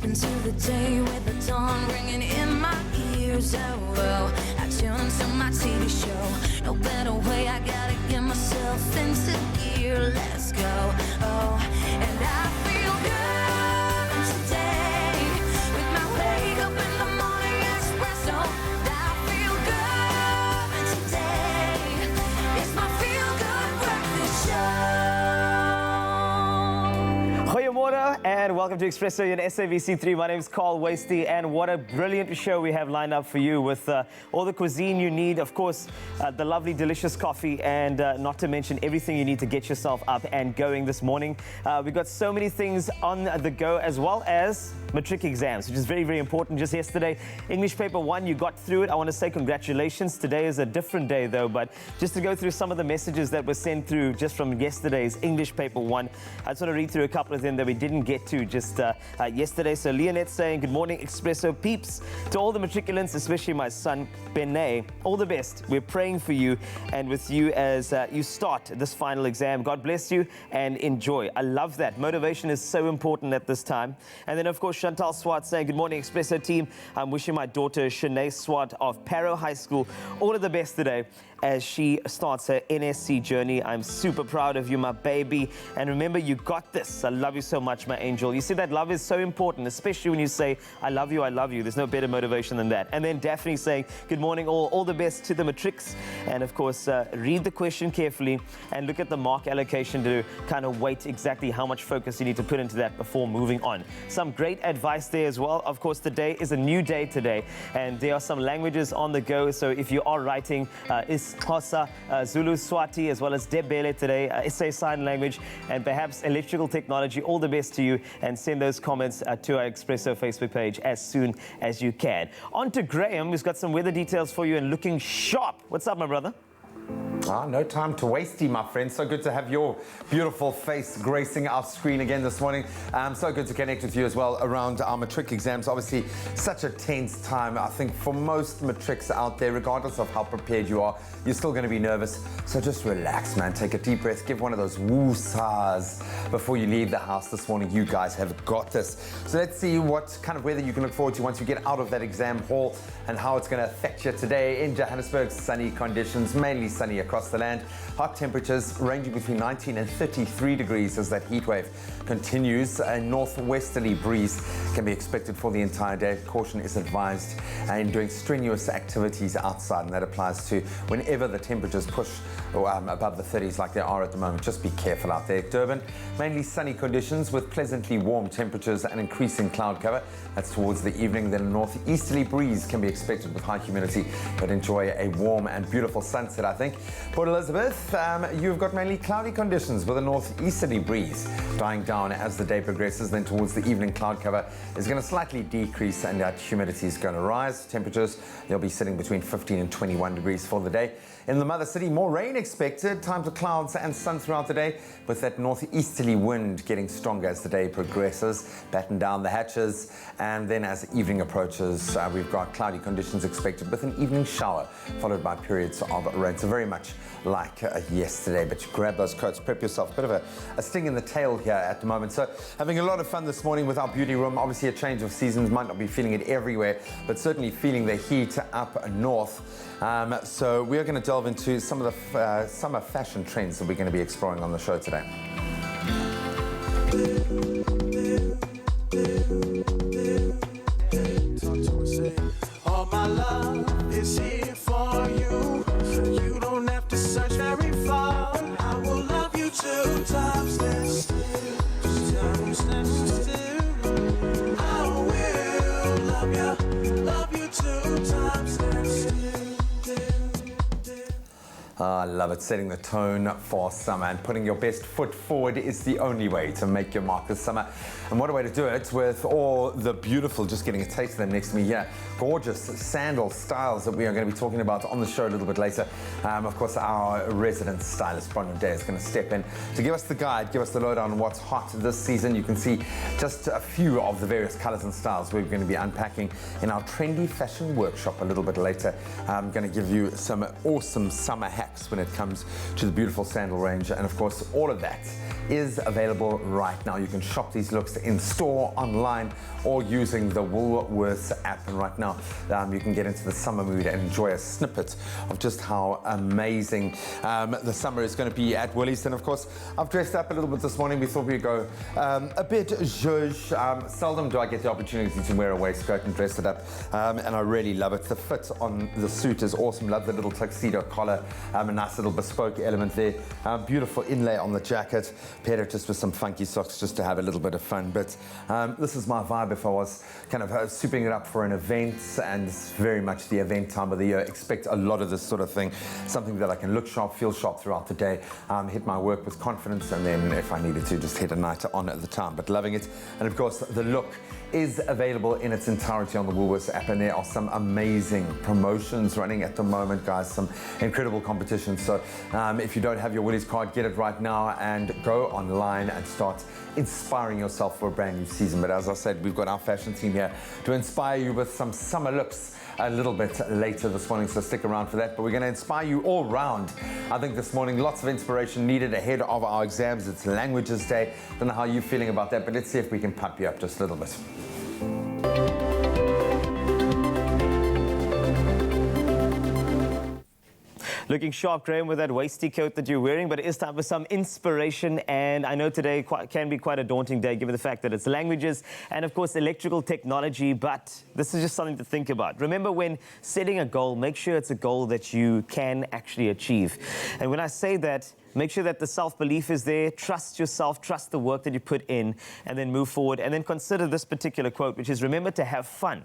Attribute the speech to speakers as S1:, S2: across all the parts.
S1: step into the day with the dawn ringing in my ears. Oh, I tune into my TV show. No better way, I gotta get myself into gear. Let's go. Oh, and I feel good today with my wake up in the morning espresso. I feel good today. It's my feel good breakfast show.
S2: Goeiemorgen and welcome to Expresso in SABC3. My name is Carl Wasty, and what a brilliant show we have lined up for you with all the cuisine you need, of course, the lovely, delicious coffee, and not to mention everything you need to get yourself up and going this morning. We've got so many things on the go, as well as matric exams, which is very, very important. Just yesterday, English paper 1, you got through it. I want to say congratulations. Today is a different day though, but just to go through some of the messages that were sent through just from yesterday's English paper 1, I just want to read through a couple of them that we didn't get to just yesterday. So Leonette saying, good morning, Expresso peeps. To all the matriculants, especially my son, Benet, all the best. We're praying for you and with you as you start this final exam. God bless you and enjoy. I love that. Motivation is so important at this time. And then, of course, Chantal Swart saying, good morning, Expresso team. I'm wishing my daughter, Shanae Swart of Paro High School, all of the best today as she starts her NSC journey. I'm super proud of you, my baby. And remember, you got this. I love you so much, my angel. You see, that love is so important, especially when you say, I love you, I love you. There's no better motivation than that. And then Daphne saying, good morning, all the best to the matrics. And of course, read the question carefully and look at the mark allocation to kind of weight exactly how much focus you need to put into that before moving on. Some great advice there as well. Of course, today is a new day today, and there are some languages on the go. So if you are writing Xhosa, Zulu, Swati, as well as Debele today, SA Sign Language, and perhaps electrical technology, all the best to you, and send those comments to our Expresso Facebook page as soon as you can. On to Graham, who's got some weather details for you and looking sharp. What's up, my brother?
S3: No time to waste, my friend. So good to have your beautiful face gracing our screen again this morning. So good to connect with you as well around our matric exams. Obviously, such a tense time. I think for most matrics out there, regardless of how prepared you are, you're still going to be nervous. So just relax, man. Take a deep breath. Give one of those woo-sahs before you leave the house this morning. You guys have got this. So let's see what kind of weather you can look forward to once you get out of that exam hall and how it's going to affect you today in Johannesburg. Sunny conditions, mainly sunny across the land. Hot temperatures ranging between 19 and 33 degrees as that heat wave continues. A northwesterly breeze can be expected for the entire day. Caution is advised in doing strenuous activities outside, and that applies to whenever the temperatures push above the 30s like they are at the moment. Just be careful out there. Durban, mainly sunny conditions with pleasantly warm temperatures and increasing cloud cover. That's towards the evening. Then a northeasterly breeze can be expected with high humidity, but enjoy a warm and beautiful sunset, I think. Port Elizabeth, you've got mainly cloudy conditions with a northeasterly breeze dying down as the day progresses. Then towards the evening, cloud cover is going to slightly decrease and that humidity is going to rise. Temperatures, they'll be sitting between 15 and 21 degrees for the day. In the mother city, more rain expected, time for clouds and sun throughout the day, with that northeasterly wind getting stronger as the day progresses. Batten down the hatches, and then as evening approaches, we've got cloudy conditions expected with an evening shower, followed by periods of rain. So very much like yesterday, but you grab those coats, prep yourself. Bit of a sting in the tail here at the moment. So having a lot of fun this morning with our beauty room. Obviously a change of seasons, might not be feeling it everywhere, but certainly feeling the heat up north. So we are going to delve into some of the summer fashion trends that we're going to be exploring on the show today.
S4: All my love is here for you. You don't have to search very far. I will love you 2 times this. 2 times this. I will love you 2 times this.
S3: I love it. Setting the tone for summer and putting your best foot forward is the only way to make your mark this summer. And what a way to do it with all the beautiful, just getting a taste of them next to me here, gorgeous sandal styles that we are going to be talking about on the show a little bit later. Of course, our resident stylist, Bronwyn Day, is going to step in to give us the guide, give us the lowdown on what's hot this season. You can see just a few of the various colors and styles we're going to be unpacking in our trendy fashion workshop a little bit later. I'm going to give you some awesome summer hacks when it comes to the beautiful sandal range. And of course, all of that is available right now. You can shop these looks in store, online, or using the Woolworths app. And right now, you can get into the summer mood and enjoy a snippet of just how amazing the summer is going to be at Woolies. And of course, I've dressed up a little bit this morning. We thought we'd go a bit zhuzh. Seldom do I get the opportunity to wear a waistcoat and dress it up, and I really love it. The fit on the suit is awesome. Love the little tuxedo collar, a nice little bespoke element there. Beautiful inlay on the jacket. Paired it just with some funky socks just to have a little bit of fun. But this is my vibe if I was kind of souping it up for an event, and it's very much the event time of the year. Expect a lot of this sort of thing. Something that I can look sharp, feel sharp throughout the day, hit my work with confidence, and then if I needed to, just hit a night on at the time. But loving it. And of course, the look is available in its entirety on the Woolworths app, and there are some amazing promotions running at the moment, guys. Some incredible competitions. So if you don't have your Woolies card, get it right now and go online and start inspiring yourself for a brand new season. But as I said, we've got our fashion team here to inspire you with some summer looks a little bit later this morning, so stick around for that. But we're going to inspire you all round. I think this morning, lots of inspiration needed ahead of our exams. It's Languages Day. Don't know how you're feeling about that, but let's see if we can pump you up just a little bit.
S2: Looking sharp, Graham, with that waisty coat that you're wearing, but it is time for some inspiration. And I know today can be quite a daunting day, given the fact that it's languages and, of course, electrical technology. But this is just something to think about. Remember, when setting a goal, make sure it's a goal that you can actually achieve. And when I say that, make sure that the self-belief is there. Trust yourself, trust the work that you put in, and then move forward. And then consider this particular quote, which is, remember to have fun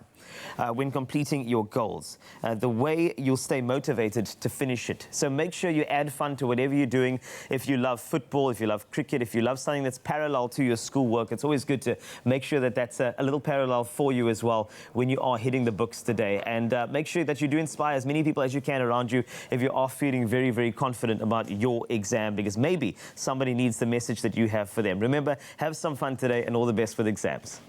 S2: when completing your goals. The way you'll stay motivated to finish it. So make sure you add fun to whatever you're doing. If you love football, if you love cricket, if you love something that's parallel to your schoolwork, it's always good to make sure that that's a little parallel for you as well when you are hitting the books today. And make sure that you do inspire as many people as you can around you if you are feeling very, very confident about your exam, because maybe somebody needs the message that you have for them. Remember, have some fun today, and all the best with exams.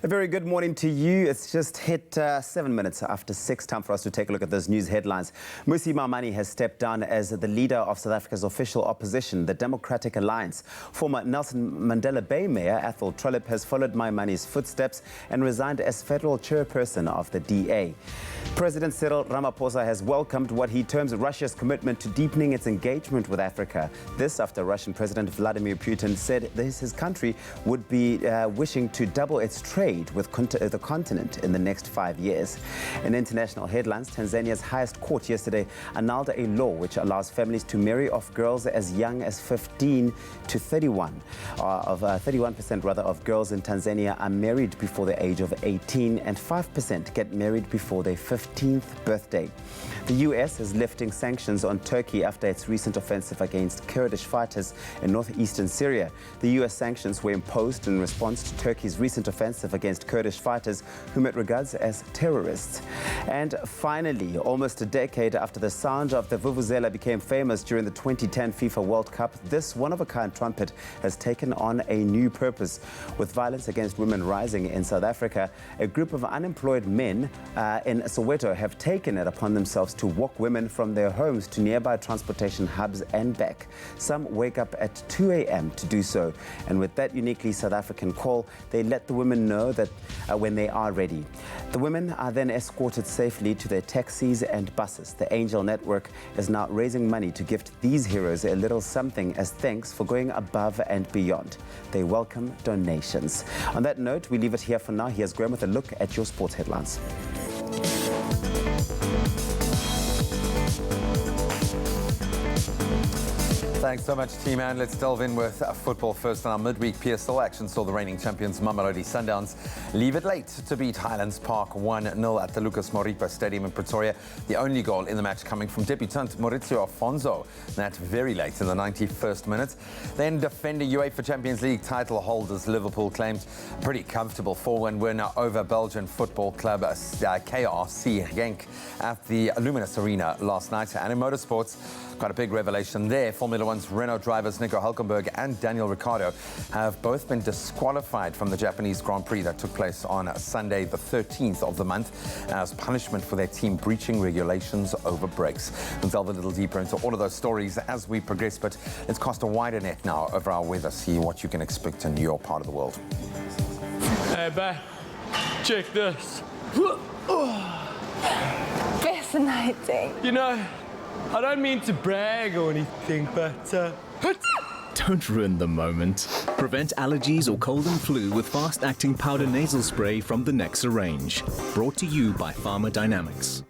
S5: A very good morning to you. It's just hit 7 minutes after 6. Time for us to take a look at those news headlines. Mmusi Maimane has stepped down as the leader of South Africa's official opposition, the Democratic Alliance. Former Nelson Mandela Bay Mayor Athol Trollip has followed Maimane's footsteps and resigned as federal chairperson of the DA. President Cyril Ramaphosa has welcomed what he terms Russia's commitment to deepening its engagement with Africa. This after Russian President Vladimir Putin said his country would be wishing to double its trade with the continent in the next 5 years. In international headlines, Tanzania's highest court yesterday annulled a law which allows families to marry off girls as young as 15 to 31. 31% rather of girls in Tanzania are married before the age of 18, and 5% get married before their 15th birthday. The US is lifting sanctions on Turkey after its recent offensive against Kurdish fighters in northeastern Syria. The US sanctions were imposed in response to Turkey's recent offensive against Kurdish fighters, whom it regards as terrorists. And finally, almost a decade after the sound of the vuvuzela became famous during the 2010 FIFA World Cup, this one-of-a-kind trumpet has taken on a new purpose. With violence against women rising in South Africa, a group of unemployed men in Soweto have taken it upon themselves to walk women from their homes to nearby transportation hubs and back. Some wake up at 2 a.m. to do so. And with that uniquely South African call, they let the women know that when they are ready. The women are then escorted safely to their taxis and buses. The Angel Network is now raising money to gift these heroes a little something as thanks for going above and beyond. They welcome donations. On that note, we leave it here for now. Here's Graham with a look at your sports headlines.
S3: Thanks so much, T-Man. Let's delve in with football first. In our midweek PSL action saw the reigning champions Mamelodi Sundowns leave it late to beat Highlands Park 1-0 at the Lucas Moripa Stadium in Pretoria. The only goal in the match coming from debutant Maurizio Afonso, that very late in the 91st minute. Then defender UEFA Champions League title holders Liverpool claimed a pretty comfortable 4-1 win over Belgian football club KRC Genk at the Luminous Arena last night. And in motorsports, quite a big revelation there. Formula Formula One's Renault drivers Nico Hülkenberg and Daniel Ricciardo have both been disqualified from the Japanese Grand Prix that took place on Sunday, the 13th of the month, as punishment for their team breaching regulations over brakes. We'll delve a little deeper into all of those stories as we progress, but let's cast a wider net now over our weather, see what you can expect in your part of the world.
S6: Hey, babe, check this.
S7: Fascinating.
S6: You know, I don't mean to brag or anything, but
S8: Don't ruin the moment. Prevent allergies or cold and flu with fast-acting powder nasal spray from the Nexa range. Brought to you by Pharmadynamics.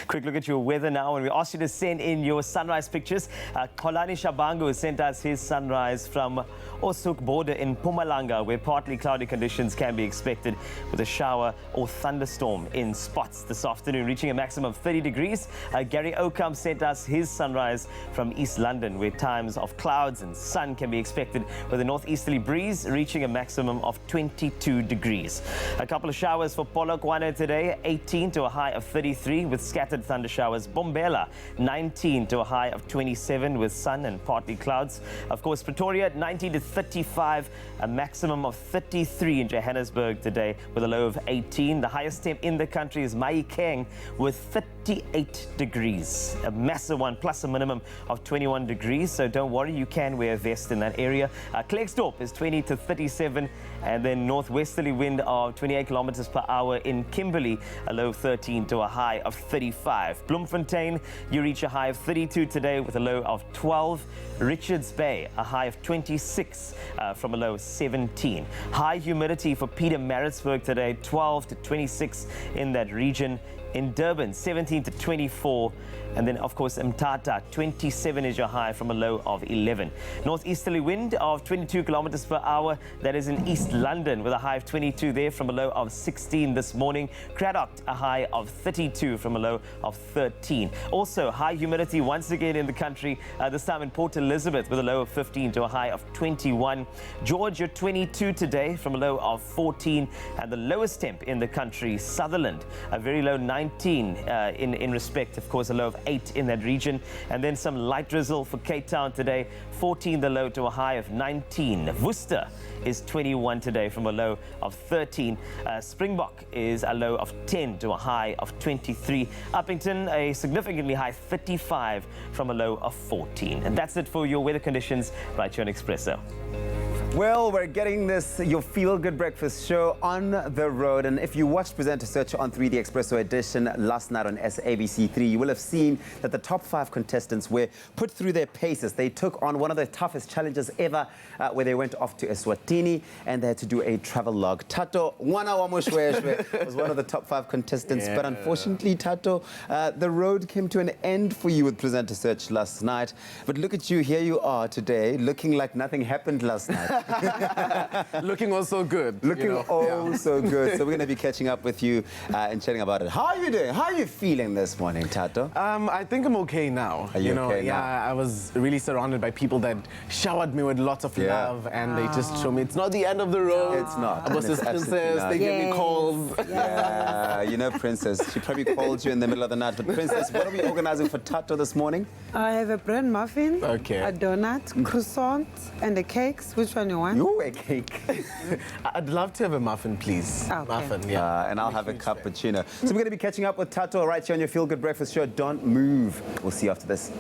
S2: Quick look at your weather now, and we asked you to send in your sunrise pictures. Kolani Shabangu sent us his sunrise from Osuk border in Mpumalanga, where partly cloudy conditions can be expected with a shower or thunderstorm in spots this afternoon, reaching a maximum of 30 degrees. Gary Oakham sent us his sunrise from East London, where times of clouds and sun can be expected with a northeasterly breeze, reaching a maximum of 22 degrees. A couple of showers for Polokwane today, 18 to a high of 33 with scattered thunder showers. Bombela, 19 to a high of 27 with sun and partly clouds. Of course, Pretoria, 19 to 35, a maximum of 33 in Johannesburg today with a low of 18. The highest temp in the country is Mahikeng with 38 degrees, a massive one, plus a minimum of 21 degrees. So don't worry, you can wear a vest in that area. Klerksdorp is 20 to 37, and then northwesterly wind of 28 kilometers per hour in Kimberley, a low of 13 to a high of 35. Bloemfontein, you reach a high of 32 today with a low of 12. Richards Bay, a high of 26 from a low of 17. High humidity for Pietermaritzburg today, 12 to 26 in that region. In Durban, 17 to 24. And then, of course, Mthatha, 27 is your high from a low of 11. Northeasterly wind of 22 kilometers per hour. That is in East London with a high of 22 there from a low of 16 this morning. Cradock, a high of 32 from a low of 13. Also, high humidity once again in the country, this time in Port Elizabeth with a low of 15 to a high of 21. Georgia, 22 today from a low of 14. And the lowest temp in the country, Sutherland, a very low 19 in respect, of course, a low of 8 in that region. And then some light drizzle for Cape Town today, 14 the low to a high of 19. Worcester is 21 today from a low of 13. Springbok is a low of 10 to a high of 23. Uppington, a significantly high 35 from a low of 14. And that's it for your weather conditions right here on Expresso.
S5: Well, we're getting this, your feel-good breakfast show on the road. And if you watched Presenter Search on 3, the Expresso edition last night on SABC3, you will have seen that the top 5 contestants were put through their paces. They took on one of the toughest challenges ever, where they went off to Eswatini and they had to do a travel log. Tato Wana wa Moshweshwe was one of the top 5 contestants. Yeah. But unfortunately, Tato, the road came to an end for you with Presenter Search last night. But look at you, here you are today, looking like nothing happened last night.
S9: Looking also good.
S5: Looking so good. So we're going to be catching up with you and chatting about it. How are you doing? How are you feeling this morning, Tato?
S9: I think I'm okay now.
S5: Are you okay now?
S9: Yeah, I was really surrounded by people that showered me with lots of love, and they just showed me it's not the end of the road.
S5: It's not.
S9: I was this princess. They gave me calls.
S5: Yeah, you know, Princess. She probably called you in the middle of the night. But Princess, what are we organizing for Tato this morning?
S10: I have a bread muffin, a donut, croissant, and the cakes. Which one you want?
S5: You a cake.
S9: I'd love to have a muffin, please.
S10: Okay.
S9: Muffin, yeah.
S5: And I'll have a cappuccino. So we're going to be catching up with Tato right here on your Feel Good Breakfast Show. Don't move. We'll see you after this.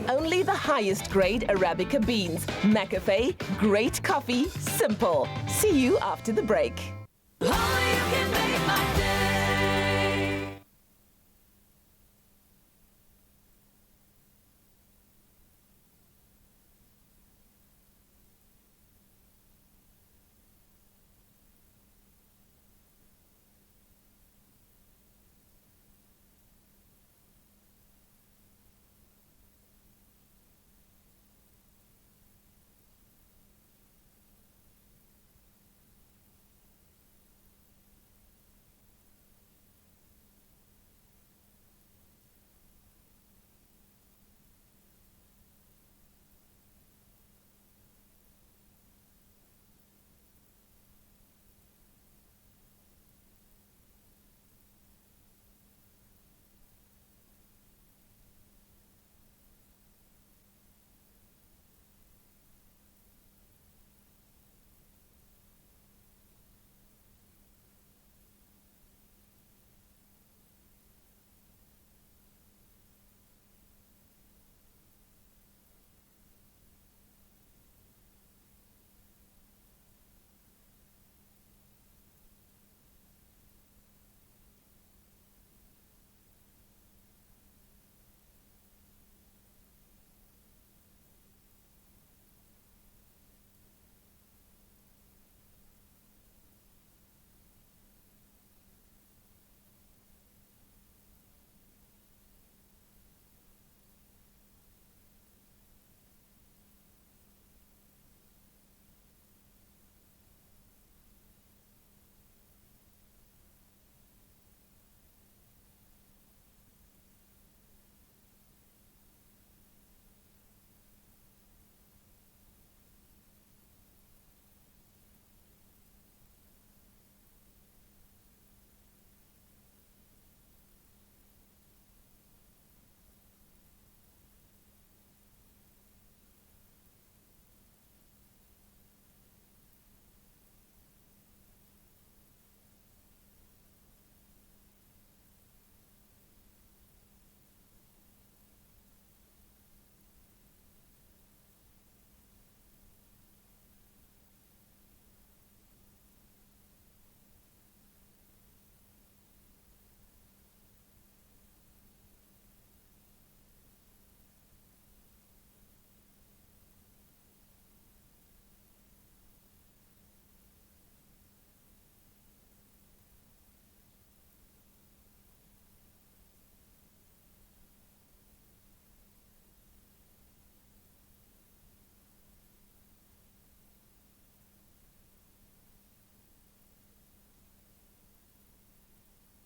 S11: Only the highest grade Arabica beans. McAfee, great coffee, simple. See you after the break.
S1: Only you can make my day.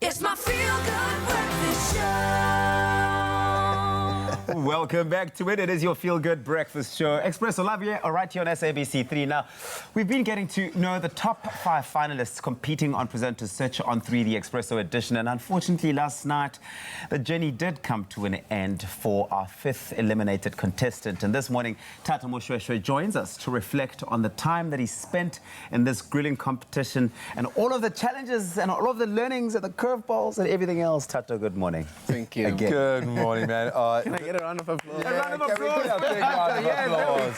S1: It's my feel-good breakfast show.
S5: Welcome back to it. It is your feel-good breakfast show. Expresso Love here, right here on SABC3. Now, we've been getting to know the top 5 finalists competing on Presenters Search on 3, the Expresso edition. And unfortunately, last night, the journey did come to an end for our 5th eliminated contestant. And this morning, Tata Moshweshwe joins us to reflect on the time that he spent in this grilling competition and all of the challenges and all of the learnings and the curveballs and everything else. Tata, good morning.
S9: Thank you.
S5: Again.
S3: Good morning, man.
S9: Can I get a round of applause?
S5: A round of applause.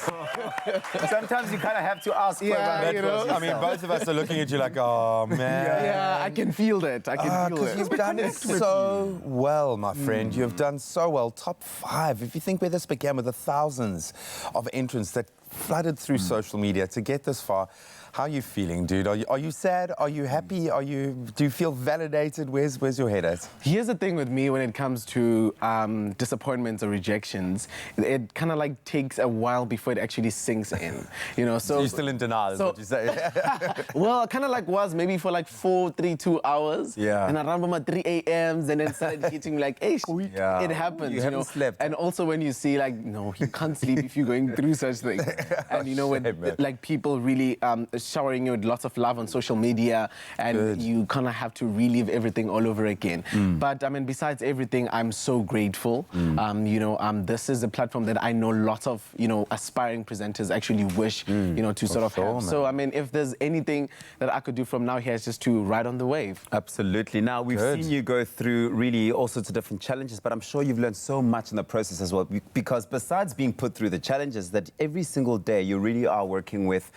S5: Sometimes you kind of have to ask for a round of applause.
S3: I mean, both of us are looking at you like, oh, man.
S9: Yeah, I can feel that. I can feel it.
S3: You've done so well, my friend. You've done so well. Top 5. If you think where this began with the thousands of entrants that flooded through social media to get this far, how are you feeling, dude? Are you sad? Are you happy? Do you feel validated? Where's your head at?
S9: Here's the thing with me when it comes to disappointments or rejections. It kind of like takes a while before it actually sinks in, you know. So
S3: you're still in denial, is what you say.
S9: Well, kind of like was maybe for like 2 hours.
S3: Yeah.
S9: And around about 3 a.m. and then started hitting me like, hey, it happens.
S5: You haven't slept.
S9: And also when you see like, no, you can't sleep if you're going through such things. And you know when like people really showering you with lots of love on social media, and you kind of have to relive everything all over again. But I mean, besides everything, I'm so grateful. You know, this is a platform that I know lots of, you know, aspiring presenters actually wish, you know, to sort of have.
S3: Man.
S9: So I mean, if there's anything that I could do from now here, it's just to ride on the wave.
S5: Absolutely. Now, we've seen you go through really all sorts of different challenges, but I'm sure you've learned so much in the process as well, because besides being put through the challenges, that every single day you really are working with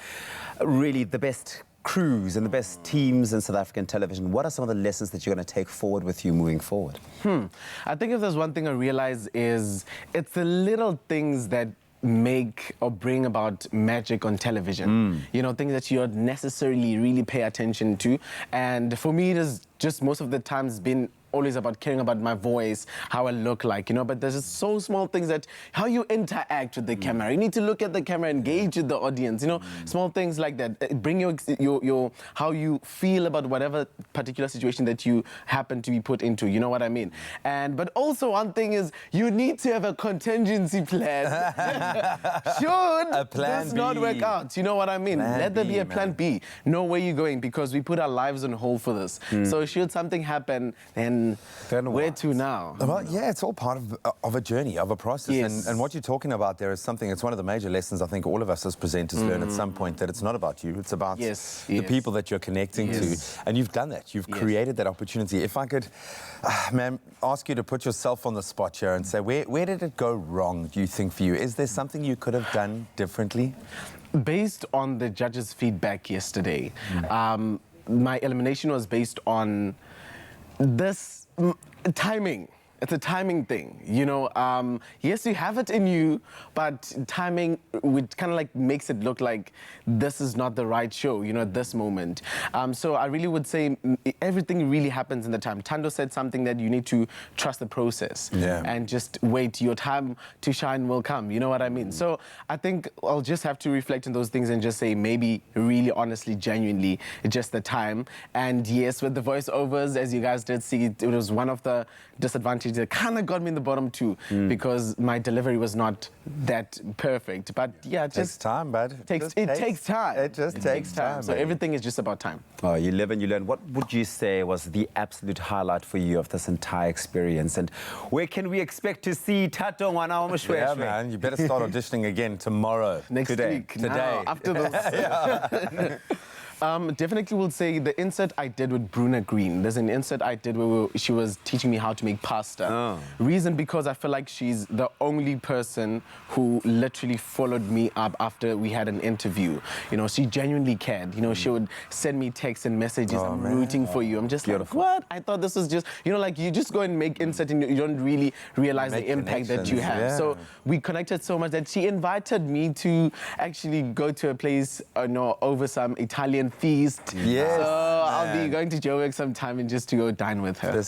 S5: really the best crews and the best teams in South African television. What are some of the lessons that you're going to take forward with you moving forward?
S9: I think if there's one thing I realize is it's the little things that make or bring about magic on television. You know, things that you don't necessarily really pay attention to. And for me, it has just most of the times been always about caring about my voice, how I look like, you know, but there's just so small things that how you interact with the camera. You need to look at the camera, engage with the audience, you know, small things like that. Bring your how you feel about whatever particular situation that you happen to be put into, you know what I mean? But also one thing is you need to have a contingency plan. Should this not work out, you know what I mean? Let there be a plan B. Know where you're going, because we put our lives on hold for this. So should something happen, then where to now?
S3: Well, yeah, it's all part of a journey, of a process.
S9: Yes.
S3: And what you're talking about there is something, it's one of the major lessons I think all of us as presenters learn at some point, that it's not about you, it's about the people that you're connecting to. And you've done that. You've created that opportunity. If I could, ma'am, ask you to put yourself on the spot here and say, where did it go wrong, do you think, for you? Is there something you could have done differently?
S9: Based on the judges' feedback yesterday, my elimination was based on this timing. It's a timing thing, you know. Yes, you have it in you, but timing which kind of like makes it look like this is not the right show, you know, at this moment. So I really would say everything really happens in the time. Tando said something that you need to trust the process and just wait. Your time to shine will come, you know what I mean? So I think I'll just have to reflect on those things and just say maybe really honestly, genuinely, just the time. And yes, with the voiceovers, as you guys did see, it was one of the disadvantages that kind of got me in the bottom too, because my delivery was not that perfect. But yeah, it just
S3: takes time, bud.
S9: It takes time.
S3: It just takes time.
S9: So everything is just about time.
S5: Oh, you live and you learn. What would you say was the absolute highlight for you of this entire experience? And where can we expect to see Tato Ngwana Moshweshwe?
S3: Yeah, man, you better start auditioning again tomorrow.
S9: Next week.
S3: Today.
S9: Now, after this. Definitely will say the insert I did with Bruna Green. There's an insert I did where she was teaching me how to make pasta. Reason because I feel like she's the only person who literally followed me up after we had an interview. You know, she genuinely cared. You know, she would send me texts and messages. I'm rooting for you. I'm just like, what? I thought this was just, you know, like you just go and make insert and you don't really realize the impact that you have. So we connected so much that she invited me to actually go to a place, over some Italian feast.
S5: Yes.
S9: So I'll be going to Joburg sometime and just to go dine with her.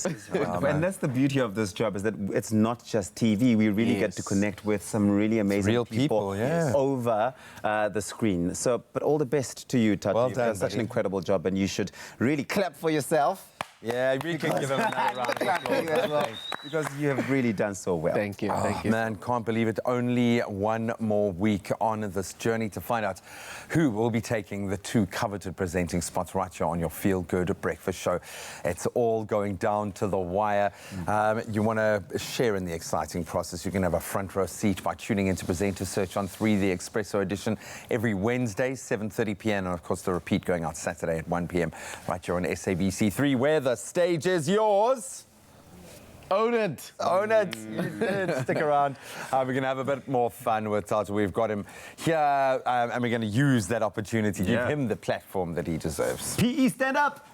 S5: And that's the beauty of this job, is that it's not just TV. We really get to connect with some really amazing
S3: real people
S5: over the screen. So, but all the best to you, Tati.
S3: Well
S5: You've
S3: done,
S5: done such an
S3: buddy.
S5: incredible job, and you should really clap for yourself.
S3: Yeah, we can give him another round of applause.
S5: Because you have really done so well.
S9: Thank you. Thank you.
S3: Man, can't believe it. Only one more week on this journey to find out who will be taking the 2 coveted presenting spots right here on your Feel Good Breakfast show. It's all going down to the wire. You want to share in the exciting process. You can have a front row seat by tuning into Presenter Search on 3, the Expresso edition, every Wednesday, 7:30 p.m. And, of course, the repeat going out Saturday at 1 p.m. right here on SABC 3, where the stage is yours.
S9: Own it.
S3: Own it. You did. Stick around. We're going to have a bit more fun with Tata. We've got him here, and we're going to use that opportunity to give him the platform that he deserves.
S5: PE, stand up.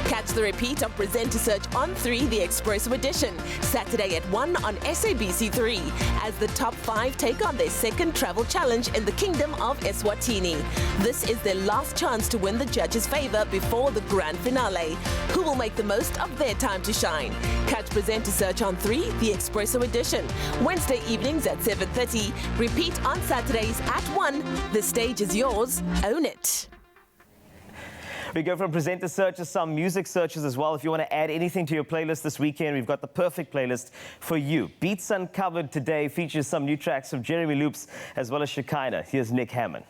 S11: Catch the repeat of Presenter Search on 3, the Expresso edition, Saturday at 1 on SABC 3, as the top 5 take on their second travel challenge in the Kingdom of Eswatini. This is their last chance to win the judges' favor before the grand finale. Who will make the most of their time to shine? Catch Presenter Search on 3, the Expresso edition, Wednesday evenings at 7:30, repeat on Saturdays at 1. The stage is yours. Own it.
S2: We go from presenter searches, some music searches as well. If you want to add anything to your playlist this weekend, we've got the perfect playlist for you. Beats Uncovered today features some new tracks from Jeremy Loops as well as Shekinah. Here's Nick Hammond.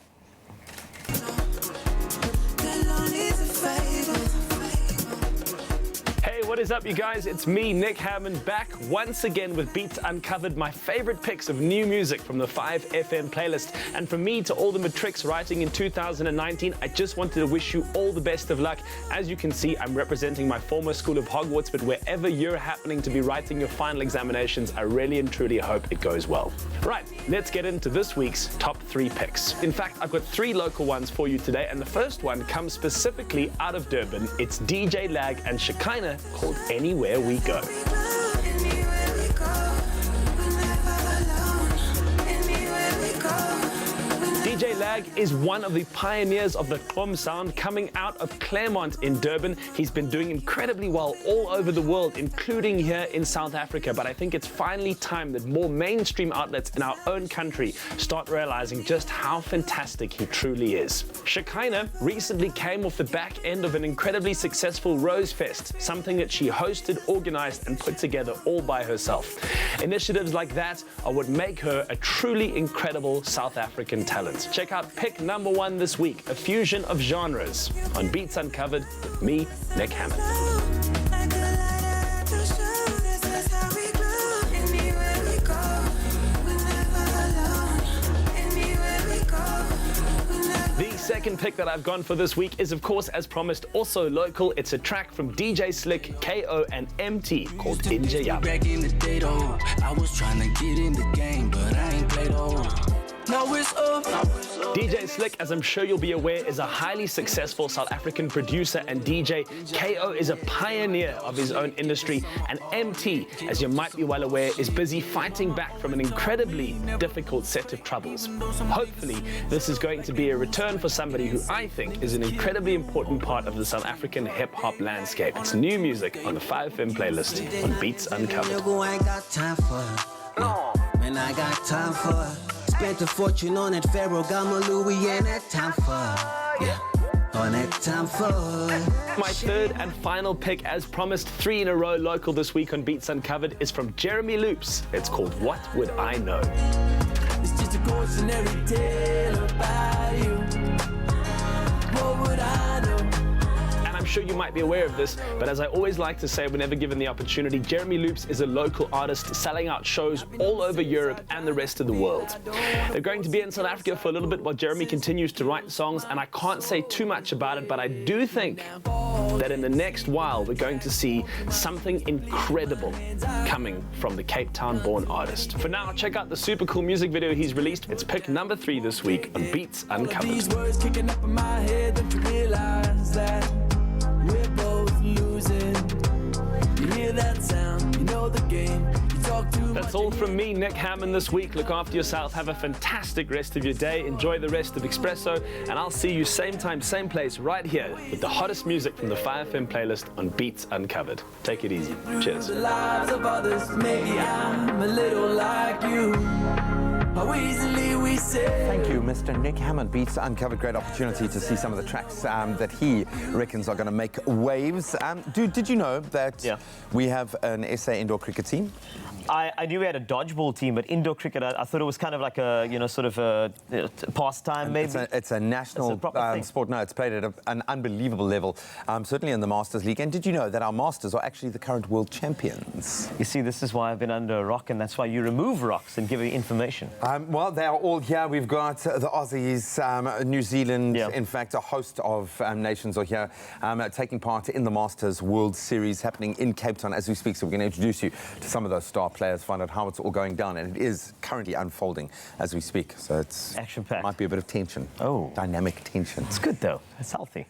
S6: What is up, you guys? It's me, Nick Hammond, back once again with Beats Uncovered, my favorite picks of new music from the 5FM playlist. And from me to all the matrics writing in 2019, I just wanted to wish you all the best of luck. As you can see, I'm representing my former school of Hogwarts, but wherever you're happening to be writing your final examinations, I really and truly hope it goes well. Right, let's get into this week's top 3 picks. In fact, I've got 3 local ones for you today, and the first one comes specifically out of Durban. It's DJ Lag and Shekinah, called Anywhere We Go. DJ Lag is one of the pioneers of the Klom sound, coming out of Claremont in Durban. He's been doing incredibly well all over the world, including here in South Africa. But I think it's finally time that more mainstream outlets in our own country start realizing just how fantastic he truly is. Shekinah recently came off the back end of an incredibly successful Rose Fest, something that she hosted, organized, and put together all by herself. Initiatives like that are what make her a truly incredible South African talent. Check out pick number 1 this week, a fusion of genres, on Beats Uncovered with me, Nick Hammond. The second pick that I've gone for this week is, of course, as promised, also local. It's a track from DJ Slick, KO, and MT called Inja Yap.
S4: Back in the day though, I was trying to get in the game, but I ain't played old. Now it's up.
S6: DJ Slick, as I'm sure you'll be aware, is a highly successful South African producer and DJ. KO is a pioneer of his own industry, and MT, as you might be well aware, is busy fighting back from an incredibly difficult set of troubles. Hopefully, this is going to be a return for somebody who I think is an incredibly important part of the South African hip-hop landscape. It's new music on the 5FM playlist on Beats Uncovered.
S4: I ain't got time for it. Man, I got time for it. Spent a fortune on that Pharaoh, got my Louis and that time for it. On that time for it.
S6: My third and final pick, as promised, 3 in a row local this week on Beats Uncovered, is from Jeremy Loops. It's called What Would I Know?
S4: It's just a cautionary tale about you. What would I know?
S6: I'm sure you might be aware of this, but as I always like to say whenever given the opportunity, Jeremy Loops is a local artist selling out shows all over Europe and the rest of the world. They're going to be in South Africa for a little bit while Jeremy continues to write songs, and I can't say too much about it, but I do think that in the next while we're going to see something incredible coming from the Cape Town-born artist. For now, check out the super cool music video he's released. It's pick number 3 this week on Beats Uncovered.
S4: These words kicking up in my head, don't you realize that we're both losing? You hear that sound, you know the game. You talk too much.
S6: That's all from me, Nick Hammond, this week. Look after yourself. Have a fantastic rest of your day. Enjoy the rest of Expresso. And I'll see you same time, same place, right here with the hottest music from the 5FM playlist on Beats Uncovered. Take it easy. Cheers.
S4: The lives of others, maybe I'm a little like you. how easily we say.
S3: Thank you, Mr. Nick Hammond. Beats uncovered great opportunity to see some of the tracks that he reckons are going to make waves. Did you know that we have an SA indoor cricket team?
S2: I knew we had a dodgeball team, but indoor cricket, I thought it was kind of like a, sort of a pastime, maybe.
S3: It's a national sport. No, it's played at an unbelievable level, certainly in the Masters League. And did you know that our Masters are actually the current world champions?
S2: You see, this is why I've been under a rock, and that's why you remove rocks and give you information.
S3: Well, they are all here. We've got the Aussies, New Zealand, in fact, a host of nations are here taking part in the Masters World Series happening in Cape Town as we speak. So we're going to introduce you to some of those star players, find out how it's all going down, and it is currently unfolding as we speak. So it's
S2: action-packed.
S3: Might be a bit of tension.
S2: Oh,
S3: dynamic tension.
S2: It's good though. It's healthy.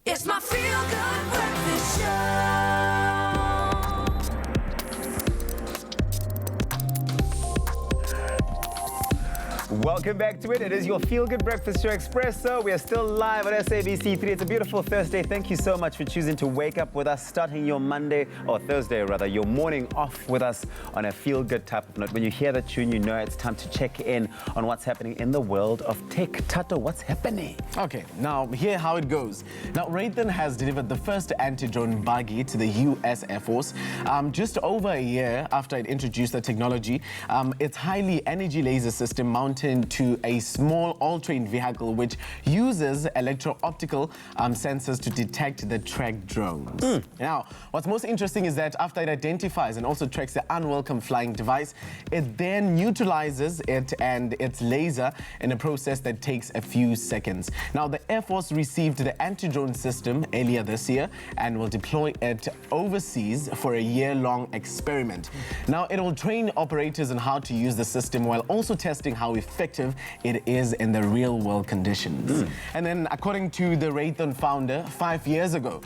S1: It's my feel-good breakfast show.
S5: Welcome back to it. It is your feel-good breakfast show, Expresso. We are still live on SABC3. It's a beautiful Thursday. Thank you so much for choosing to wake up with us, starting your Monday, or Thursday rather, your morning off with us on a feel-good type of note. When you hear the tune, you know it's time to check in on what's happening in the world of tech. Tato, what's happening?
S9: Okay, now here how it goes. Now, Raytheon has delivered the first anti-drone buggy to the US Air Force just over a year after it introduced the technology. Its highly energy laser system mounted into a small all-terrain vehicle which uses electro-optical sensors to detect the tracked drones. Now, what's most interesting is that after it identifies and also tracks the unwelcome flying device, it then neutralizes it and its laser in a process that takes a few seconds. Now, the Air Force received the anti-drone system earlier this year and will deploy it overseas for a year-long experiment. Now, it will train operators on how to use the system while also testing how effective it is in the real-world conditions. And then, according to the Raytheon founder, 5 years ago,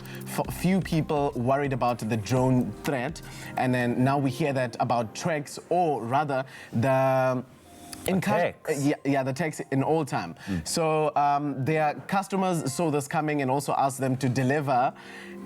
S9: few people worried about the drone threat, and then now we hear that about treks, or rather the the text in all time. So their customers saw this coming and also asked them to deliver,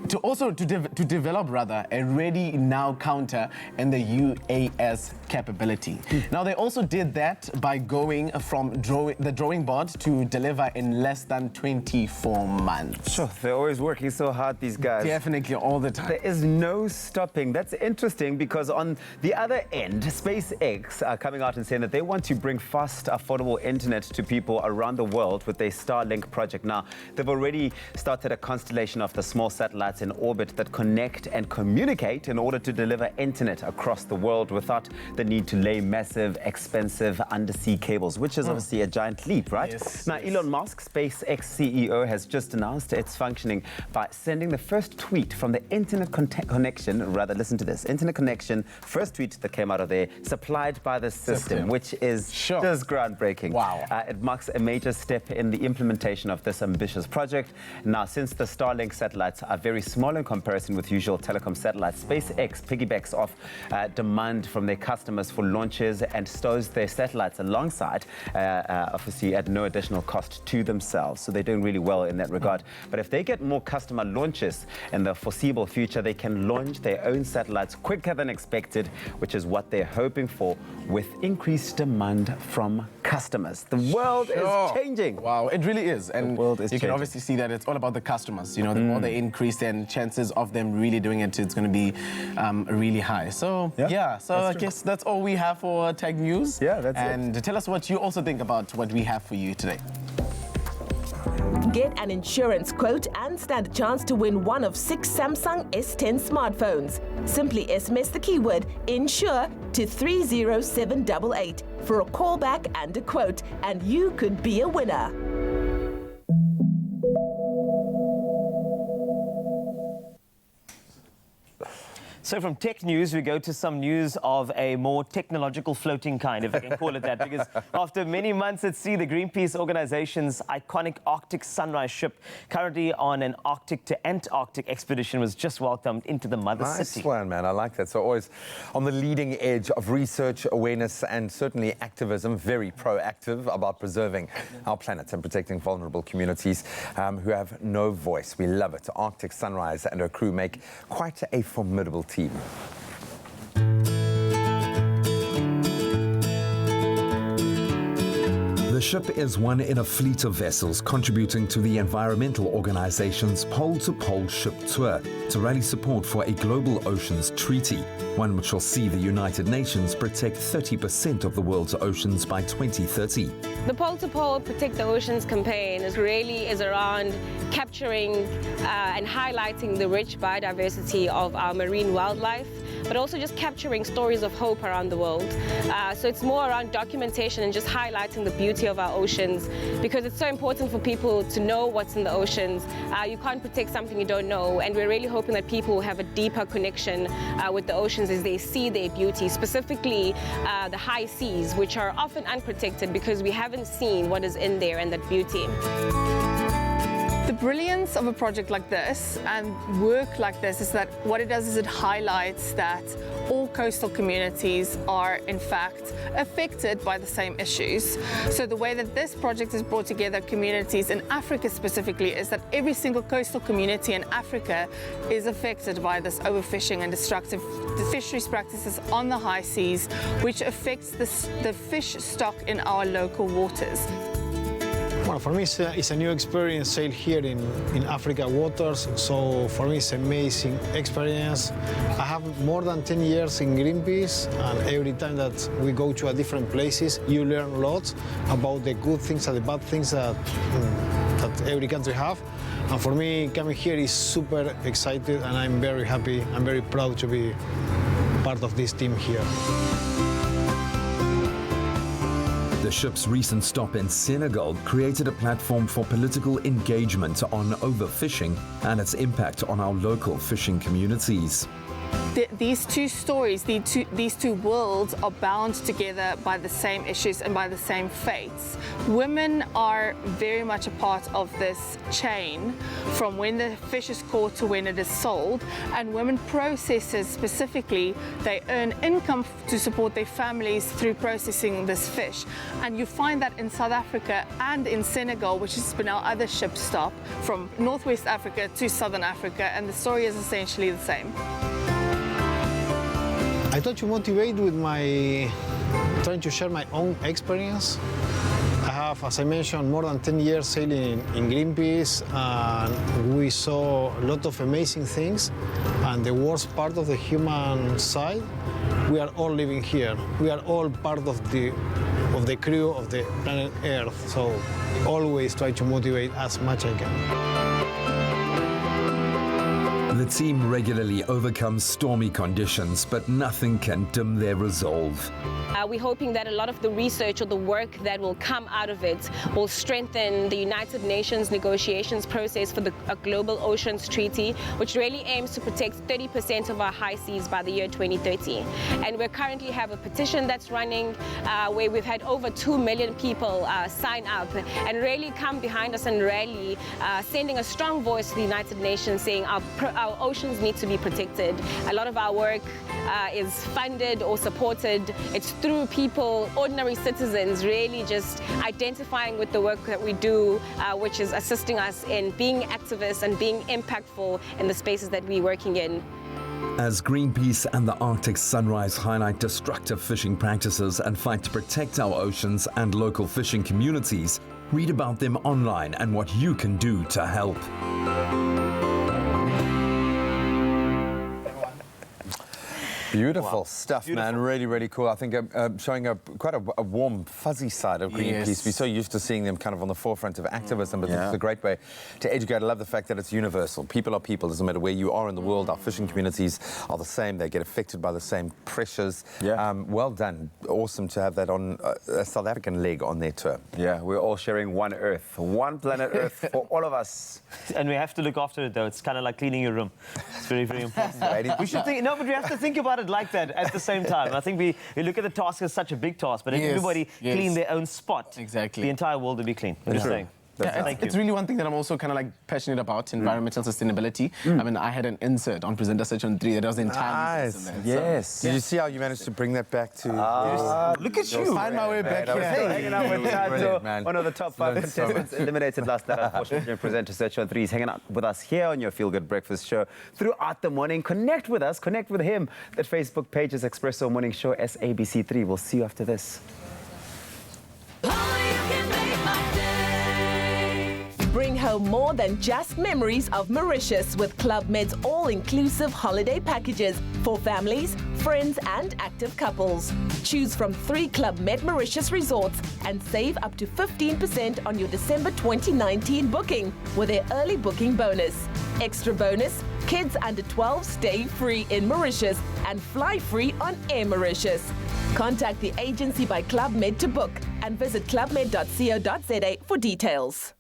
S9: to develop a ready now counter and the UAS capability. Now they also did that by going from the drawing board to deliver in less than 24 months.
S5: Sure, they're always working so hard, these guys.
S9: Definitely, all the time.
S5: There is no stopping. That's interesting because on the other end, SpaceX are coming out and saying that they want to bring fast, affordable internet to people around the world with their Starlink project. Now, they've already started a constellation of the small satellites in orbit that connect and communicate in order to deliver internet across the world without the need to lay massive, expensive undersea cables, which is obviously a giant leap, right?
S9: Yes,
S5: now, Elon Musk, SpaceX CEO, has just announced it's functioning by sending the first tweet from the internet connection, listen to this, internet connection, first tweet that came out of there, supplied by the system, which is just groundbreaking.
S9: Wow.
S5: It marks a major step in the implementation of this ambitious project. Now, since the Starlink satellites are very small in comparison with usual telecom satellites, SpaceX piggybacks off demand from their customers for launches and stows their satellites alongside, obviously at no additional cost to themselves. So they're doing really well in that regard. But if they get more customer launches in the foreseeable future, they can launch their own satellites quicker than expected, which is what they're hoping for with increased demand from customers. The world is changing.
S9: Wow, it really is. And
S5: the world is
S9: you
S5: changing.
S9: can obviously see that it's all about the customers. You know, the more they increase, then chances of them really doing it, it's going to be really high. So, I guess that's all we have for Tech News.
S5: Yeah, that's it.
S9: And tell us what you also think about what we have for you today.
S11: Get an insurance quote and stand a chance to win one of 6 Samsung S10 smartphones. Simply SMS the keyword INSURE to 30788 for a callback and a quote, and you could be a winner.
S2: So from tech news, we go to some news of a more technological floating kind, if I can call it that, because after many months at sea, the Greenpeace organization's iconic Arctic Sunrise ship, currently on an Arctic to Antarctic expedition, was just welcomed into the mother city.
S3: Nice one, man. I like that. So always on the leading edge of research, awareness, and certainly activism, very proactive about preserving our planet and protecting vulnerable communities who have no voice. We love it. Arctic Sunrise and her crew make quite a formidable team.
S12: The ship is one in a fleet of vessels contributing to the environmental organization's pole-to-pole ship tour to rally support for a global oceans treaty, one which will see the United Nations protect 30% of the world's oceans by 2030.
S13: The Pole-to-Pole Protect the Oceans campaign is around capturing and highlighting the rich biodiversity of our marine wildlife, but also just capturing stories of hope around the world. So it's more around documentation and just highlighting the beauty of our oceans, because it's so important for people to know what's in the oceans. You can't protect something you don't know, and we're really hoping that people will have a deeper connection with the oceans as they see their beauty, specifically the high seas, which are often unprotected because we haven't seen what is in there and that beauty.
S7: The brilliance of a project like this and work like this is that what it does is it highlights that all coastal communities are in fact affected by the same issues. So the way that this project has brought together communities in Africa specifically is that every single coastal community in Africa is affected by this overfishing and destructive fisheries practices on the high seas, which affects the fish stock in our local waters.
S3: One
S14: For me, it's a new experience sail here in Africa waters. So for me, it's an amazing experience. I have more than 10 years in Greenpeace, and every time that we go to a different places, you learn a lot about the good things and the bad things that every country have. And for me, coming here is super excited, and I'm very happy. I'm very proud to be part of this team here.
S12: The ship's recent stop in Senegal created a platform for political engagement on overfishing and its impact on our local fishing communities.
S7: These two stories, these two worlds are bound together by the same issues and by the same fates. Women are very much a part of this chain from when the fish is caught to when it is sold, and women processors specifically, they earn income to support their families through processing this fish. And you find that in South Africa and in Senegal, which has been our other ship stop from Northwest Africa to Southern Africa, and the story is essentially the same.
S14: I try to motivate with trying to share my own experience. I have, as I mentioned, more than 10 years sailing in Greenpeace, and we saw a lot of amazing things. And the worst part of the human side, we are all living here. We are all part of the crew of the planet Earth. So always try to motivate as much as I can.
S12: The team regularly overcomes stormy conditions, but nothing can dim their resolve.
S13: We're hoping that a lot of the research or the work that will come out of it will strengthen the United Nations negotiations process for a global oceans treaty, which really aims to protect 30% of our high seas by the year 2030. And we currently have a petition that's running where we've had over 2 million people sign up and really come behind us and rally, sending a strong voice to the United Nations saying our oceans need to be protected. A lot of our work is funded or supported. It's through people, ordinary citizens, really just identifying with the work that we do, which is assisting us in being activists and being impactful in the spaces that we're working in.
S12: As Greenpeace and the Arctic Sunrise highlight destructive fishing practices and fight to protect our oceans and local fishing communities, read about them online and what you can do to help.
S3: Beautiful stuff, man. Really, really cool. I think showing quite a warm, fuzzy side of Greenpeace.
S9: Yes.
S3: We're so used to seeing them kind of on the forefront of activism, but it's a great way to educate. I love the fact that it's universal. People are people. Doesn't matter where you are in the world. Our fishing communities are the same. They get affected by the same pressures.
S5: Yeah.
S3: Well done. Awesome to have that on a South African leg on their tour.
S5: Yeah, we're all sharing one Earth, one planet Earth for all of us.
S2: And we have to look after it, though. It's kind of like cleaning your room. It's very, very important. We should think, no, but we have to think about it like that at the same time. I think we look at the task as such a big task, but if everybody clean their own spot,
S9: exactly,
S2: the entire world will be clean. I'm just saying.
S9: Yeah, it's really one thing that I'm also kind of like passionate about, environmental sustainability. I mean, I had an insert on Presenter Search on 3 that was entirely
S3: nice.
S5: Yes.
S3: Did you see how you managed to bring that back to...
S2: look at you.
S9: Find my way back here.
S5: Hanging out with Tato, one of the top 5 contestants eliminated last night. Unfortunately, Presenter Search on 3 is hanging out with us here on your Feel Good Breakfast show throughout the morning. Connect with us, connect with him. That Facebook page is Expresso Morning Show SABC3. We'll see you after this.
S11: Bring home more than just memories of Mauritius with Club Med's all-inclusive holiday packages for families, friends and active couples. Choose from 3 Club Med Mauritius resorts and save up to 15% on your December 2019 booking with their early booking bonus. Extra bonus, kids under 12 stay free in Mauritius and fly free on Air Mauritius. Contact the agency by Club Med to book and visit clubmed.co.za for details.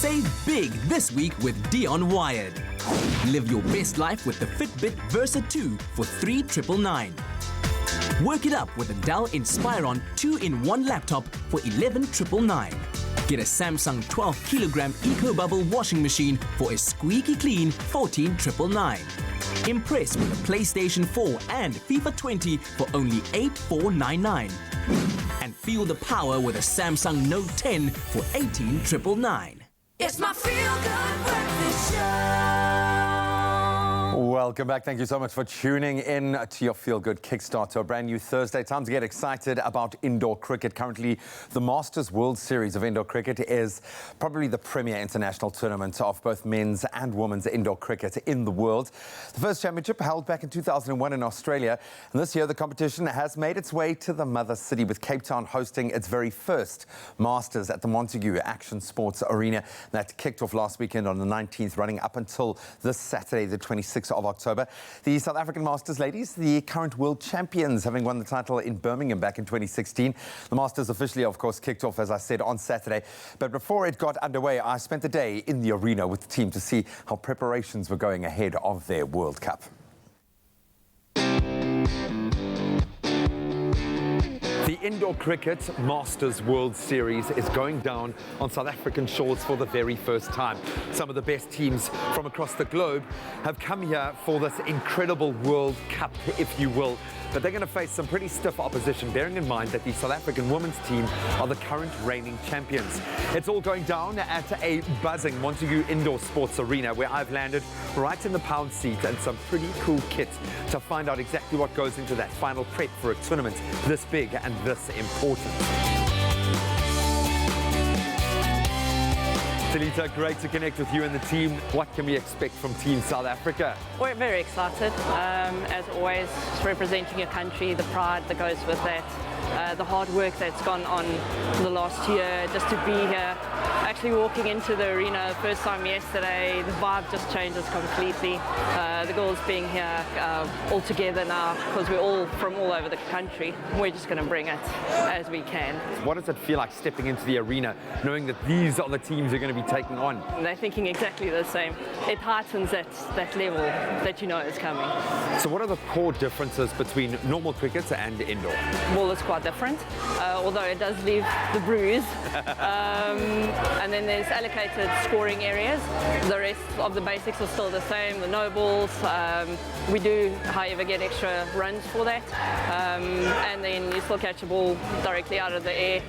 S15: Save big this week with Dion Wired. Live your best life with the Fitbit Versa 2 for $3,999. Work it up with a Dell Inspiron 2-in-1 laptop for $11,999. Get a Samsung 12-kilogram Eco-Bubble washing machine for a squeaky clean $14,999. Impress with a PlayStation 4 and FIFA 20 for only $8,499. And feel the power with a Samsung Note 10 for $18,999.
S1: It's my feel-good breakfast show.
S3: Welcome back. Thank you so much for tuning in to your Feel Good kickstart to a brand new Thursday. Time to get excited about indoor cricket. Currently, the Masters World Series of indoor cricket is probably the premier international tournament of both men's and women's indoor cricket in the world. The first championship held back in 2001 in Australia. And this year, the competition has made its way to the mother city, with Cape Town hosting its very first Masters at the Montague Action Sports Arena. That kicked off last weekend on the 19th, running up until this Saturday, the 26th of October. The South African Masters ladies, the current world champions, having won the title in Birmingham back in 2016. The Masters officially, of course, kicked off, as I said, on Saturday. But before it got underway, I spent the day in the arena with the team to see how preparations were going ahead of their World Cup. The Indoor Cricket Masters World Series is going down on South African shores for the very first time. Some of the best teams from across the globe have come here for this incredible World Cup, if you will. But they're going to face some pretty stiff opposition, bearing in mind that the South African women's team are the current reigning champions. It's all going down at a buzzing Montague Indoor Sports Arena, where I've landed right in the pound seat and some pretty cool kit to find out exactly what goes into that final prep for a tournament this big and this important. Talita, great to connect with you and the team. What can we expect from Team South Africa?
S16: We're very excited, as always, representing your country, the pride that goes with that, the hard work that's gone on the last year, just to be here. Actually walking into the arena first time yesterday, the vibe just changes completely. The girls being here all together now, because we're all from all over the country. We're just going to bring it as we can.
S3: What does it feel like stepping into the arena, knowing that these are the teams you're going to be taking on?
S16: They're thinking exactly the same. It heightens that level that you know is coming.
S3: So what are the core differences between normal cricket and indoor?
S16: Ball is quite different, although it does leave the bruise. And then there's allocated scoring areas. The rest of the basics are still the same, the no balls. We do, however, get extra runs for that. And then you still catch a ball directly out of the air.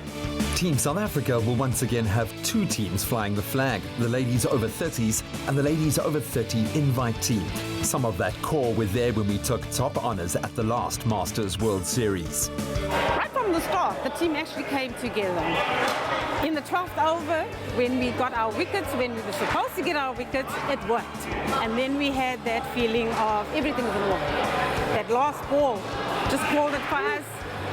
S12: Team South Africa will once again have two teams flying the flag, the ladies over 30s and the ladies over 30 invite team. Some of that core were there when we took top honours at the last Masters World Series.
S17: Right from the start, the team actually came together. In the 12th over, when we got our wickets, when we were supposed to get our wickets, it worked. And then we had that feeling of everything was in order. That last ball just called it for us,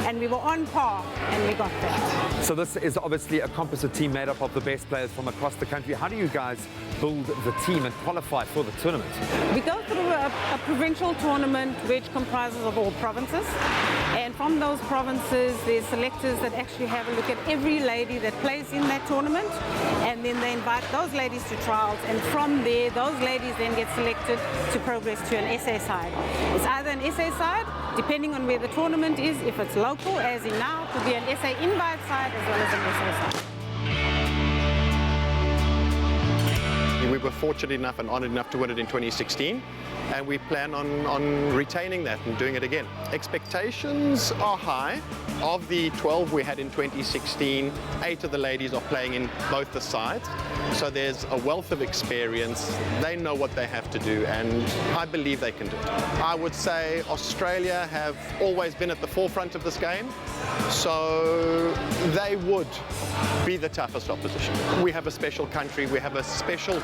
S17: and we were on par, and we got that.
S3: So this is obviously a composite team made up of the best players from across the country. How do you guys build the team and qualify for the tournament?
S17: We go through a provincial tournament which comprises of all provinces. And from those provinces, there's selectors that actually have a look at every lady that plays in that tournament. And then they invite those ladies to trials. And from there, those ladies then get selected to progress to an SA side. It's either an SA side, depending on where the tournament is. If it's local, as in now, it could be an SA invite side as well as an SA side.
S18: We were fortunate enough and honoured enough to win it in 2016, and we plan on retaining that and doing it again. Expectations are high. Of the 12 we had in 2016, 8 of the ladies are playing in both the sides, so there's a wealth of experience. They know what they have to do, and I believe they can do it. I would say Australia have always been at the forefront of this game, so they would be the toughest opposition. We have a special country, we have a special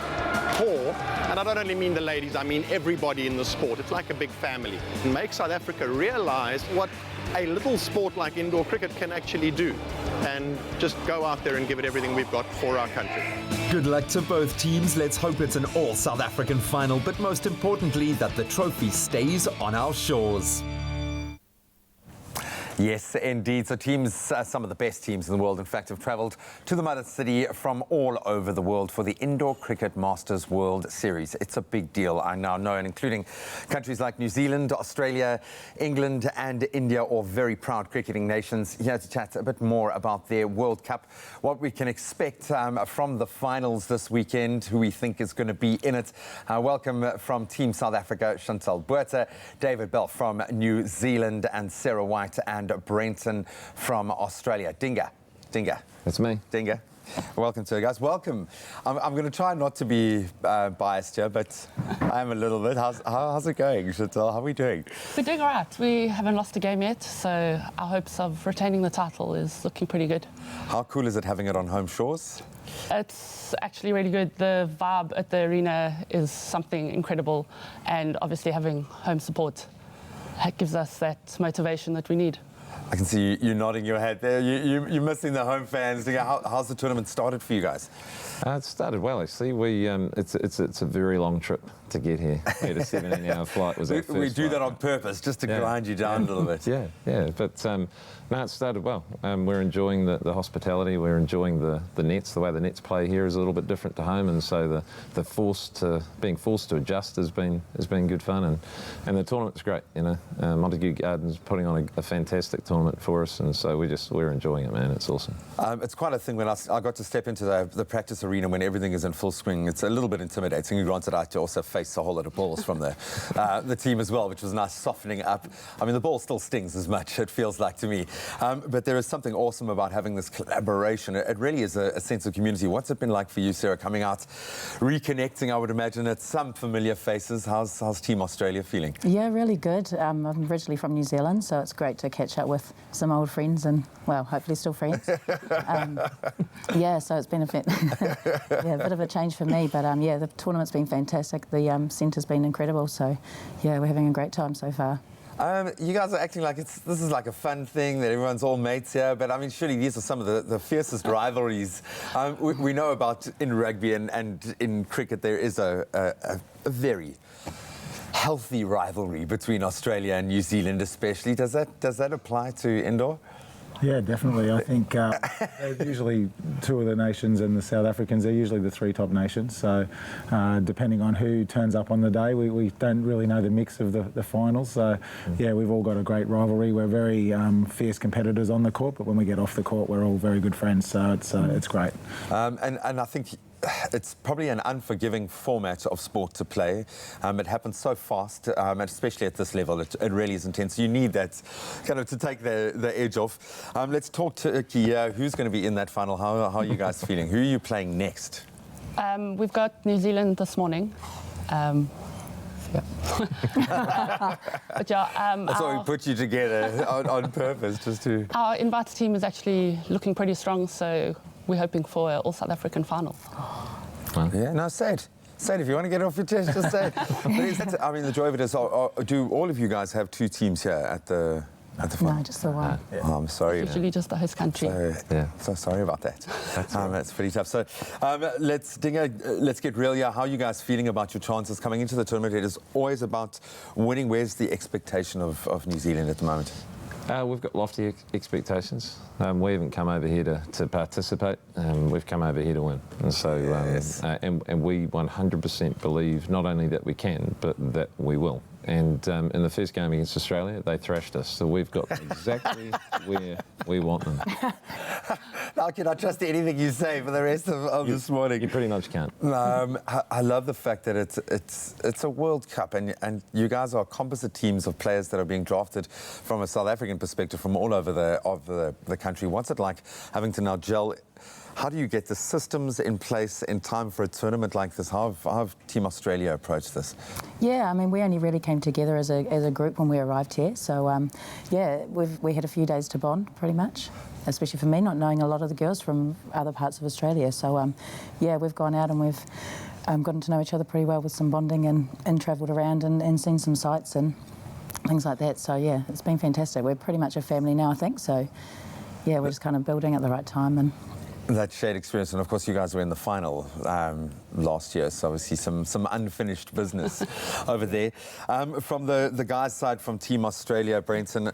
S18: core, and I don't only mean the ladies, I mean everybody in the sport. It's like a big family. It makes South Africa realize what a little sport like indoor cricket can actually do, and just go out there and give it everything we've got for our country.
S12: Good luck to both teams. Let's hope it's an all South African final, but most importantly that the trophy stays on our shores.
S3: Yes, indeed. So teams, some of the best teams in the world, in fact, have travelled to the Mother City from all over the world for the Indoor Cricket Masters World Series. It's a big deal, I now know, and including countries like New Zealand, Australia, England and India, all very proud cricketing nations. Here to chat a bit more about their World Cup, what we can expect from the finals this weekend, who we think is going to be in it. Welcome from Team South Africa, Chantal Botha, David Bell from New Zealand, and Sarah White and Brenton from Australia. Dinga.
S19: That's me.
S3: Dinga. Welcome to it, guys. Welcome. I'm going to try not to be biased here, but I am a little bit. How's it going, Chantal? How are we doing?
S20: We're doing all right. We haven't lost a game yet, so our hopes of retaining the title is looking pretty good.
S3: How cool is it having it on home shores?
S20: It's actually really good. The vibe at the arena is something incredible, and obviously having home support gives us that motivation that we need.
S3: I can see you nodding your head there. You're missing the home fans. How's the tournament started for you guys?
S19: It started well, actually. It's a very long trip to get here. We had a 17-hour flight. Was our first
S3: we do
S19: flight.
S3: that on purpose, just to grind you down a little bit.
S19: Yeah. But no, it started well. We're enjoying the hospitality. We're enjoying the nets. The way the nets play here is a little bit different to home, and so being forced to adjust has been good fun. And the tournament's great. You know, Montague Gardens putting on a fantastic tournament for us, and so we're enjoying it, man. It's awesome.
S3: It's quite a thing when I got to step into the practice arena when everything is in full swing. It's a little bit intimidating. Granted, I had to also face a whole lot of balls from the team as well, which was nice softening up. I mean, the ball still stings as much, it feels like to me. But there is something awesome about having this collaboration. It really is a sense of community. What's it been like for you, Sarah, coming out, reconnecting? I would imagine it's some familiar faces. How's Team Australia feeling?
S21: Yeah, really good. I'm originally from New Zealand, so it's great to catch up with some old friends and, well, hopefully still friends. Yeah, so it's been a bit of a change for me. But, yeah, the tournament's been fantastic. The centre's been incredible. So, yeah, we're having a great time so far.
S3: You guys are acting like this is like a fun thing, that everyone's all mates here, but I mean, surely these are some of the fiercest rivalries we know about in rugby and in cricket. There is a very healthy rivalry between Australia and New Zealand, especially. Does that apply to indoor?
S22: Yeah, definitely. I think they're usually two of the nations, and the South Africans, they're usually the three top nations. So depending on who turns up on the day, we don't really know the mix of the finals. So, yeah, we've all got a great rivalry. We're very fierce competitors on the court, but when we get off the court, we're all very good friends. So it's great.
S3: And I think it's probably an unforgiving format of sport to play. It happens so fast, and especially at this level, it really is intense. You need that kind of to take the edge off. Let's talk to Turkey. Who's going to be in that final? How are you guys feeling? Who are you playing next?
S20: We've got New Zealand this morning. But yeah,
S3: that's why we put you together on purpose, just to...
S20: Our invited team is actually looking pretty strong, so we're hoping for an all-South African final.
S3: Yeah, no, say it. Say it. If you want to get it off your chest, just say it. I mean, the joy of it is, do all of you guys have two teams here at the final?
S21: No, just the one.
S3: Oh, I'm sorry.
S20: It's usually just the host country.
S3: So sorry about that. That's pretty tough. So let's get real here. How are you guys feeling about your chances coming into the tournament? It is always about winning. Where's the expectation of New Zealand at the moment?
S19: We've got lofty expectations. We haven't come over here to participate. We've come over here to win. And so, and we 100% believe not only that we can, but that we will. And in the first game against Australia, they thrashed us. So we've got exactly where we want them.
S3: Now, can I trust anything you say for the rest of this morning?
S19: You pretty much can't.
S3: I love the fact that it's a World Cup, and you guys are composite teams of players that are being drafted from a South African perspective from all over the country. What's it like having to now gel? How do you get the systems in place in time for a tournament like this? How have Team Australia approached this?
S21: Yeah, I mean, we only really came together as a group when we arrived here. So, yeah, we had a few days to bond, pretty much, especially for me, not knowing a lot of the girls from other parts of Australia. So, yeah, we've gone out and we've gotten to know each other pretty well with some bonding and travelled around and seen some sights and things like that. So, yeah, it's been fantastic. We're pretty much a family now, I think. So, yeah, we're just kind of building at the right time. And
S3: That shared experience, and of course you guys were in the final last year, so obviously some unfinished business over there. From the guys' side, from Team Australia, Brenton,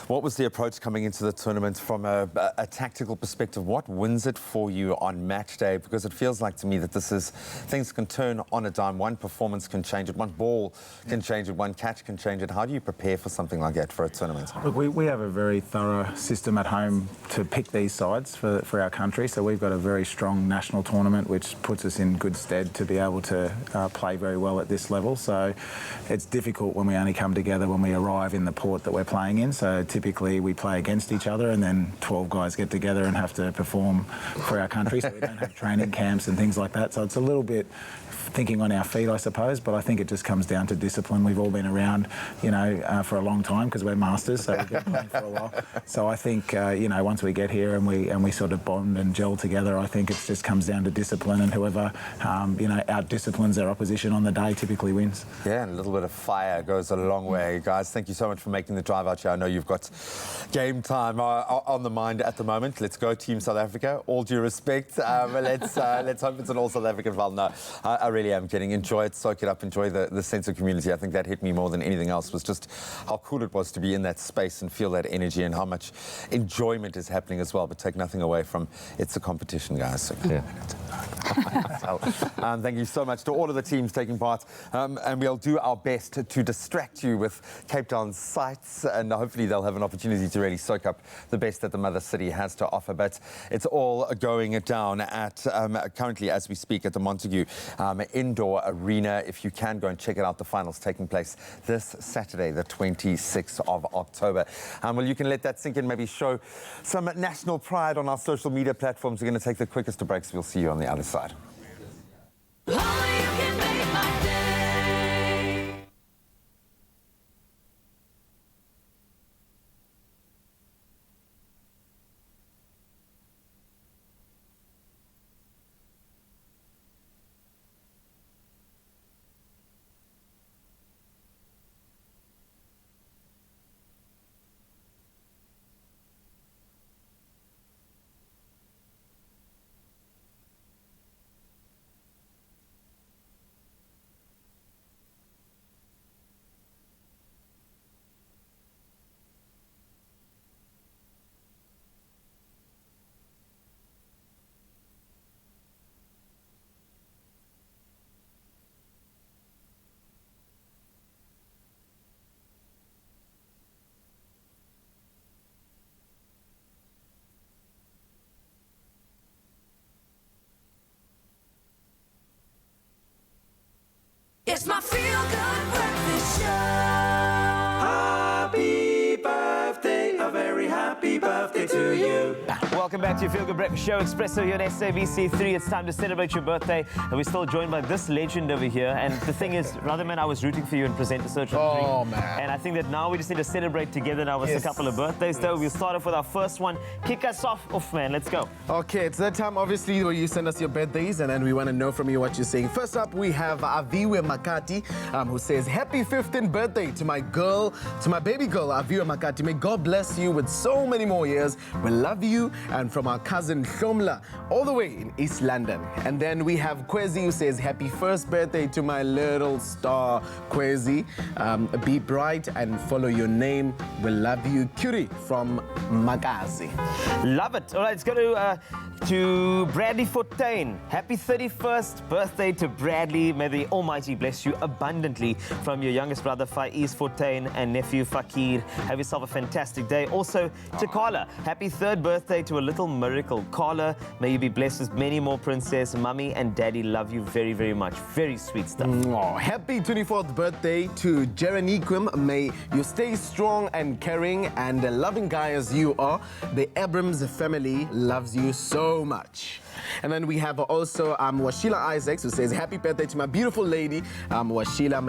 S3: what was the approach coming into the tournament from a tactical perspective? What wins it for you on match day? Because it feels like to me that things can turn on a dime. One performance can change it, one ball can change it, one catch can change it. How do you prepare for something like that for a tournament?
S22: Look, we have a very thorough system at home to pick these sides for our country. So we've got a very strong national tournament, which puts us in good stead to be able to play very well at this level. So it's difficult when we only come together when we arrive in the port that we're playing in. So typically we play against each other, and then 12 guys get together and have to perform for our country. So we don't have training camps and things like that. So it's a little bit thinking on our feet, I suppose, but I think it just comes down to discipline. We've all been around, for a long time because we're masters, so we've been playing for a while. So I think, once we get here and we sort of bond and gel together, I think it just comes down to discipline, and whoever, out-disciplines their opposition on the day typically wins.
S3: Yeah, and a little bit of fire goes a long way. Guys, thank you so much for making the drive out here. I know you've got game time on the mind at the moment. Let's go Team South Africa. All due respect, let's hope it's an all South African final. No, I really am kidding. Enjoy it, soak it up, enjoy the sense of community. I think that hit me more than anything else, was just how cool it was to be in that space and feel that energy, and how much enjoyment is happening as well. But take nothing away from it's a competition, guys. So yeah. Thank you so much to all of the teams taking part, and we'll do our best to distract you with Cape Town's sights, and hopefully they'll have an opportunity to really soak up the best that the mother city has to offer. But it's all going down at currently as we speak at the Montague Indoor Arena. If you can go and check it out, the finals taking place this Saturday, the 26th of October. Well, you can let that sink in, maybe show some national pride on our social media platforms. We're going to take the quickest of breaks. We'll see you on the other side.
S1: It's my feel-good breakfast show.
S4: Happy birthday, a very happy birthday to you.
S2: Welcome back to your Feel Good Breakfast Show. Expresso here on SABC3. It's time to celebrate your birthday. And we're still joined by this legend over here. And the thing is, Rutherman, I was rooting for you in Presenter Search on 3.
S9: Oh, man.
S2: And I think that now we just need to celebrate together now with a couple of birthdays, though. We'll start off with our first one. Kick us off, man. Let's go.
S9: Okay, it's that time, obviously, where you send us your birthdays, and then we want to know from you what you're saying. First up, we have Aviwe Makati, who says, happy 15th birthday to my baby girl, Aviwe Makati. May God bless you with so many more years. We love you. And from our cousin Shomla, all the way in East London. And then we have Kwezi, who says, happy first birthday to my little star, Kwezi. Be bright and follow your name. We love you. Curie from Magazi.
S2: Love it. All right, let's go to Bradley Fontaine. Happy 31st birthday to Bradley. May the Almighty bless you abundantly. From your youngest brother, Faiz Fontaine, and nephew, Fakir. Have yourself a fantastic day. Also, to Carla, happy 3rd birthday to a little miracle. Carla, may you be blessed with many more princess. Mummy and Daddy love you very, very much. Very sweet stuff.
S9: Happy 24th birthday to Jereniquim. May you stay strong and caring and a loving guy as you are. The Abrams family loves you so much. And then we have also Washila Isaacs, who says, happy birthday to my beautiful lady. Washila,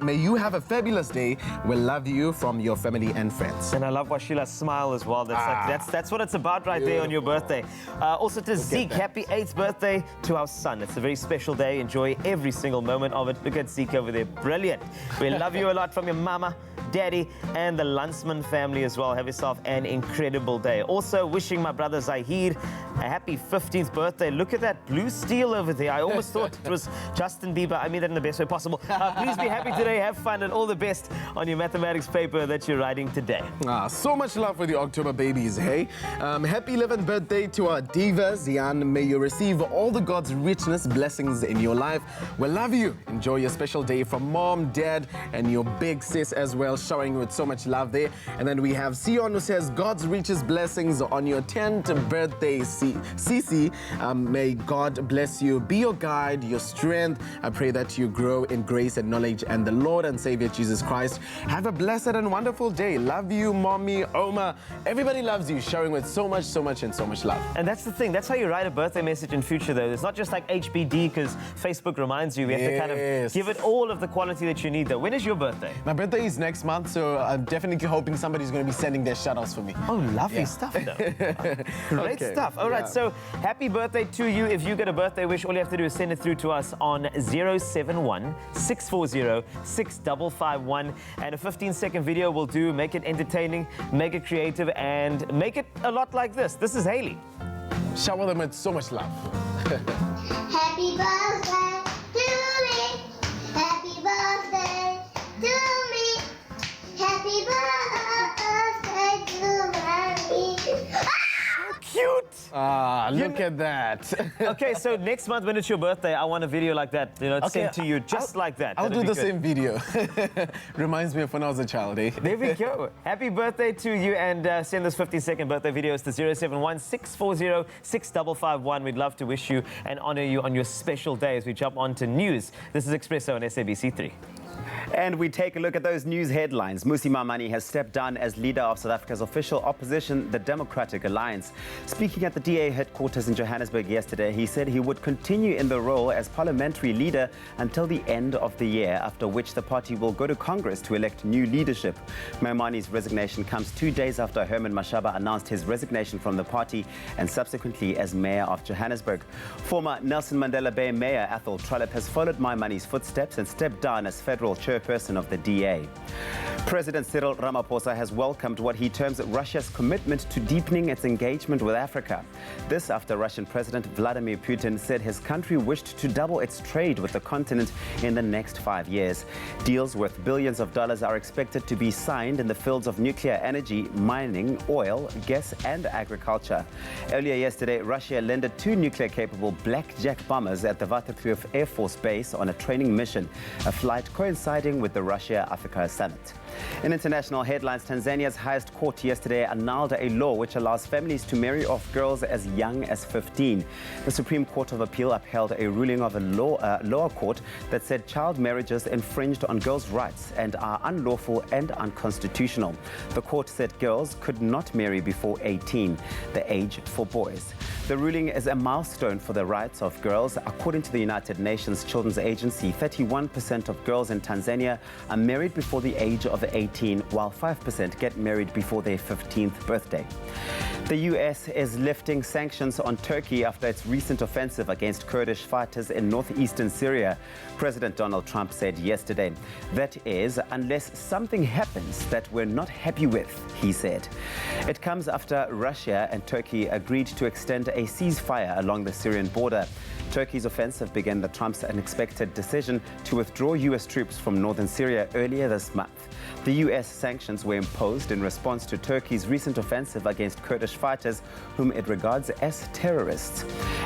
S9: may you have a fabulous day. We love you from your family and friends.
S2: And I love Washila's smile as well. That's what it's about right there on your birthday. Also to Zeke, happy 8th birthday to our son. It's a very special day. Enjoy every single moment of it. Look at Zeke over there. Brilliant. We love you a lot from your mama, daddy, and the Lunsman family as well. Have yourself an incredible day. Also wishing my brother Zahir a happy 15th birthday. Look at that blue steel over there. I almost thought it was Justin Bieber. I mean that in the best way possible. Please be happy today, have fun, and all the best on your mathematics paper that you're writing today.
S9: So much love for the October babies, hey? Happy 11th birthday to our diva, Zian. May you receive all the God's richness, blessings in your life. We love you. Enjoy your special day from mom, dad, and your big sis as well, showering you with so much love there. And then we have Sion who says, God's richest blessings on your 10th birthday, Cece. May God bless you, be your guide, your strength. I pray that you grow in grace and knowledge and the Lord and Savior Jesus Christ. Have a blessed and wonderful day. Love you, mommy, Oma. Everybody loves you, showering with so much love.
S2: And that's the thing. That's how you write a birthday message in future, though. It's not just like HBD because Facebook reminds you. We have to kind of give it all of the quality that you need, though. When is your birthday?
S9: My birthday is next month, so I'm definitely hoping somebody's going to be sending their shoutouts for me.
S2: Oh, lovely stuff, though. Great stuff. All right, so happy birthday to you. If you get a birthday wish, all you have to do is send it through to us on 071 640 6551. And a 15-second video will do. Make it entertaining, make it creative, and make it a lot like this. This is Haley.
S9: Shower them with so much love.
S8: Happy birthday to me. Happy birthday to me. Happy birthday to me.
S2: Cute!
S9: Look at that.
S2: Okay, so next month when it's your birthday, I want a video like that, sent to you just like that.
S9: I'll do the same video. Reminds me of when I was a child, eh?
S2: There we go. Happy birthday to you, and send those 15-second birthday videos to 071 640 6551. We'd love to wish you and honor you on your special day as we jump on to news. This is Expresso on SABC3.
S5: And we take a look at those news headlines. Mmusi Maimane has stepped down as leader of South Africa's official opposition, the Democratic Alliance. Speaking at the DA headquarters in Johannesburg yesterday, he said he would continue in the role as parliamentary leader until the end of the year, after which the party will go to Congress to elect new leadership. Maimane's resignation comes 2 days after Herman Mashaba announced his resignation from the party and subsequently as mayor of Johannesburg. Former Nelson Mandela Bay Mayor Athol Trollip has followed Maimane's footsteps and stepped down as federal chairperson of the DA. President Cyril Ramaphosa has welcomed what he terms Russia's commitment to deepening its engagement with Africa. This after Russian President Vladimir Putin said his country wished to double its trade with the continent in the next 5 years. Deals worth billions of dollars are expected to be signed in the fields of nuclear energy, mining, oil, gas and agriculture. Earlier yesterday, Russia landed 2 nuclear-capable Blackjack bombers at the Vaterkloof Air Force Base on a training mission, a flight coinciding with the Russia-Africa summit. In international headlines, Tanzania's highest court yesterday annulled a law which allows families to marry off girls as young as 15. The Supreme Court of Appeal upheld a ruling of a lower court that said child marriages infringed on girls' rights and are unlawful and unconstitutional. The court said girls could not marry before 18, the age for boys. The ruling is a milestone for the rights of girls. According to the United Nations Children's Agency, 31% of girls in Tanzania are married before the age of 18, while 5% get married before their 15th birthday. The U.S. is lifting sanctions on Turkey after its recent offensive against Kurdish fighters in northeastern Syria. President Donald Trump said yesterday, that is, unless something happens that we're not happy with, he said. It comes after Russia and Turkey agreed to extend a ceasefire along the Syrian border. Turkey's offensive began the Trump's unexpected decision to withdraw U.S. troops from northern Syria earlier this month. The U.S. sanctions were imposed in response to Turkey's recent offensive against Kurdish fighters, whom it regards as terrorists.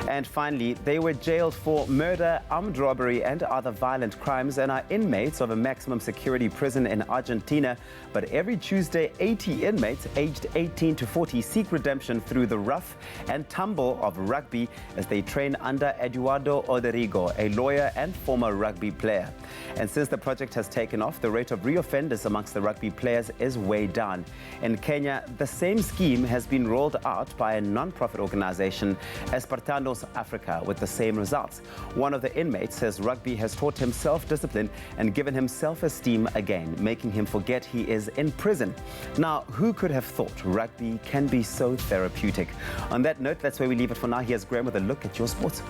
S5: And finally, they were jailed for murder, armed robbery, and other violent crimes and are inmates of a maximum security prison in Argentina. But every Tuesday, 80 inmates aged 18 to 40 seek redemption through the rough and tumble of rugby as they train under Eduardo Oderigo, a lawyer and former rugby player. And since the project has taken off, the rate of reoffenders amongst the rugby players is way down. In Kenya, the same scheme has been rolled out by a non-profit organization, Espartanos Africa, with the same results. One of the inmates says rugby has taught him self-discipline and given him self-esteem again, making him forget he is in prison. Now, who could have thought rugby can be so therapeutic? On that note, that's where we leave it for now. Here's Graham with a look at your sports.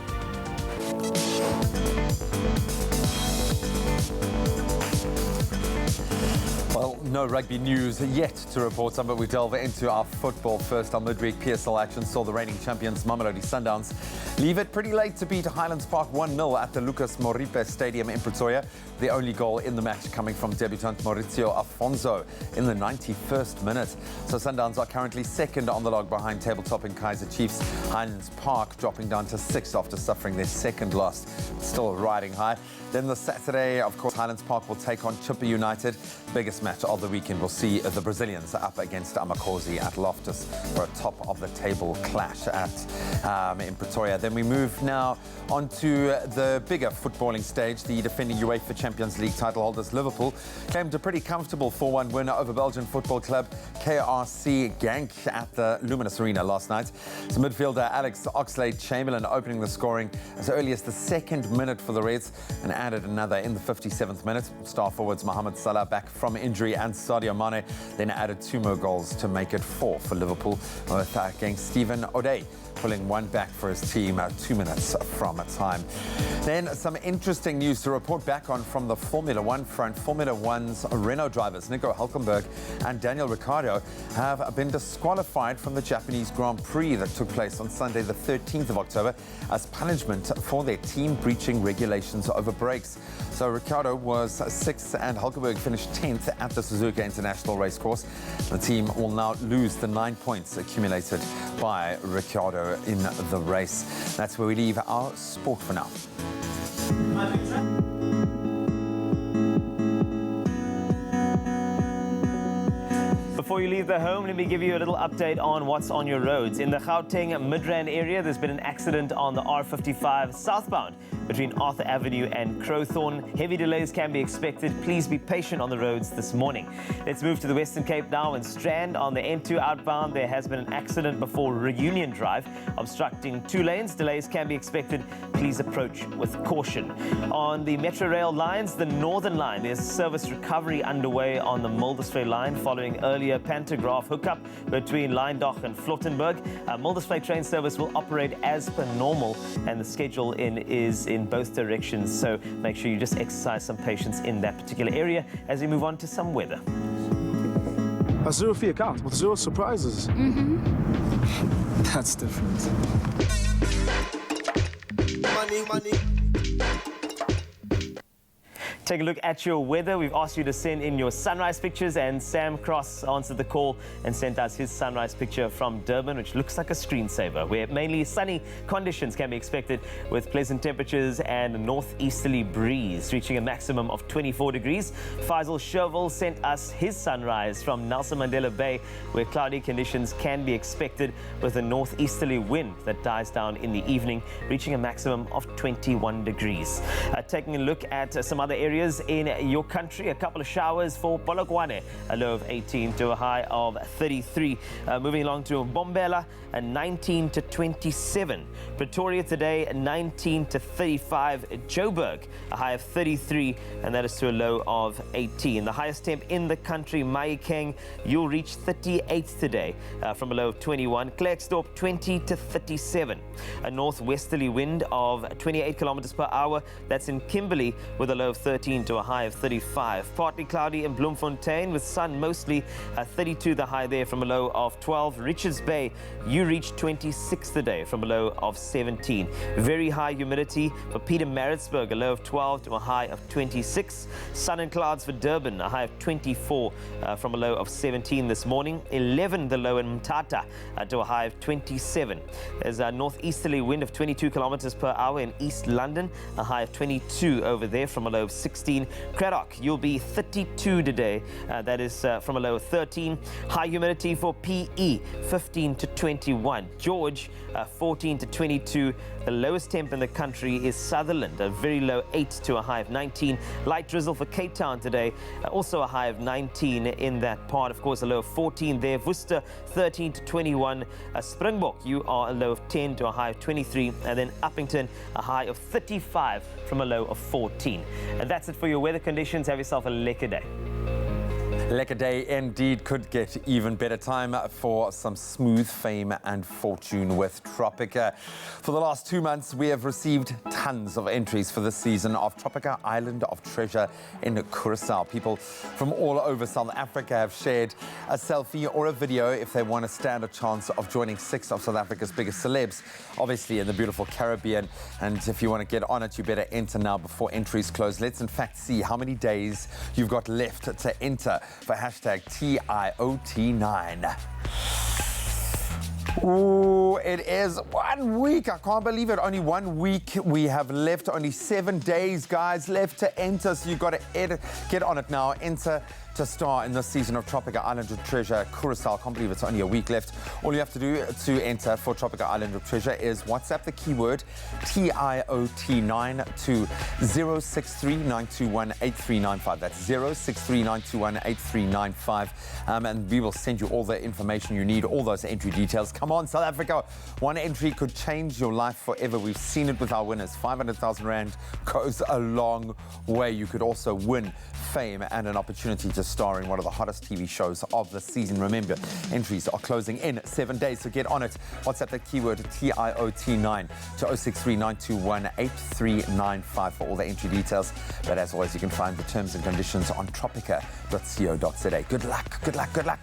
S3: No rugby news yet to report on, but we delve into our football first. Our midweek PSL action saw the reigning champions Mamelodi Sundowns leave it pretty late to beat Highlands Park 1-0 at the Lucas Moripe Stadium in Pretoria. The only goal in the match coming from debutant Maurizio Afonso in the 91st minute. So Sundowns are currently second on the log behind tabletop Kaizer Chiefs. Highlands Park dropping down to 6th after suffering their second loss. Still riding high. Then the Saturday, of course, Highlands Park will take on Chippa United. Biggest match of the weekend will see the Brazilians up against Amakosi at Loftus for a top-of-the-table clash in Pretoria. Then we move now onto the bigger footballing stage. The defending UEFA Champions League title holders Liverpool claimed a pretty comfortable 4-1 win over Belgian football club KRC Genk at the Luminous Arena last night. So midfielder Alex Oxlade-Chamberlain opening the scoring as early as the second minute for the Reds and added another in the 57th minute. Star forwards Mohamed Salah back from injury and Sadio Mane then added 2 more goals to make it 4 for Liverpool, with against Stephen O'Day pulling one back for his team 2 minutes from a time. Then some interesting news to report back on from the Formula One front. Formula One's Renault drivers Nico Hülkenberg and Daniel Ricciardo have been disqualified from the Japanese Grand Prix that took place on Sunday the 13th of October as punishment for their team breaching regulations over brakes. So Ricciardo was 6th and Hülkenberg finished 10th at the Suzuka International Racecourse. The team will now lose the 9 points accumulated by Ricciardo in the race. That's where we leave our sport for now.
S2: Before you leave the home, let me give you a little update on what's on your roads. In the Gauteng Midrand area, there's been an accident on the R55 southbound between Arthur Avenue and Crowthorne. Heavy delays can be expected. Please be patient on the roads this morning. Let's move to the Western Cape now. In Strand on the N2 outbound, there has been an accident before Reunion Drive, obstructing 2 lanes. Delays can be expected. Please approach with caution. On the Metro Rail lines, the Northern Line, there's service recovery underway on the Muldersvlei line following earlier pantograph hookup between Lyndoch and Flottenburg. Muldersvlei train service will operate as per normal, and the schedule is in both directions, so make sure you just exercise some patience in that particular area as we move on to some weather.
S6: A zero-fee account with 0 surprises. That's different.
S4: Money.
S2: Take a look at your weather. We've asked you to send in your sunrise pictures, and Sam Cross answered the call and sent us his sunrise picture from Durban, which looks like a screensaver, where mainly sunny conditions can be expected with pleasant temperatures and a northeasterly breeze reaching a maximum of 24 degrees. Faisal Sherville sent us his sunrise from Nelson Mandela Bay, where cloudy conditions can be expected with a northeasterly wind that dies down in the evening, reaching a maximum of 21 degrees. Taking a look at some other areas in your country, a couple of showers for Polokwane, a low of 18 to a high of 33. Moving along to Mbombela, a 19 to 27. Pretoria today, 19 to 35. Joburg, a high of 33, and that is to a low of 18. The highest temp in the country, Mahikeng, you'll reach 38 today from a low of 21. Klerksdorp, 20 to 37. A northwesterly wind of 28 kilometers per hour. That's in Kimberley with a low of 13 to a high of 35. Partly cloudy in Bloemfontein with sun mostly, 32 the high there from a low of 12. Richards Bay, you reach 26 today from a low of 17. Very high humidity for Pietermaritzburg, a low of 12 to a high of 26. Sun and clouds for Durban, a high of 24 from a low of 17 this morning. 11 the low in Mthatha to a high of 27. There's a northeasterly wind of 22 kilometers per hour in East London, a high of 22 over there from a low of 16. Craddock, you'll be 32 today. That is from a low of 13. High humidity for PE, 15 to 21. George, 14 to 22. The lowest temp in the country is Sutherland, a very low 8 to a high of 19. Light drizzle for Cape Town today, also a high of 19 in that part. Of course, a low of 14 there. Worcester, 13 to 21. Springbok, you are a low of 10 to a high of 23. And then Uppington, a high of 35 from a low of 14. And that's it for your weather conditions. Have yourself a lekker day.
S3: Lekker day indeed. Could get even better. Time for some smooth fame and fortune with Tropica. For the last 2 months, we have received tons of entries for this season of Tropica Island of Treasure in Curacao. People from all over South Africa have shared a selfie or a video if they want to stand a chance of joining 6 of South Africa's biggest celebs, obviously in the beautiful Caribbean. And if you want to get on it, you better enter now before entries close. Let's in fact see how many days you've got left to enter for hashtag TIOT9. Ooh, it is 1 week. I can't believe it. Only 1 week we have left. Only 7 days, guys, left to enter. So you've got to get on it now. Enter to star in this season of Tropica Island of Treasure Curacao. I can't believe it's only a week left. All you have to do to enter for Tropica Island of Treasure is WhatsApp the keyword TIOT9 to 063-921-8395. That's 063-921-8395. And we will send you all the information you need, all those entry details. Come on, South Africa. One entry could change your life forever. We've seen it with our winners. 500,000 Rand goes a long way. You could also win fame and an opportunity to star in one of the hottest TV shows of the season. Remember, entries are closing in 7 days, so get on it. WhatsApp the keyword TIOT9 to 063-921-8395 for all the entry details. But as always, you can find the terms and conditions on tropica.co.za. Good luck, good luck, good luck.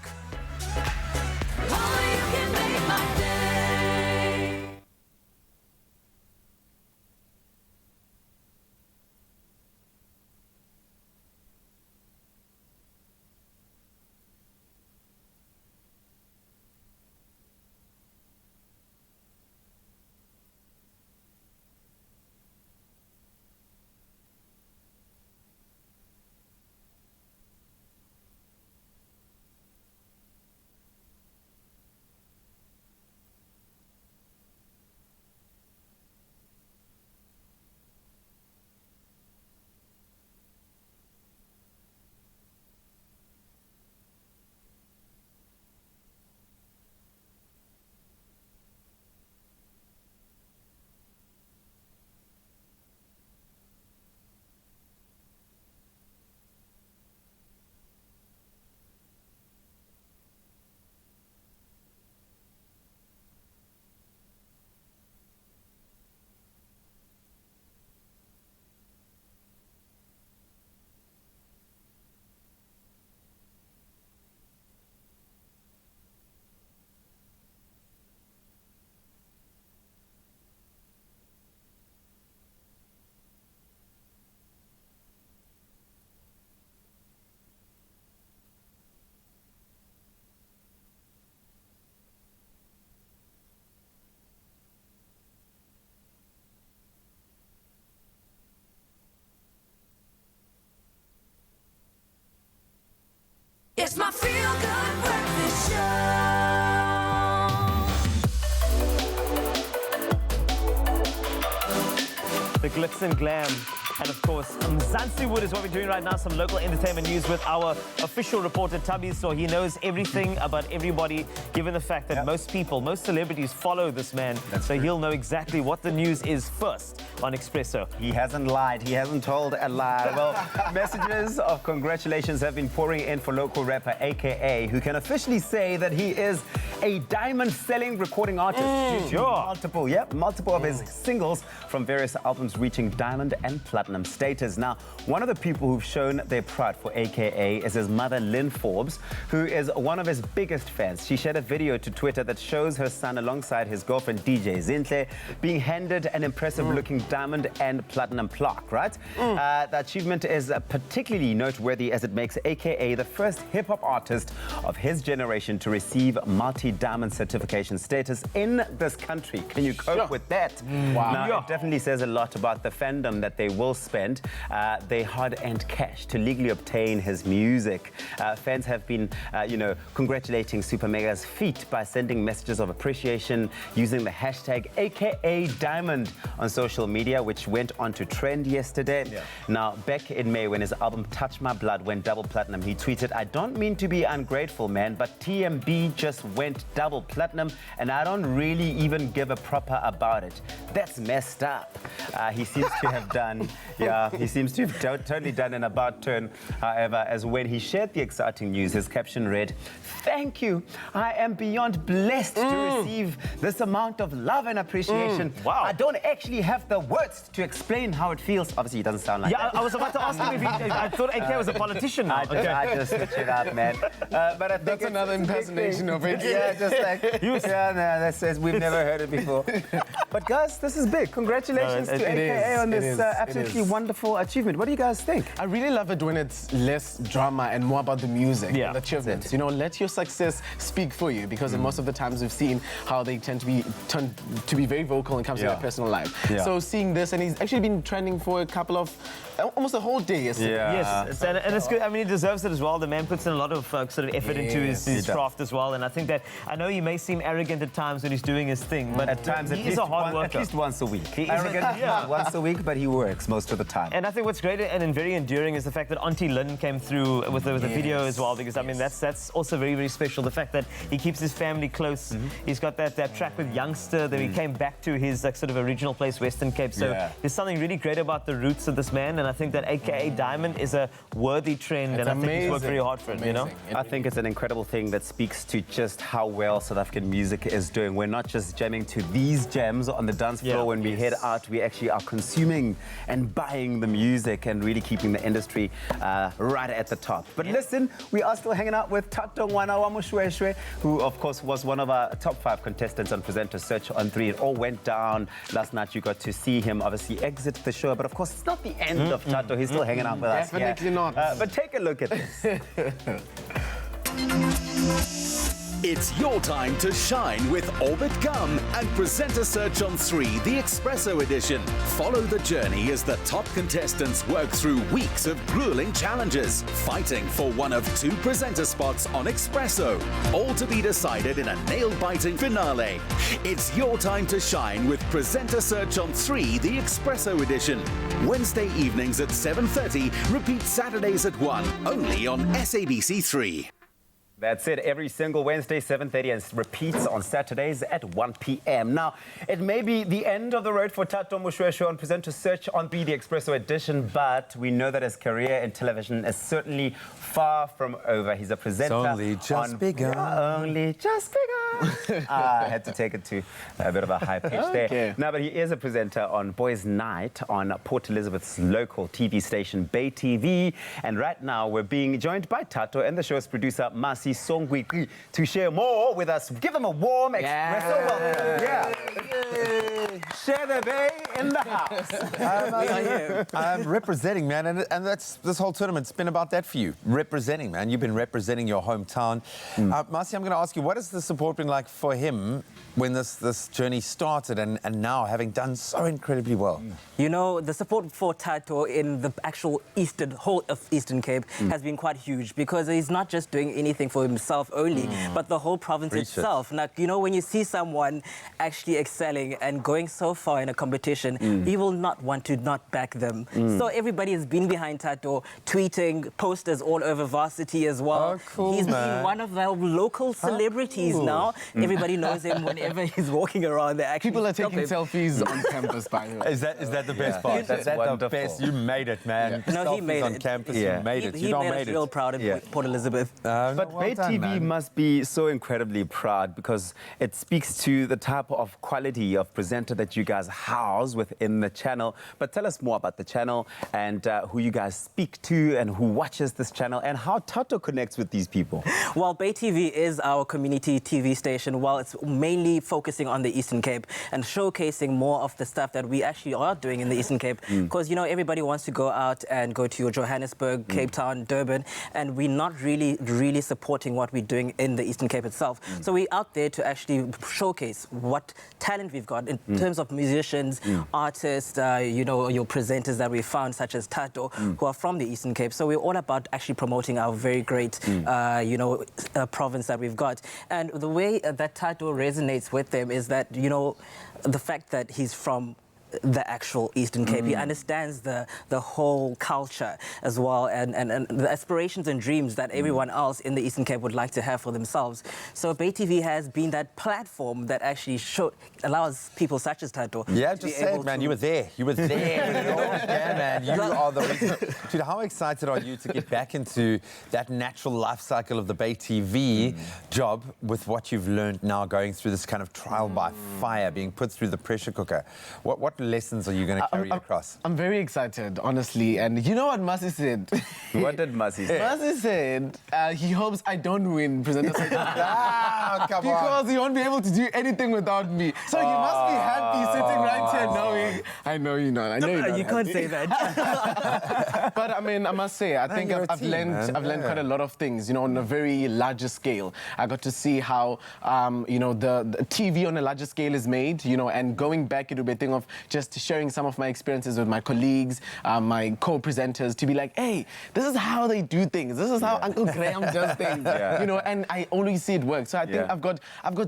S1: It's my feel-good breakfast show.
S2: The glitz and glam. And of course, Mzansi Wood is what we're doing right now. Some local entertainment news with our official reporter, Tubby. So he knows everything about everybody, given the fact that most people, most celebrities follow this man. So he'll know exactly what the news is first on Expresso.
S5: He hasn't lied. He hasn't told a lie. Well, messages of congratulations have been pouring in for local rapper AKA, who can officially say that he is a diamond-selling recording artist. Multiple of his singles from various albums reaching diamond and platinum status. Now, one of the people who've shown their pride for AKA is his mother, Lynn Forbes, who is one of his biggest fans. She shared a video to Twitter that shows her son alongside his girlfriend, DJ Zinhle, being handed an impressive-looking diamond and platinum plaque, right? The achievement is particularly noteworthy as it makes AKA the first hip-hop artist of his generation to receive multi-diamond certification status in this country. Can you cope with that?
S2: Wow.
S5: Now, it definitely says a lot about the fandom that they will spend their hard-earned cash to legally obtain his music. Fans have been, congratulating Super Mega's feat by sending messages of appreciation using the hashtag AKA Diamond on social media, which went on to trend yesterday. Now, back in May, when his album Touch My Blood went double platinum, he tweeted, "I don't mean to be ungrateful, man, but TMB just went went double platinum, and I don't really even give a proper about it. That's messed up. He seems to have done, he seems to have totally done an about turn, however, as when he shared the exciting news, his caption read, "Thank you. I am beyond blessed to receive this amount of love and appreciation.
S2: Wow.
S5: I don't actually have the words to explain how it feels." Obviously, he doesn't sound like that.
S2: I was about to ask him if I thought AK was a politician now.
S5: I just switch it up, man. But I think
S9: That's another impersonation of it.
S5: Yeah, just like, that says we've never heard it before. But guys, this is big. Congratulations to AKA on this absolutely wonderful achievement. What do you guys think?
S9: I really love it when it's less drama and more about the music and the achievements. You know, let your success speak for you, because in most of the times we've seen how they tend to be very vocal when it comes to their personal life. So seeing this, and he's actually been trending for a couple of, almost a whole day yesterday.
S2: Yes, and it's good. I mean, he deserves it as well. The man puts in a lot of sort of effort into his craft as well, and I think that, I know he may seem arrogant at times when he's doing his thing, but
S5: at times
S2: he is a hard worker.
S5: At least once a week. He is arrogant once a week, but he works most of the time.
S2: And I think what's great and very enduring is the fact that Auntie Lynn came through with the video as well, because I mean that's also very, very special. The fact that he keeps his family close. He's got that track with Youngster, that he came back to his sort of original place, Western Cape. So there's something really great about the roots of this man, and I think that AKA Diamond is a worthy trend, and I think he's worked very hard for it, you know?
S5: I think it's an incredible thing that speaks to just how well South African music is doing. We're not just jamming to these gems on the dance floor when we head out, we actually are consuming and buying the music and really keeping the industry right at the top. But listen, we are still hanging out with Tato Ngwana wa Moshweshwe, who of course was one of our top 5 contestants on Presenter Search on 3. It all went down last night. You got to see him obviously exit the show, but of course it's not the end of Tato. He's still hanging out with us.
S9: Definitely not.
S5: But take a look at this.
S7: It's your time to shine with Orbit Gum and Presenter Search on 3, the Expresso edition. Follow the journey as the top contestants work through weeks of grueling challenges, fighting for one of 2 presenter spots on Expresso, all to be decided in a nail-biting finale. It's your time to shine with Presenter Search on 3, the Expresso edition. Wednesday evenings at 7:30, repeat Saturdays at 1, only on SABC 3.
S5: That's it, every single Wednesday, 7:30, and repeats on Saturdays at 1 p.m. Now, it may be the end of the road for Tato Moshweshwe on Presenter Search on the Expresso edition, but we know that his career in television is certainly far from over. He's a presenter.
S3: It's only just begun.
S5: Only just begun. I had to take it to a bit of a high pitch there. No, but he is a presenter on Boys Night on Port Elizabeth's local TV station, Bay TV. And right now, we're being joined by Tato and the show's producer, Masi Songwiki, to share more with us. Give them a warm Expresso welcome. Share the Bay in the house.
S3: I'm representing, man, and that's this whole tournament's been about that for you. Representing, man. You've been representing your hometown. Masi, I'm going to ask you, what has the support been like for him when this journey started and now having done so incredibly well?
S10: You know, the support for Tato in the actual whole of Eastern Cape has been quite huge, because he's not just doing anything for himself only, but the whole province itself. Like, you know, when you see someone actually excelling and going so far in a competition, you will not want to not back them. So everybody has been behind Tato, tweeting, posters all over Varsity as well.
S3: Oh, cool,
S10: he's been one of the local celebrities now. Everybody knows him whenever he's walking around. They actually
S9: people are taking selfies on campus, by the way.
S3: Is that the best part? That's the best. You made it, man.
S10: No, he made
S3: on
S10: it.
S3: campus, you made it.
S10: He made us real proud in Port Elizabeth.
S5: But Bay TV must be so incredibly proud, because it speaks to the type of quality of presenter that you guys house within the channel. But tell us more about the channel and who you guys speak to and who watches this channel and how Tato connects with these people.
S10: Well, Bay TV is our community TV station. While it's mainly focusing on the Eastern Cape and showcasing more of the stuff that we actually are doing in the Eastern Cape. Because, you know, everybody wants to go out and go to Johannesburg, Cape Town, Durban, and we're not really supporting what we're doing in the Eastern Cape itself. So we're out there to actually showcase what talent we've got in terms of musicians, artists, you know, your presenters that we found, such as Tato, who are from the Eastern Cape. So we're all about actually promoting our very great, you know, province that we've got. And the way that Tato resonates with them is that, you know, the fact that he's from the actual Eastern Cape. He understands the whole culture as well, and the aspirations and dreams that everyone else in the Eastern Cape would like to have for themselves. So Bay TV has been that platform that actually allows people such as Tato.
S3: Yeah, just say it, man. You were there. You were there. Yeah, man. You are the reason. Dude, how excited are you to get back into that natural life cycle of the Bay TV job with what you've learned now, going through this kind of trial by fire, being put through the pressure cooker? What lessons are you going to carry across?
S9: I'm very excited, honestly. And you know what Masi said?
S5: What did Masi say?
S9: Masi said he hopes I don't win presenter search because he won't be able to do anything without me. So you must be happy sitting right here knowing. I know you're not. I know you're not.
S10: You can't say that.
S9: But I mean, I must say, I think I've learned quite a lot of things, you know, on a very larger scale. I got to see how, you know, the TV on a larger scale is made, you know, and going back, it would be a thing of just sharing some of my experiences with my colleagues, my co-presenters, to be like, hey, this is how they do things. This is how Uncle Graham does things, you know, and I always see it work. So I think I've got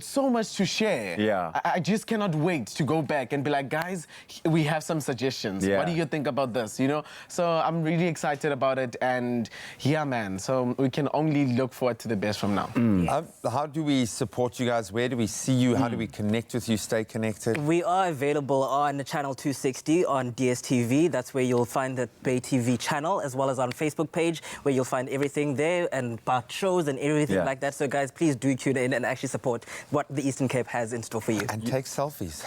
S9: so much to share. I just cannot wait to go back and be like, guys, we have some suggestions. What do you think about this, you know? So I'm really excited about it, and yeah, man, so we can only look forward to the best from now.
S3: How do we support you guys? Where do we see you? How do we connect with you, stay connected?
S10: We are available on the channel 260 on DSTV. That's where you'll find the Bay TV channel, as well as on Facebook page, where you'll find everything there and about shows and everything like that. So guys, please do tune in and actually support what the Eastern Cape has in store for you.
S3: And take selfies.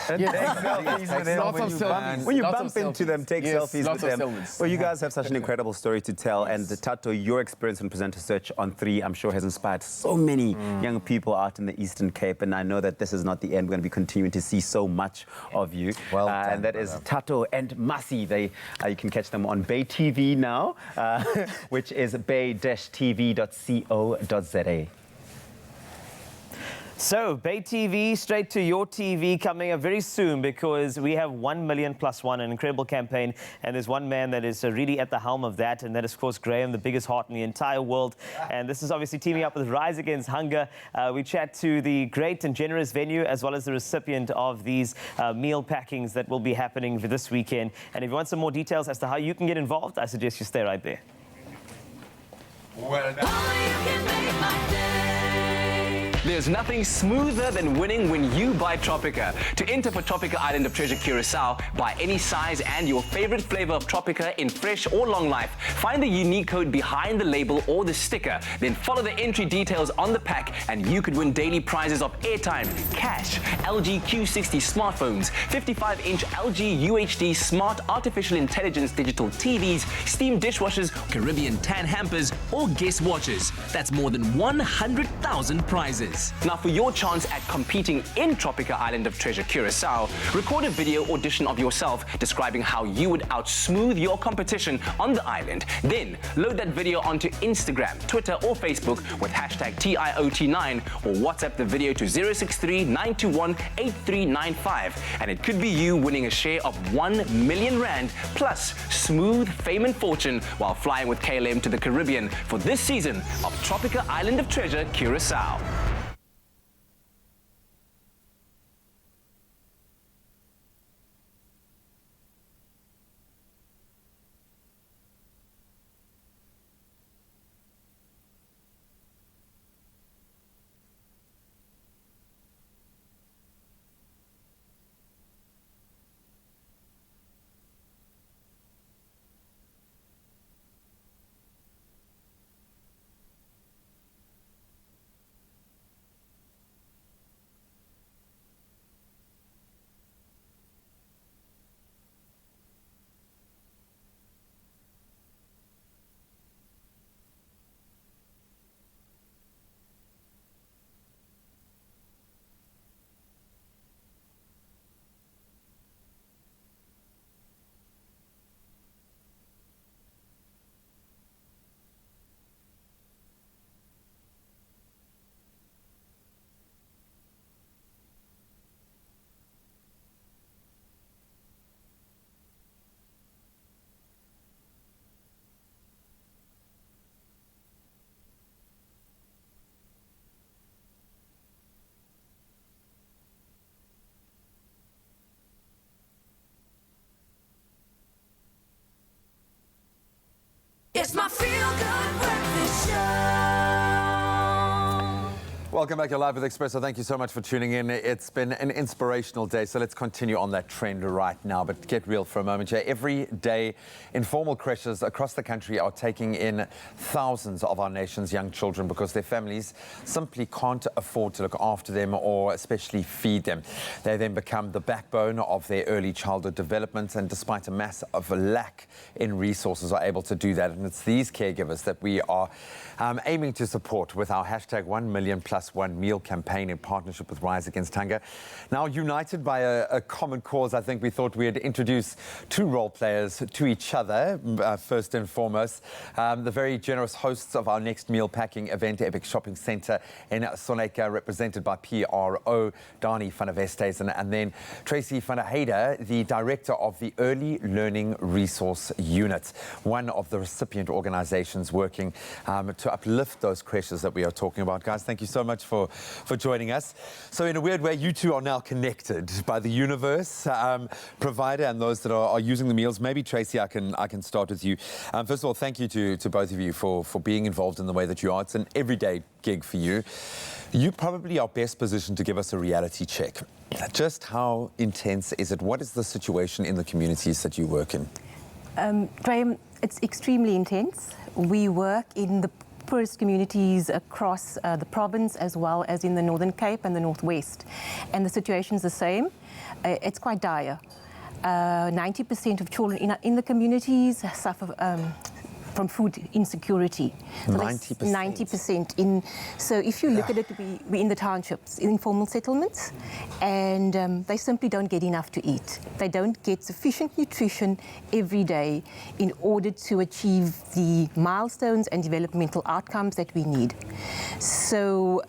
S5: When you bump into them, take selfies with them. Well, you guys have such an incredible story to tell, and Tato, your experience on Presenter Search on 3, I'm sure, has inspired so many young people out in the Eastern Cape, and I know that this is not the end. We're going to be continuing to see so much of you.
S3: Well done,
S5: and that is Tato and Masi. You can catch them on Bay TV now, which is bay-tv.co.za.
S2: So, Bay TV, straight to your TV, coming up very soon, because we have 1 million plus one, an incredible campaign, and there's one man that is really at the helm of that, and that is, of course, Graham, the biggest heart in the entire world. And this is obviously teaming up with Rise Against Hunger. We chat to the great and generous venue, as well as the recipient of these meal packings that will be happening for this weekend. And if you want some more details as to how you can get involved, I suggest you stay right there.
S3: Well done.
S13: There's nothing smoother than winning when you buy Tropica. To enter for Tropica Island of Treasure Curacao, buy any size and your favorite flavor of Tropica in fresh or long life. Find the unique code behind the label or the sticker. Then follow the entry details on the pack and you could win daily prizes of airtime, cash, LG Q60 smartphones, 55-inch LG UHD smart artificial intelligence digital TVs, steam dishwashers, Caribbean tan hampers, or guest watches. That's more than 100,000 prizes. Now, for your chance at competing in Tropica Island of Treasure Curacao, record a video audition of yourself describing how you would outsmooth your competition on the island. Then load that video onto Instagram, Twitter, or Facebook with hashtag TIOT9, or WhatsApp the video to 063-921-8395. And it could be you winning a share of 1 million rand plus smooth fame and fortune while flying with KLM to the Caribbean for this season of Tropica Island of Treasure Curacao.
S1: It's my feel-good breakfast show.
S3: Welcome back. You're live with Expresso. Thank you so much for tuning in. It's been an inspirational day, so let's continue on that trend right now. But get real for a moment here. Every day, informal creches across the country are taking in thousands of our nation's young children because their families simply can't afford to look after them or especially feed them. They then become the backbone of their early childhood development, and despite a massive lack in resources, are able to do that. And it's these caregivers that we are aiming to support with our hashtag 1 million plus one meal campaign in partnership with Rise Against Hunger. Now united by a common cause, I think we thought we'd introduce two role players to each other. First and foremost, the very generous hosts of our next meal packing event, Epic Shopping Centre in Soneka, represented by PRO Dani van der Westhuizen, and then Tracy van der Heide, the director of the Early Learning Resource Unit, one of the recipient organisations working to uplift those creches that we are talking about. Guys, thank you so much for joining us. So in a weird way, you two are now connected by the universe provider and those that are using the meals. Maybe Tracy, I can start with you. First of all, thank you to both of you for being involved in the way that you are. It's an everyday gig for you. You probably are best positioned to give us a reality check. Just how intense is it? What is the situation in the communities that you work in?
S11: Graham, it's extremely intense. We work in the poorest communities across the province as well as in the Northern Cape and the Northwest. And the situation's the same. It's quite dire. 90% of children in the communities suffer from food insecurity. So 90%. So if you look at it, we're in the townships, in informal settlements, and they simply don't get enough to eat. They don't get sufficient nutrition every day in order to achieve the milestones and developmental outcomes that we need. So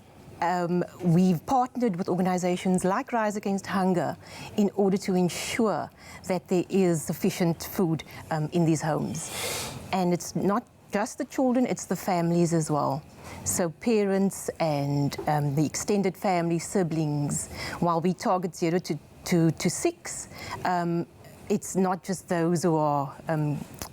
S11: we've partnered with organisations like Rise Against Hunger in order to ensure that there is sufficient food in these homes. And it's not just the children, it's the families as well. So parents and the extended family, siblings, while we target 0 to 6, it's not just those who are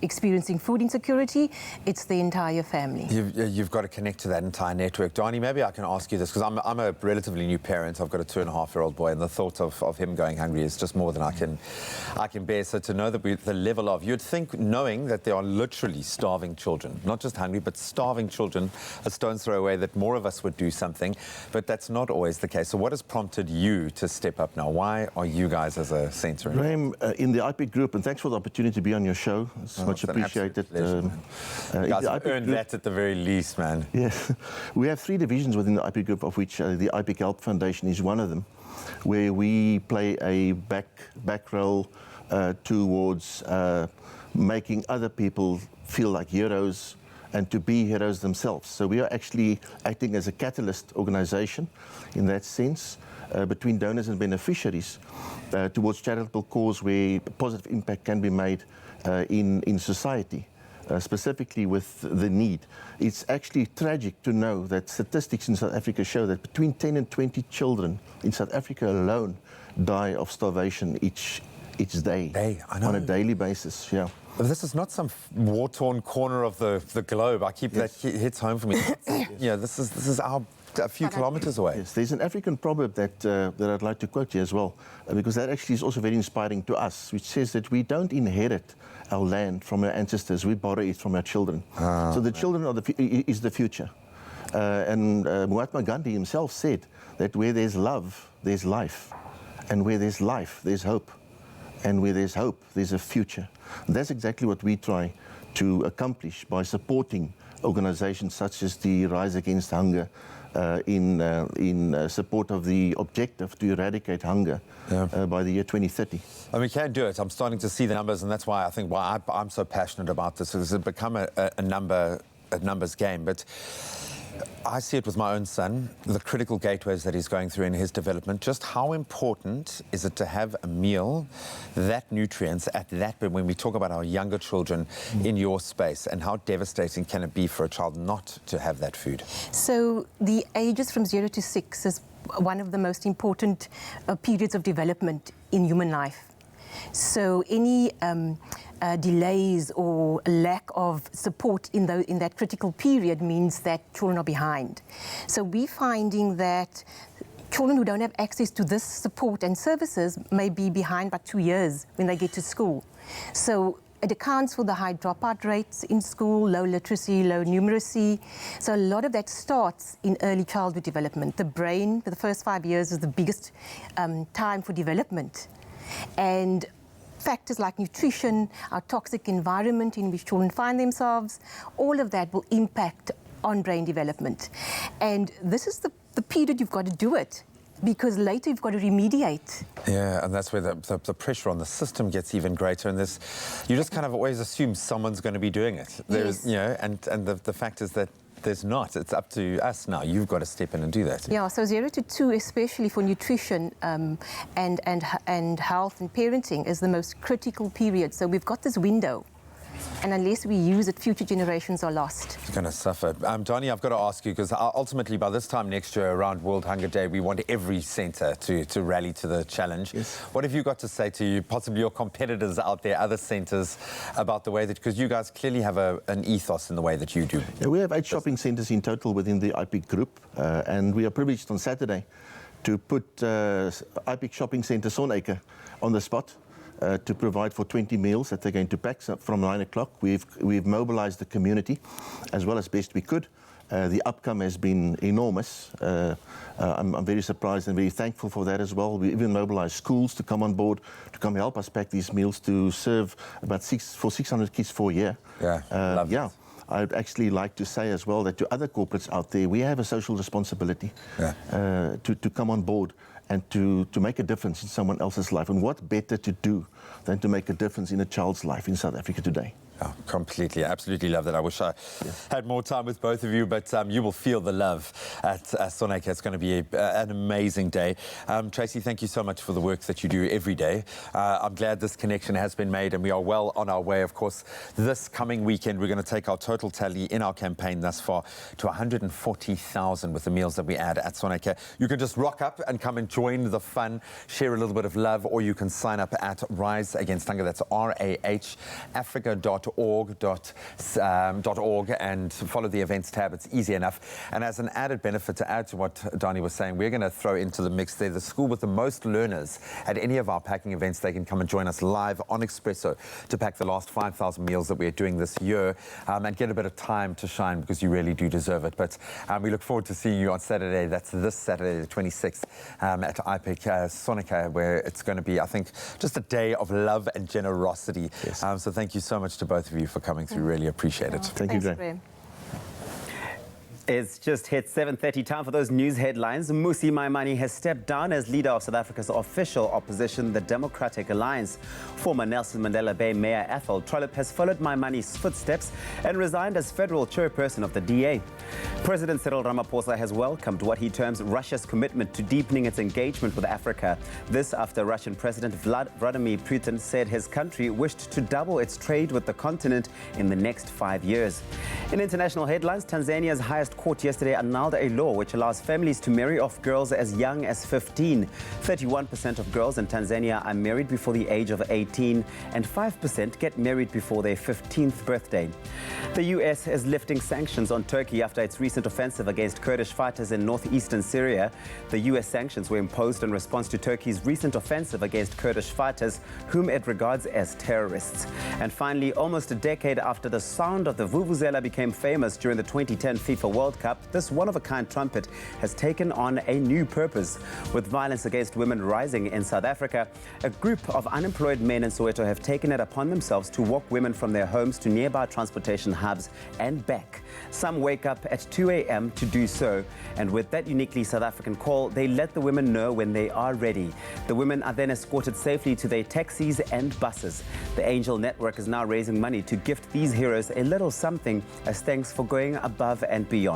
S11: experiencing food insecurity, it's the entire family.
S3: You've got to connect to that entire network. Dani, maybe I can ask you this, because I'm a relatively new parent. I've got a 2.5-year-old boy, and the thought of him going hungry is just more than I can bear. So to know that the level of, you'd think, knowing that there are literally starving children, not just hungry, but starving children, a stone's throw away, that more of us would do something, but that's not always the case. So what has prompted you to step up now? Why are you guys as a centre?
S14: Graham, in the IPIC group, and thanks for the opportunity to be on your show. It's much appreciated.
S3: Guys have earned that at the very least, man.
S14: Yes. We have 3 divisions within the IPIC group, of which the IPIC Help Foundation is one of them, where we play a back role towards making other people feel like heroes and to be heroes themselves. So we are actually acting as a catalyst organisation in that sense, between donors and beneficiaries towards charitable cause where positive impact can be made in society, specifically with the need. It's actually tragic to know that statistics in South Africa show that between 10 and 20 children in South Africa alone die of starvation each day on a daily basis. Yeah.
S3: This is not some war-torn corner of the globe. I keep that hits home for me. Yeah, this is a few kilometres away.
S14: Yes, there's an African proverb that I'd like to quote here as well, because that actually is also very inspiring to us, which says that we don't inherit our land from our ancestors, we borrow it from our children. So the children is the future. And Mahatma Gandhi himself said that where there's love, there's life. And where there's life, there's hope. And where there's hope, there's a future. And that's exactly what we try to accomplish by supporting organisations such as the Rise Against Hunger in support of the objective to eradicate hunger by the year 2030.
S3: And we can do it. I'm starting to see the numbers, and that's why I'm so passionate about this. It's become a numbers game. But I see it with my own son, the critical gateways that he's going through in his development. Just how important is it to have a meal, that nutrients at that, but when we talk about our younger children in your space, and how devastating can it be for a child not to have that food?
S11: So the ages from 0 to 6 is one of the most important periods of development in human life. So any delays or lack of support in that critical period means that children are behind. So we're finding that children who don't have access to this support and services may be behind by 2 years when they get to school. So it accounts for the high dropout rates in school, low literacy, low numeracy. So a lot of that starts in early childhood development. The brain, for the first 5 years, is the biggest time for development. And factors like nutrition, our toxic environment in which children find themselves, all of that will impact on brain development. And this is the period you've got to do it, because later you've got to remediate.
S3: Yeah, and that's where the pressure on the system gets even greater. And this, you just kind of always assume someone's going to be doing it. There's, you know, and the fact is that there's not. It's up to us now. You've got to step in and do that.
S11: Yeah, so 0 to 2, especially for nutrition and health and parenting, is the most critical period. So we've got this window. And unless we use it, future generations are lost.
S3: It's going to suffer. Donnie, I've got to ask you, because ultimately by this time next year, around World Hunger Day, we want every centre to rally to the challenge. Yes. What have you got to say to possibly your competitors out there, other centres, about the way that, because you guys clearly have an ethos in the way that you do?
S14: Yeah, we have 8 shopping centres in total within the IPIC group, and we are privileged on Saturday to put IPIC Shopping Centre Sonneke on the spot. To provide for 20 meals that they're going to pack from 9 o'clock. We've mobilised the community as well as best we could. The outcome has been enormous. I'm very surprised and very thankful for that as well. We even mobilised schools to come on board, to come help us pack these meals to serve about 600 kids for a year.
S3: Yeah,
S14: I'd actually like to say as well that to other corporates out there, we have a social responsibility to come on board and to make a difference in someone else's life. And what better to do than to make a difference in a child's life in South Africa today?
S3: Oh, completely, absolutely love that. I wish I had more time with both of you, but you will feel the love at Sonneke. It's going to be an amazing day. Tracy, thank you so much for the work that you do every day. I'm glad this connection has been made, and we are well on our way. Of course, this coming weekend, we're going to take our total tally in our campaign thus far to 140,000 with the meals that we add at Sonneke. You can just rock up and come and join the fun, share a little bit of love, or you can sign up at Rise Against Hunger. That's rahafrica.org and follow the events tab. It's easy enough. And as an added benefit, to add to what Donnie was saying, we're going to throw into the mix there the school with the most learners at any of our packing events. They can come and join us live on Expresso to pack the last 5,000 meals that we're doing this year, and get a bit of time to shine, because you really do deserve it. But we look forward to seeing you on Saturday. That's this Saturday, the 26th, at IPIC Sonneke, where it's going to be, I think, just a day of love and generosity. So thank you so much to both of you for coming through. Really appreciate it.
S14: Thank you, Graham.
S5: It's just hit 7:30. Time for those news headlines. Mmusi Maimane has stepped down as leader of South Africa's official opposition, the Democratic Alliance. Former Nelson Mandela Bay Mayor Athol Trollip has followed Maimane's footsteps and resigned as federal chairperson of the DA. President Cyril Ramaphosa has welcomed what he terms Russia's commitment to deepening its engagement with Africa. This after Russian President Vladimir Putin said his country wished to double its trade with the continent in the next 5 years. In international headlines, Tanzania's highest court yesterday annulled a law which allows families to marry off girls as young as 15. 31% of girls in Tanzania are married before the age of 18, and 5% get married before their 15th birthday. The US is lifting sanctions on Turkey after its recent offensive against Kurdish fighters in northeastern Syria. The US sanctions were imposed in response to Turkey's recent offensive against Kurdish fighters, whom it regards as terrorists. And finally, almost a decade after the sound of the vuvuzela became famous during the 2010 FIFA World Cup, this one-of-a-kind trumpet has taken on a new purpose. With violence against women rising in South Africa, a group of unemployed men in Soweto have taken it upon themselves to walk women from their homes to nearby transportation hubs and back. Some wake up at 2 a.m. to do so, and with that uniquely South African call, they let the women know when they are ready. The women are then escorted safely to their taxis and buses. The Angel Network is now raising money to gift these heroes a little something as thanks for going above and beyond.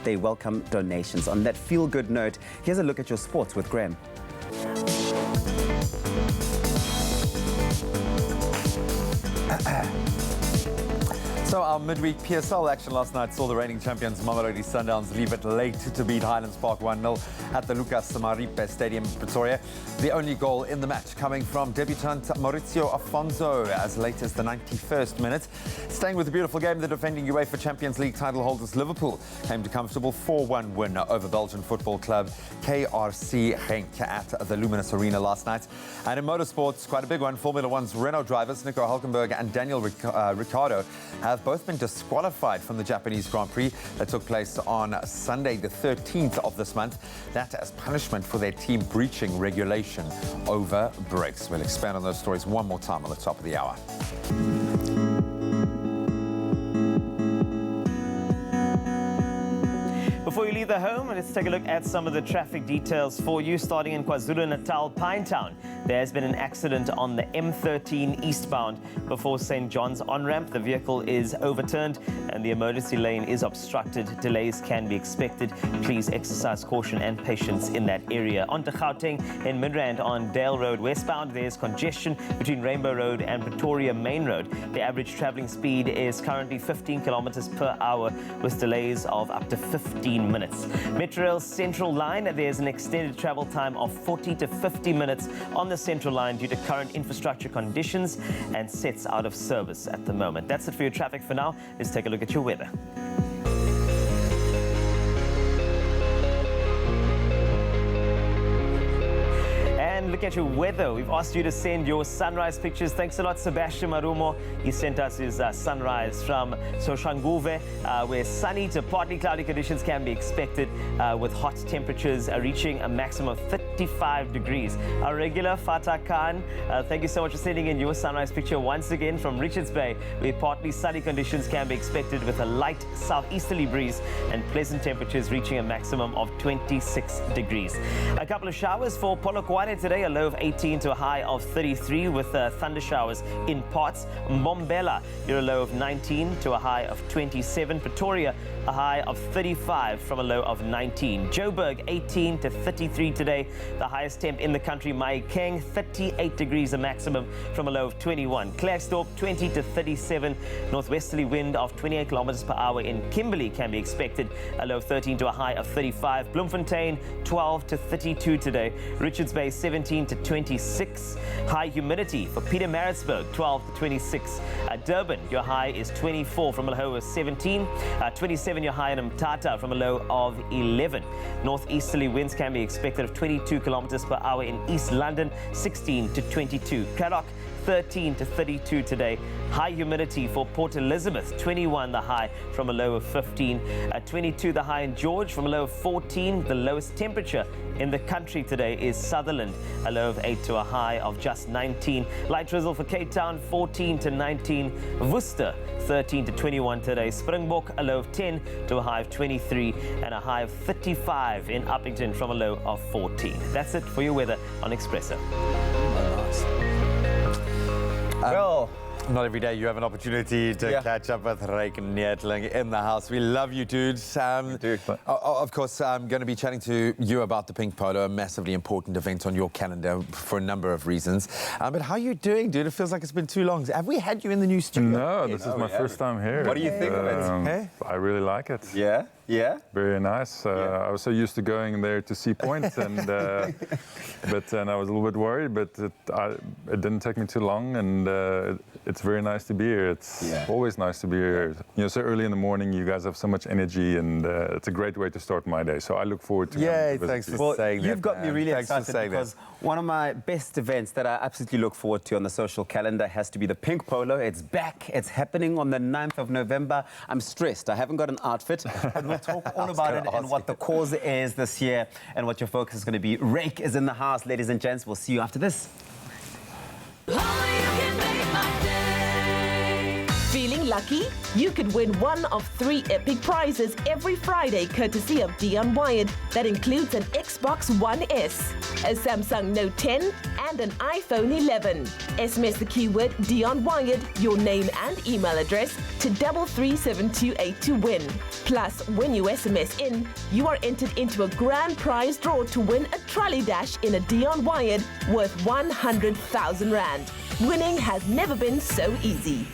S5: They welcome donations. On that feel-good note, here's a look at your sports with Graham.
S3: So our midweek PSL action last night saw the reigning champions Mamelodi Sundowns leave it late to beat Highlands Park 1-0 at the Lucas Samaripe Stadium in Pretoria. The only goal in the match coming from debutant Maurizio Afonso as late as the 91st minute. Staying with the beautiful game, the defending UEFA Champions League title holders Liverpool came to comfortable 4-1 win over Belgian football club KRC Genk at the Luminous Arena last night. And in motorsports, quite a big one, Formula One's Renault drivers Nico Hülkenberg and Daniel Ricciardo have both been disqualified from the Japanese Grand Prix that took place on Sunday the 13th of this month. That as punishment for their team breaching regulation over brakes. We'll expand on those stories one more time on the top of the hour.
S2: Before you leave the home, let's take a look at some of the traffic details for you. Starting in KwaZulu-Natal, Pinetown. There has been an accident on the M13 eastbound before St. John's on-ramp. The vehicle is overturned and the emergency lane is obstructed. Delays can be expected. Please exercise caution and patience in that area. On to Gauteng in Midrand on Dale Road westbound. There's congestion between Rainbow Road and Pretoria Main Road. The average travelling speed is currently 15 kilometers per hour with delays of up to 15 minutes. Metrorail's Central Line, there's an extended travel time of 40 to 50 minutes on the Central Line due to current infrastructure conditions and sets out of service at the moment. That's it for your traffic for now. Let's take a look at your weather. Look at your weather. We've asked you to send your sunrise pictures. Thanks a lot, Sebastian Marumo. He sent us his sunrise from Soshanguve, where sunny to partly cloudy conditions can be expected with hot temperatures reaching a maximum of 35 degrees. Our regular Fatah Khan, thank you so much for sending in your sunrise picture once again from Richards Bay, where partly sunny conditions can be expected with a light southeasterly breeze and pleasant temperatures reaching a maximum of 26 degrees. A couple of showers for Polokwane today. A low of 18 to a high of 33 with thunder showers in parts. Mbombela, you're a low of 19 to a high of 27. Pretoria, a high of 35 from a low of 19. Joburg, 18 to 33 today. The highest temp in the country. Mahikeng, 38 degrees a maximum from a low of 21. Klerksdorp, 20 to 37. Northwesterly wind of 28 kilometers per hour in Kimberley can be expected. A low of 13 to a high of 35. Bloemfontein, 12 to 32 today. Richards Bay, 17 to 26. High humidity for Pietermaritzburg, 12 to 26. Durban, your high is 24 from a low of 17. 27 your high in Mthatha from a low of 11. Northeasterly winds can be expected of 22 kilometers per hour in East London, 16 to 22. Craddock, 13 to 32 today. High humidity for Port Elizabeth, 21 the high from a low of 15. 22 the high in George from a low of 14. The lowest temperature in the country today is Sutherland, a low of 8 to a high of just 19. Light drizzle for Cape Town, 14 to 19. Worcester, 13 to 21 today. Springbok, a low of 10 to a high of 23 and a high of 35 in Uppington from a low of 14. That's it for your weather on Expresso.
S3: Well, not every day you have an opportunity to catch up with Ryk Neertling in the house. We love you, dudes. Of course, I'm going to be chatting to you about the Pink Polo, a massively important event on your calendar for a number of reasons. But how are you doing, dude? It feels like it's been too long. Have we had you in the new studio?
S15: No, this is my first time here.
S3: What do you think of it?
S15: Hey? I really like it.
S3: Yeah? Yeah?
S15: Very nice. I was so used to going there to see points, and but then I was a little bit worried, but it didn't take me too long, and it's very nice to be here. It's always nice to be here. You know, so early in the morning, you guys have so much energy, and it's a great way to start my day. So I look forward to coming to
S3: thanks
S15: visit
S3: for
S15: you.
S3: saying that.
S5: You've got me really
S3: Thanks for
S5: excited
S3: saying
S5: because
S3: that.
S5: one of my best events that I absolutely look forward to on the social calendar has to be the Pink Polo. It's back. It's happening on the 9th of November. I'm stressed. I haven't got an outfit, but we'll talk all about it and what the cause is this year and what your focus is going to be. Ryk is in the house, ladies and gents. We'll see you after this.
S16: Feeling lucky? You could win one of 3 epic prizes every Friday courtesy of Dion Wired. That includes an Xbox One S, a Samsung Note 10 and an iPhone 11. SMS the keyword Dion Wired, your name and email address to 33728 to win. Plus, when you SMS in, you are entered into a grand prize draw to win a trolley dash in a Dion Wired worth 100,000 Rand. Winning has never been so easy.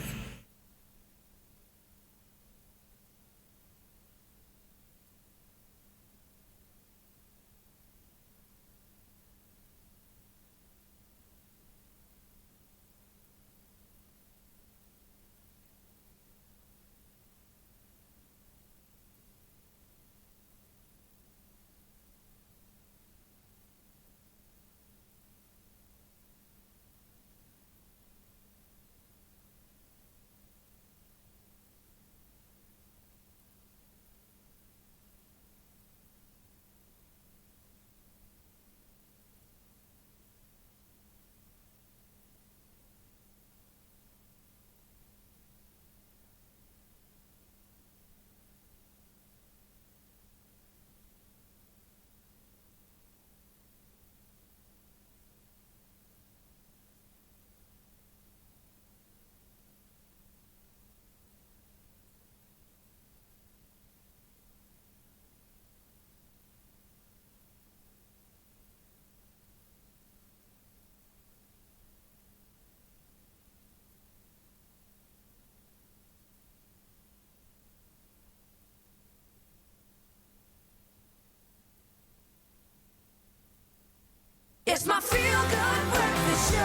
S1: It's my feel-good breakfast show.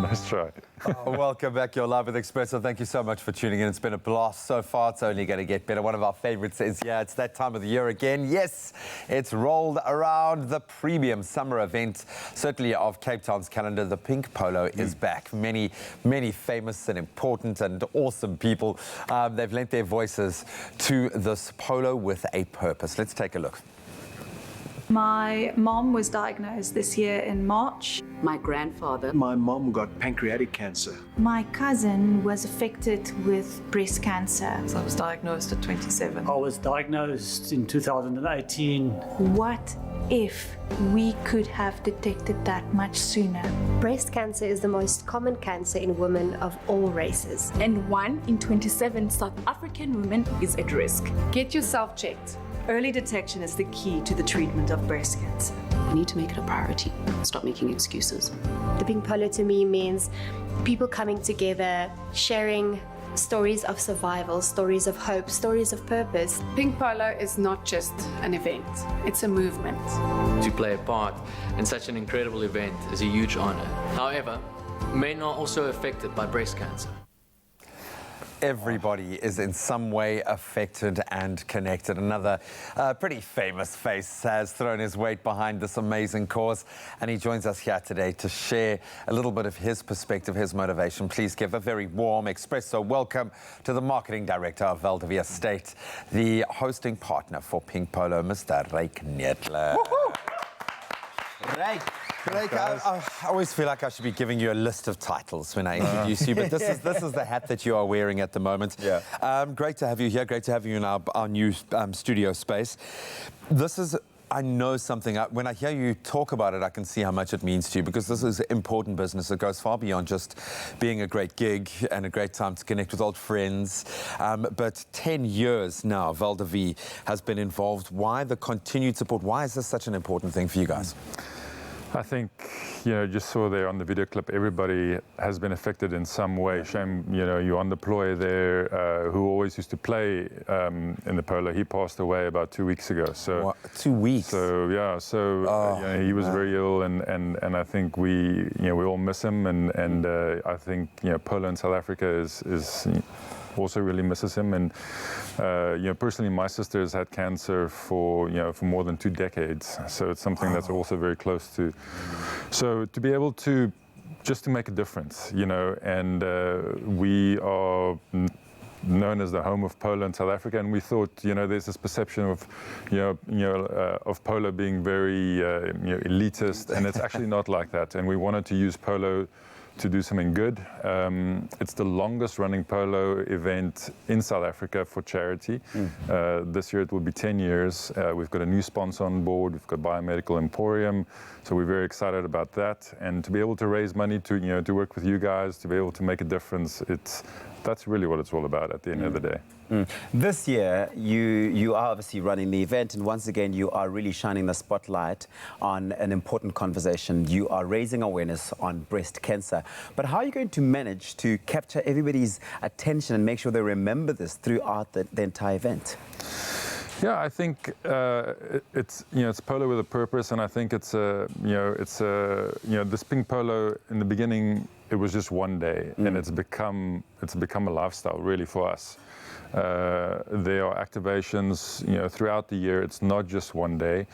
S15: Nice try.
S3: Welcome back. You're live with Expresso. Thank you so much for tuning in. It's been a blast so far. It's only going to get better. One of our favorites is here. It's that time of the year again. Yes, it's rolled around. The premium summer event, certainly of Cape Town's calendar. The Pink Polo is back. Many, many famous and important and awesome people. They've lent their voices to this polo with a purpose. Let's take a look.
S17: My mom was diagnosed this year in March.
S18: My grandfather.
S6: My mom got pancreatic cancer.
S17: My cousin was affected with breast cancer.
S23: So I was diagnosed at 27.
S24: I was diagnosed in 2018.
S17: What if we could have detected that much sooner?
S25: Breast cancer is the most common cancer in women of all races.
S26: And 1 in 27 South African women is at risk.
S27: Get yourself checked. Early detection is the key to the treatment of breast cancer.
S18: We need to make it a priority. Stop making excuses.
S25: The Pink Polo to me means people coming together, sharing stories of survival, stories of hope, stories of purpose.
S27: Pink Polo is not just an event, it's a movement.
S28: To play a part in such an incredible event is a huge honor. However, men are also affected by breast cancer.
S3: Everybody is in some way affected and connected. Another pretty famous face has thrown his weight behind this amazing cause, and he joins us here today to share a little bit of his perspective, his motivation. Please give a very warm Expresso welcome to the marketing director of Valdivia State, the hosting partner for Pink Polo, Mr. Ryk Nettler. Ryk. I always feel like I should be giving you a list of titles when I introduce you, but this is the hat that you are wearing at the moment. Yeah. Great to have you here. Great to have you in our new studio space. This is, I know something. When I hear you talk about it, I can see how much it means to you, because this is important business. It goes far beyond just being a great gig and a great time to connect with old friends. But 10 years now, Valdivia has been involved. Why the continued support? Why is this such an important thing for you guys?
S15: I think, you know, just saw there on the video clip, everybody has been affected in some way. Shame, you know, you on the ploy there, who always used to play in the polo. He passed away about 2 weeks ago. So
S3: what? 2 weeks?
S15: So yeah, so you know, he was very ill, and I think we all miss him, and I think, you know, polo in South Africa is also really misses him. And you know, personally, my sister has had cancer for more than 2 decades, so it's something that's also very close to. So to be able to just to make a difference, you know, and we are known as the home of polo in South Africa, and we thought, you know, there's this perception of of polo being very elitist, and it's actually not like that. And we wanted to use polo to do something good. It's the longest running polo event in South Africa for charity. This year it will be 10 years. We've got a new sponsor on board. We've got Biomedical Emporium. So we're very excited about that. And to be able to raise money to work with you guys, to be able to make a difference, that's really what it's all about at the end of the day.
S5: This year, you are obviously running the event, and once again, you are really shining the spotlight on an important conversation. You are raising awareness on breast cancer. But how are you going to manage to capture everybody's attention and make sure they remember this throughout the entire event?
S15: Yeah, I think it's polo with a purpose, and I think it's this Pink Polo in the beginning, it was just one day, and it's become a lifestyle really for us. There are activations, throughout the year. It's not just one day.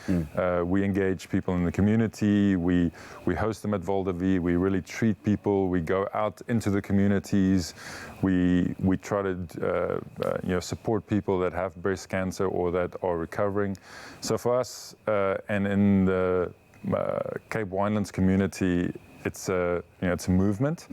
S15: We engage people in the community. We host them at Valdivia. We really treat people. We go out into the communities. We try to support people that have breast cancer or that are recovering. So for us, and in the Cape Winelands community, it's a movement.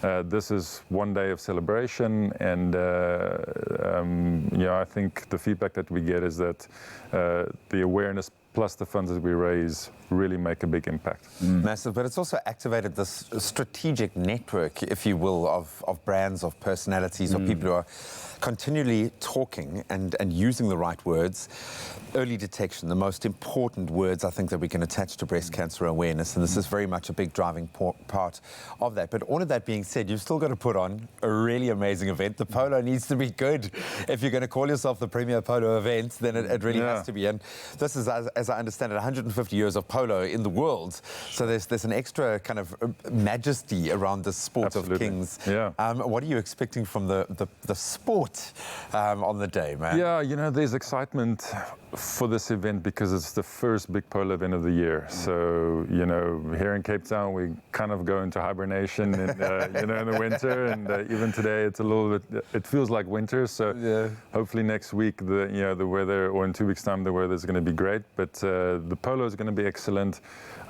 S15: This is one day of celebration, and I think the feedback that we get is that the awareness plus the funds that we raise really make a big impact.
S3: Massive, but it's also activated this strategic network, if you will, of brands, of personalities, of people who are continually talking and using the right words. Early detection, the most important words I think that we can attach to breast cancer awareness, and this is very much a big driving part of that. But all of that being said, you've still got to put on a really amazing event. The polo needs to be good. If you're going to call yourself the premier polo event, then it really has to be. And this is, as I understand it, 150 years of polo polo in the world. So there's an extra kind of majesty around the sport of kings.
S15: Yeah.
S3: What are you expecting from the sport on the day, man?
S15: Yeah, you know, there's excitement for this event because it's the first big polo event of the year. So, you know, here in Cape Town, we kind of go into hibernation in, you know, in the winter. And even today, it's a little bit, it feels like winter. So hopefully next week, the weather, or in 2 weeks' time, the weather is going to be great. But the polo is going to be excellent.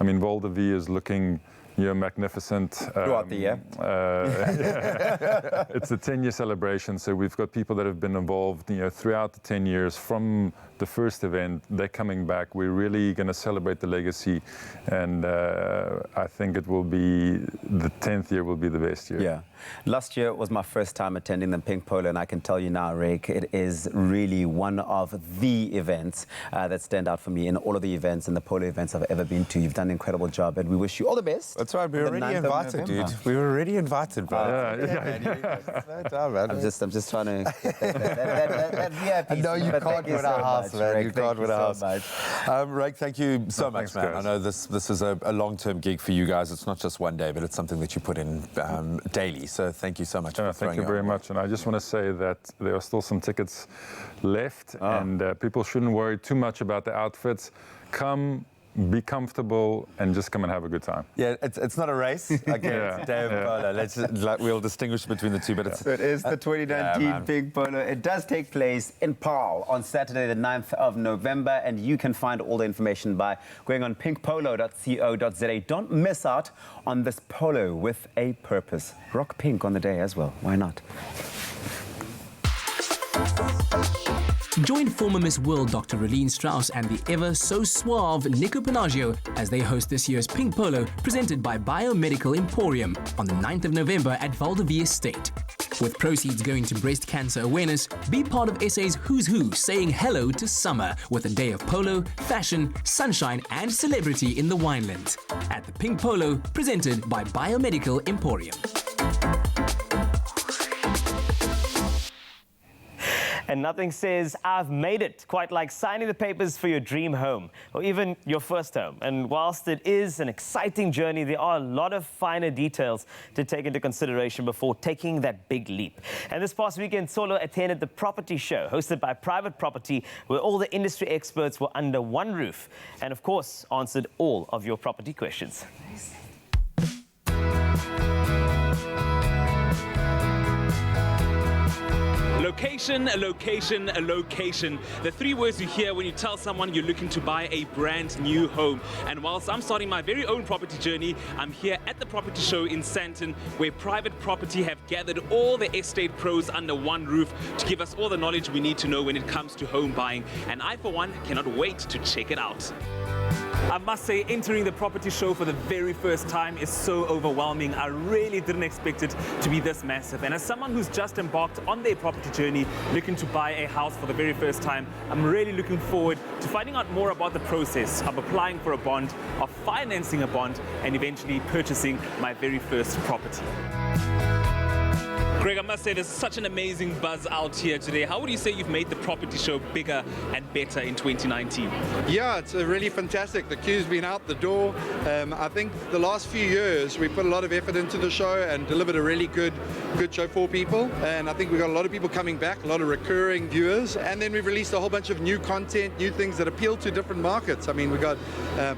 S15: I mean, Val de Vie is looking, you know, magnificent.
S5: Throughout the year.
S15: Yeah. It's a 10-year celebration, so we've got people that have been involved, you know, throughout the 10 years from the first event. They're coming back. We're really going to celebrate the legacy, and I think it will be, the 10th year will be the best year.
S5: Yeah. Last year was my first time attending the Pink Polo, and I can tell you now, Rick, it is really one of the events that stand out for me in all of the events and the polo events I've ever been to. You've done an incredible job, and we wish you all the best.
S3: That's right. We were already invited, dude. We were already invited, bro.
S5: I'm just trying to. that VIP.
S3: No, you can't win our house, man. You can't win our house. Rick, thank you so much, man.
S15: Guys.
S3: I know this is a long-term gig for you guys. It's not just one day, but it's something that you put in daily. So thank you so much for
S15: thank you very much. And I just want to say that there are still some tickets left, and people shouldn't worry too much about the outfits. Come, be comfortable, and just come and have a good time.
S3: Yeah, it's not a race. Okay, it's a day of polo. Let's we'll distinguish between the two, but
S5: it is the 2019 Pink Polo. It does take place in Paarl on Saturday, the 9th of November, and you can find all the information by going on pinkpolo.co.za. Don't miss out on this polo with a purpose. Rock pink on the day as well. Why not?
S4: Join former Miss World Dr. Relene Strauss and the ever so suave Nico Panaggio as they host this year's Pink Polo, presented by Biomedical Emporium on the 9th of November at Val de Vie Estate. With proceeds going to breast cancer awareness, be part of SA's Who's Who saying hello to summer with a day of polo, fashion, sunshine and celebrity in the winelands. At the Pink Polo, presented by Biomedical Emporium.
S2: And nothing says, I've made it, quite like signing the papers for your dream home, or even your first home. And whilst it is an exciting journey, there are a lot of finer details to take into consideration before taking that big leap. And this past weekend, Solo attended the Property Show, hosted by Private Property, where all the industry experts were under one roof, and of course, answered all of your property questions.
S7: Location, location, location. The three words you hear when you tell someone you're looking to buy a brand new home. And whilst I'm starting my very own property journey, I'm here at the Property Show in Sandton, where Private Property have gathered all the estate pros under one roof to give us all the knowledge we need to know when it comes to home buying. And I, for one, cannot wait to check it out. I must say, entering the Property Show for the very first time is so overwhelming. I really didn't expect it to be this massive. And as someone who's just embarked on their property journey, looking to buy a house for the very first time, I'm really looking forward to finding out more about the process of applying for a bond, of financing a bond, and eventually purchasing my very first property. Greg, I must say there's such an amazing buzz out here today. How would you say you've made the Property Show bigger and better in 2019?
S8: Yeah, it's really fantastic. The queue's been out the door. I think the last few years we put a lot of effort into the show and delivered a really good show for people. And I think we've got a lot of people coming back, a lot of recurring viewers. And then we've released a whole bunch of new content, new things that appeal to different markets. I mean, we've got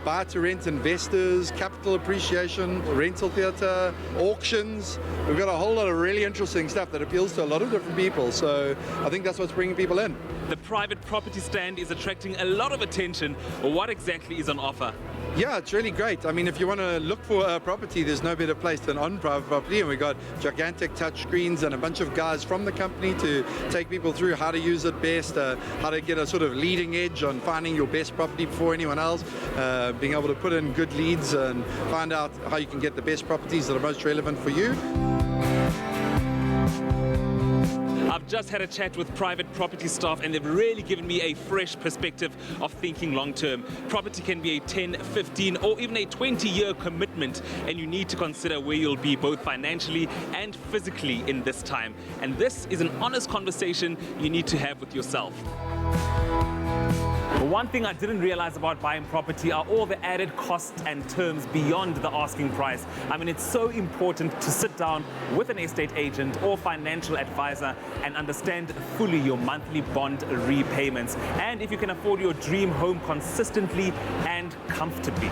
S8: buy-to-rent investors, capital appreciation, rental theatre, auctions. We've got a whole lot of really interesting stuff that appeals to a lot of different people, so I think that's what's bringing people in.
S7: The Private Property stand is attracting a lot of attention. What exactly is on offer?
S8: Yeah, it's really great. I mean, if you want to look for a property, there's no better place than on Private Property, and we've got gigantic touch screens and a bunch of guys from the company to take people through how to use it best, how to get a sort of leading edge on finding your best property before anyone else, being able to put in good leads and find out how you can get the best properties that are most relevant for you.
S7: I've just had a chat with Private Property staff, and they've really given me a fresh perspective of thinking long term. Property can be a 10, 15 or even a 20-year commitment, and you need to consider where you'll be both financially and physically in this time. And this is an honest conversation you need to have with yourself. One thing I didn't realize about buying property are all the added costs and terms beyond the asking price. I mean, it's so important to sit down with an estate agent or financial advisor and understand fully your monthly bond repayments, and if you can afford your dream home consistently and comfortably.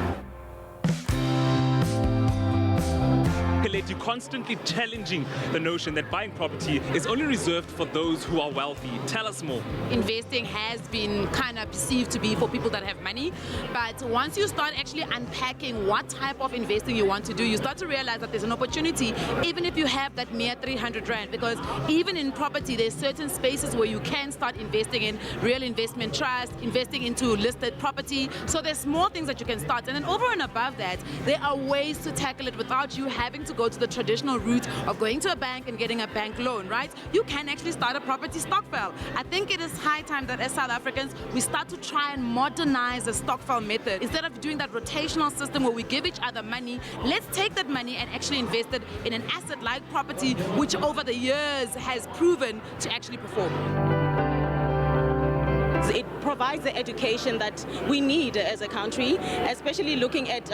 S7: You constantly challenging the notion that buying property is only reserved for those who are wealthy. Tell us more.
S9: Investing has been kind of perceived to be for people that have money, but once you start actually unpacking what type of investing you want to do, you start to realize that there's an opportunity even if you have that mere 300 rand, because even in property there's certain spaces where you can start investing in real investment trust, investing into listed property. So there's small things that you can start, and then over and above that there are ways to tackle it without you having to go to the traditional route of going to a bank and getting a bank loan, right? You can actually start a property stokvel. I think it is high time that as South Africans we start to try and modernize the stokvel method. Instead of doing that rotational system where we give each other money, let's take that money and actually invest it in an asset like property, which over the years has proven to actually perform.
S10: It provides the education that we need as a country, especially looking at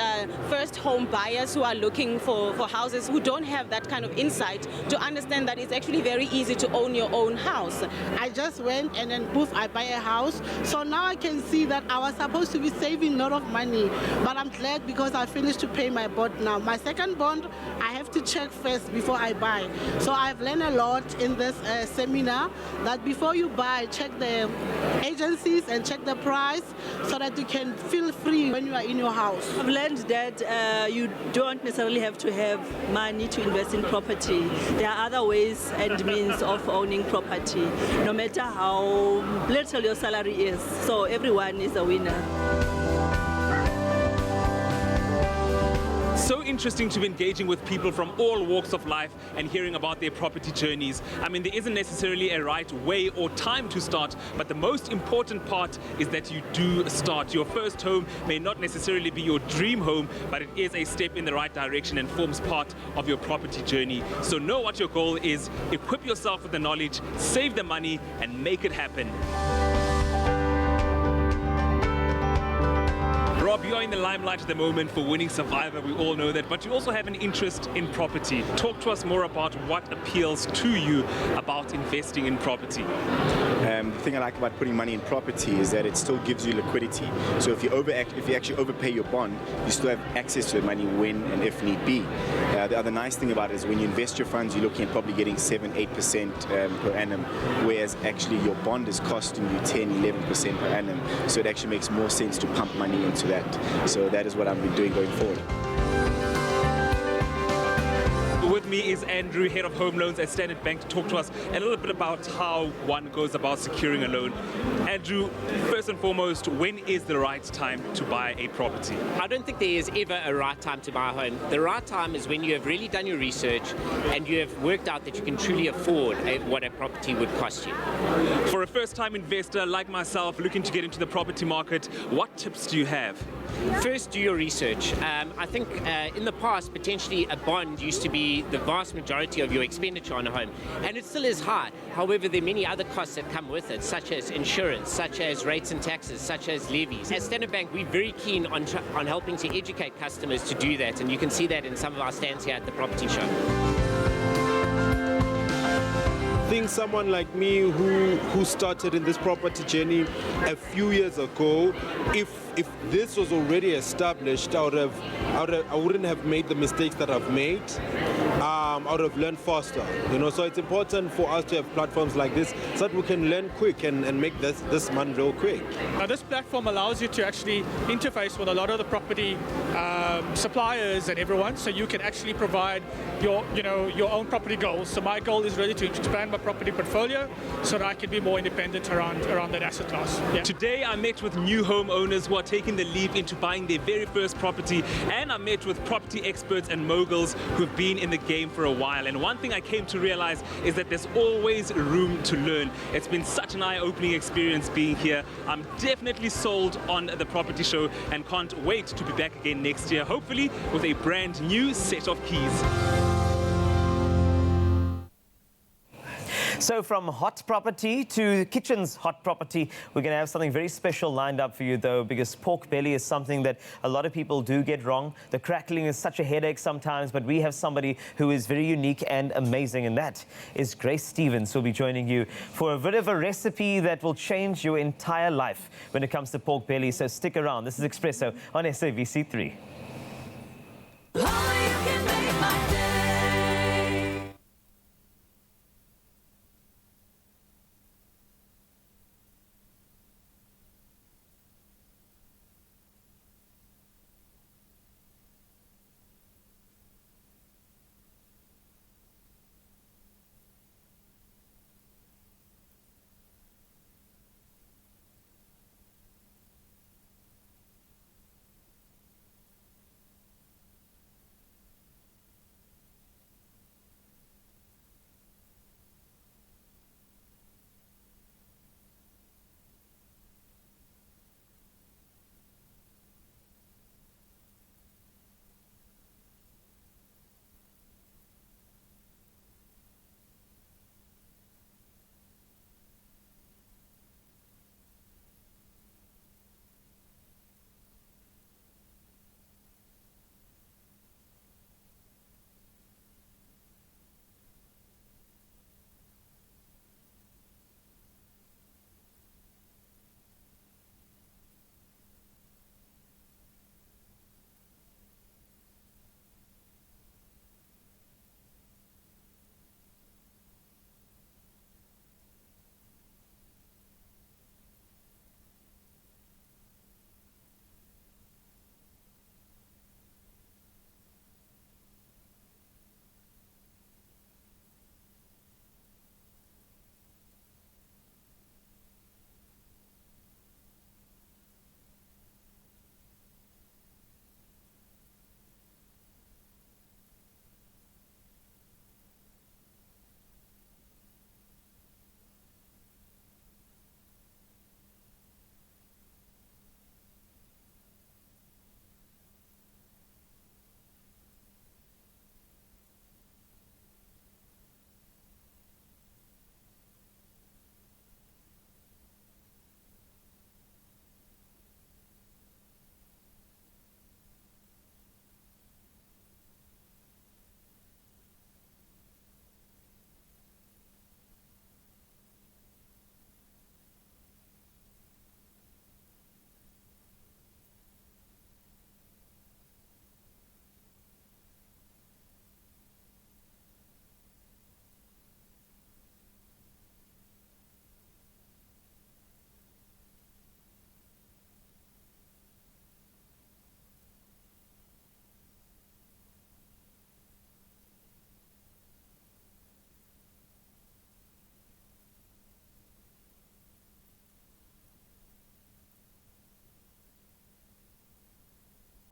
S10: first home buyers who are looking for houses who don't have that kind of insight to understand that it's actually very easy to own your own house.
S12: I just went and then poof, I buy a house. So now I can see that I was supposed to be saving a lot of money, but I'm glad because I finished to pay my bond now. My second bond, I have to check first before I buy. So I've learned a lot in this seminar that before you buy, check the agencies and check the price so that you can feel free when you are in your house.
S13: I've learned that you don't necessarily have to have money to invest in property. There are other ways and means of owning property, no matter how little your salary is. So everyone is a winner.
S7: So interesting to be engaging with people from all walks of life and hearing about their property journeys. I mean, there isn't necessarily a right way or time to start, but the most important part is that you do start. Your first home may not necessarily be your dream home, but it is a step in the right direction and forms part of your property journey. So know what your goal is, equip yourself with the knowledge, save the money, and make it happen. Rob, you're in the limelight at the moment for winning Survivor, we all know that, but you also have an interest in property. Talk to us more about what appeals to you about investing in property.
S19: The thing I like about putting money in property is that it still gives you liquidity. So if you actually overpay your bond, you still have access to the money when and if need be. The other nice thing about it is when you invest your funds, you're looking at probably getting 7-8% per annum, whereas actually your bond is costing you 10-11% per annum. So it actually makes more sense to pump money into that. So that is what I've been doing going forward.
S7: With me is Andrew, Head of Home Loans at Standard Bank, to talk to us a little bit about how one goes about securing a loan. Andrew, first and foremost, when is the right time to buy a property?
S20: I don't think there is ever a right time to buy a home. The right time is when you have really done your research and you have worked out that you can truly afford what a property would cost you.
S7: For a first-time investor like myself looking to get into the property market, what tips do you have?
S20: First, do your research. I think in the past, potentially a bond used to be the vast majority of your expenditure on a home, and it still is high. However, there are many other costs that come with it, such as insurance, such as rates and taxes, such as levies. At Standard Bank, we're very keen on helping to educate customers to do that, and you can see that in some of our stands here at the property show.
S21: I think someone like me who started in this property journey a few years ago, if this was already established, I wouldn't have made the mistakes that I've made. I would have learned faster, so it's important for us to have platforms like this so that we can learn quick and make this money real quick.
S22: Now, this platform allows you to actually interface with a lot of the property suppliers and everyone, so you can actually provide your own property goals. So my goal is really to expand my property portfolio so that I can be more independent around that asset class. Yeah.
S7: Today I met with new homeowners who are taking the leap into buying their very first property, and I met with property experts and moguls who've been in the game for a while. And one thing I came to realize is that there's always room to learn. It's been such an eye-opening experience being here. I'm definitely sold on the property show and can't wait to be back again next year, hopefully with a brand new set of keys.
S2: So from hot property to kitchen's hot property, we're going to have something very special lined up for you though, because pork belly is something that a lot of people do get wrong. The crackling is such a headache sometimes, but we have somebody who is very unique and amazing, and that is Grace Stevens, who will be joining you for a bit of a recipe that will change your entire life when it comes to pork belly. So stick around. This is Expresso on SABC3.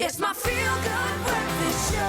S1: It's my feel-good breakfast show.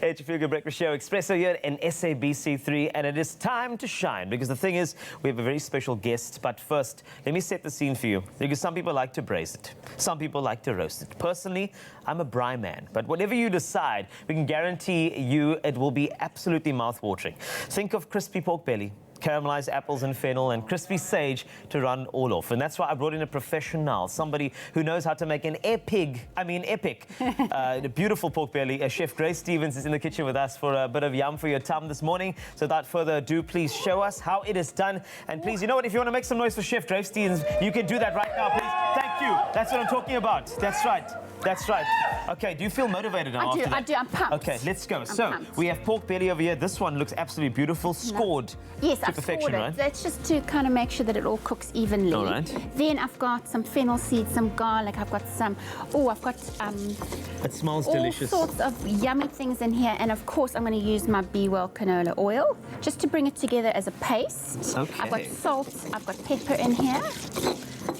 S2: It's your Feel Good Breakfast Show, Expresso here in SABC3, and it is time to shine, because the thing is, we have a very special guest. But first, let me set the scene for you, because some people like to braise it. Some people like to roast it. Personally, I'm a braai man, but whatever you decide, we can guarantee you it will be absolutely mouth-watering. Think of crispy pork belly, caramelized apples and fennel, and crispy sage to run all off. And that's why I brought in a professional, somebody who knows how to make an epic, the beautiful pork belly. Chef Grace Stevens is in the kitchen with us for a bit of yum for your tum this morning. So without further ado, please show us how it is done. And please, you know what, if you want to make some noise for Chef Grace Stevens, you can do that right now, please. Thank you. That's what I'm talking about. That's right. That's right. Okay, do you feel motivated now?
S6: I do. I'm pumped.
S2: Okay, let's go.
S6: I'm
S2: So
S6: pumped.
S2: we have pork belly over here. This one looks absolutely beautiful, scored
S6: Yes,
S2: to
S6: I've
S2: perfection,
S6: scored it.
S2: right?
S6: That's just to kind of make sure that it all cooks evenly.
S2: All right.
S6: Then I've got some fennel seeds, some garlic. I've got some.
S2: It smells
S6: all
S2: delicious.
S6: sorts of yummy things in here, and of course I'm going to use my Be Well canola oil just to bring it together as a paste.
S2: Okay.
S6: I've got salt. I've got pepper in here.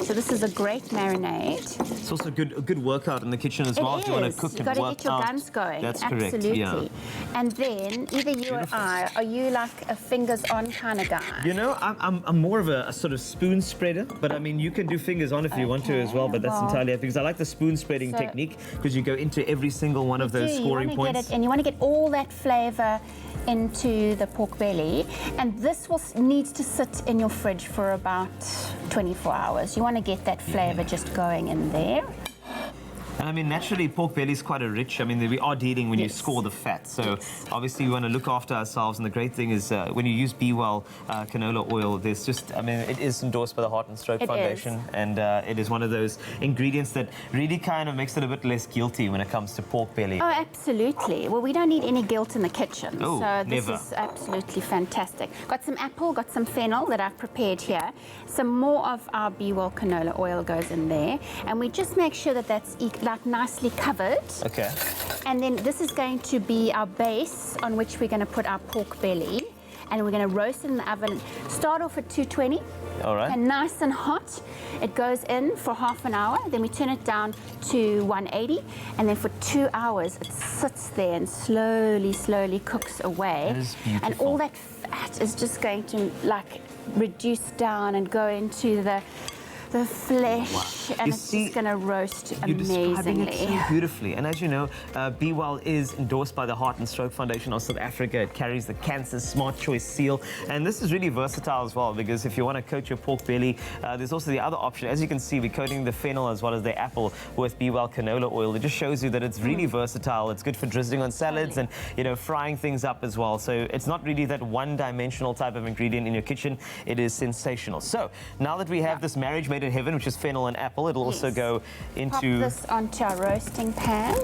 S6: So this is a great marinade.
S2: It's also a good workout in the kitchen as well. If you want to cook
S6: You've
S2: and
S6: got to
S2: work
S6: get your
S2: out.
S6: guns going.
S2: That's
S6: Absolutely.
S2: correct. Yeah.
S6: And then either you or I, are you like a fingers-on kind of guy?
S2: You know, I'm more of a sort of spoon spreader, but I mean, you can do fingers on if you want to as well, but that's
S6: well,
S2: entirely up, because I like the spoon spreading
S6: so-
S2: technique, because you go into every single one of those
S6: You
S2: scoring
S6: want to
S2: points.
S6: get it, and you want to get all that flavour into the pork belly, and this needs to sit in your fridge for about 24 hours. You want to get that flavor just going in there.
S2: And I mean, naturally, pork belly is quite a rich. I mean, we are dealing when you score the fat. So obviously, we want to look after ourselves. And the great thing is when you use Be Well canola oil, there's just, I mean, it is endorsed by the Heart and Stroke Foundation. And it is one of those ingredients that really kind of makes it a bit less guilty when it comes to pork belly.
S6: Oh, absolutely. Well, we don't need any guilt in the kitchen.
S2: Oh,
S6: so this
S2: never.
S6: is absolutely fantastic. Got some apple, got some fennel that I've prepared here. Some more of our Be Well canola oil goes in there. And we just make sure that that's like nicely covered.
S2: Okay.
S6: And then this is going to be our base on which we're going to put our pork belly. And we're going to roast it in the oven. Start off at 220.
S2: All right.
S6: And nice and hot. It goes in for half an hour. Then we turn it down to 180. And then for 2 hours, it sits there and slowly cooks away.
S2: That is beautiful.
S6: And all that fat is just going to like reduce down and go into the flesh, and it's just going to roast
S2: You're describing it
S6: amazingly.
S2: so beautifully. And as you know, Be Well is endorsed by the Heart and Stroke Foundation of South Africa. It carries the Cancer Smart Choice seal. And this is really versatile as well, because if you want to coat your pork belly, there's also the other option. As you can see, we're coating the fennel as well as the apple with Be Well canola oil. It just shows you that it's really versatile. It's good for drizzling on salads and, you know, frying things up as well. So it's not really that one-dimensional type of ingredient in your kitchen. It is sensational. So now that we have this marriage made in heaven, which is fennel and apple, it'll also go into...
S6: Pop this onto our roasting pan.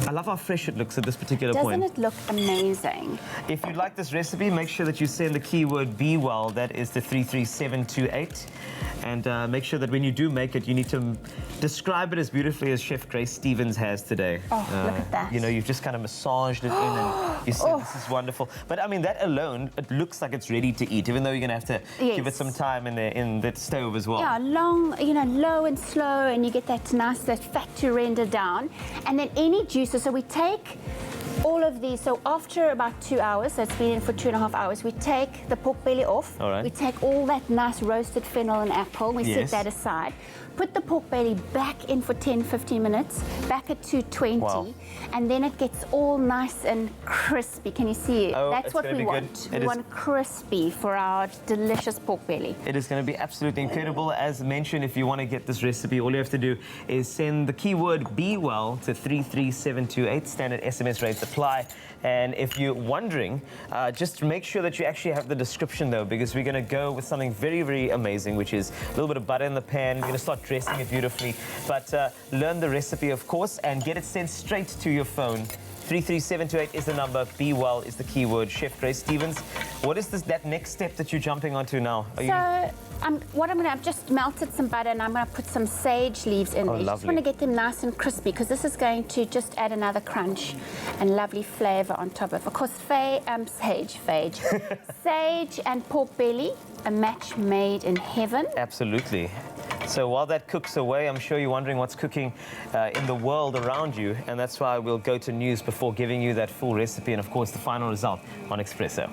S2: I love how fresh it looks at this particular point.
S6: Doesn't it look amazing?
S2: If you like this recipe, make sure that you send the keyword Be Well, that is the 33728. And make sure that when you do make it, you need to describe it as beautifully as Chef Grace Stevens has today.
S6: Oh, look at that.
S2: You know, you've just kind of massaged it in and you said this is wonderful. But I mean, that alone, it looks like it's ready to eat, even though you're going to have to give it some time in the stove as well.
S6: Yeah, long, you know, low and slow, and you get that nice, that fat to render down. And then any juices, so we take all of these, so after about 2 hours, so it's been in for 2.5 hours, we take the pork belly off.
S2: All right.
S6: We take all that nice roasted fennel and apple, we set that aside. Put the pork belly back in for 10-15 minutes, back at 220, and then it gets all nice and crispy. Can you see?
S2: Oh,
S6: That's
S2: it's
S6: what
S2: gonna
S6: we
S2: be
S6: want.
S2: good.
S6: We want crispy for our delicious pork belly.
S2: It is going to be absolutely incredible. As mentioned, if you want to get this recipe, all you have to do is send the keyword Be Well to 33728. Standard SMS rates apply. And if you're wondering, just make sure that you actually have the description, though, because we're going to go with something very, very amazing, which is a little bit of butter in the pan. We're going to start dressing it beautifully. But learn the recipe, of course, and get it sent straight to your phone. 33728 is the number. Be Well is the keyword. Chef Grace Stevens, what is that next step that you're jumping onto now?
S6: I've just melted some butter, and I'm going to put some sage leaves in there.
S2: Lovely.
S6: Just want to get them nice and crispy, because this is going to just add another crunch and lovely flavor on top of it. Of course, sage and pork belly, a match made in heaven.
S2: Absolutely. So while that cooks away, I'm sure you're wondering what's cooking in the world around you, and that's why we'll go to news before giving you that full recipe and, of course, the final result on Expresso.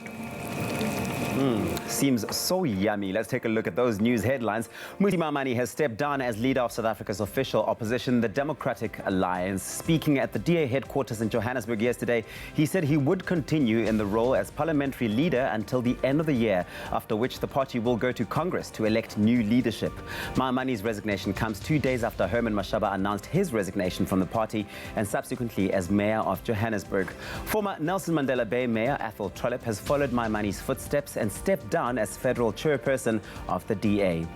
S5: Seems so yummy. Let's take a look at those news headlines. Mmusi Maimane has stepped down as leader of South Africa's official opposition, the Democratic Alliance. Speaking at the DA headquarters in Johannesburg yesterday, he said he would continue in the role as parliamentary leader until the end of the year, after which the party will go to Congress to elect new leadership. Maimane's resignation comes 2 days after Herman Mashaba announced his resignation from the party and subsequently as mayor of Johannesburg. Former Nelson Mandela Bay Mayor Athol Trollip has followed Maimane's footsteps and stepped down as federal chairperson of the DA.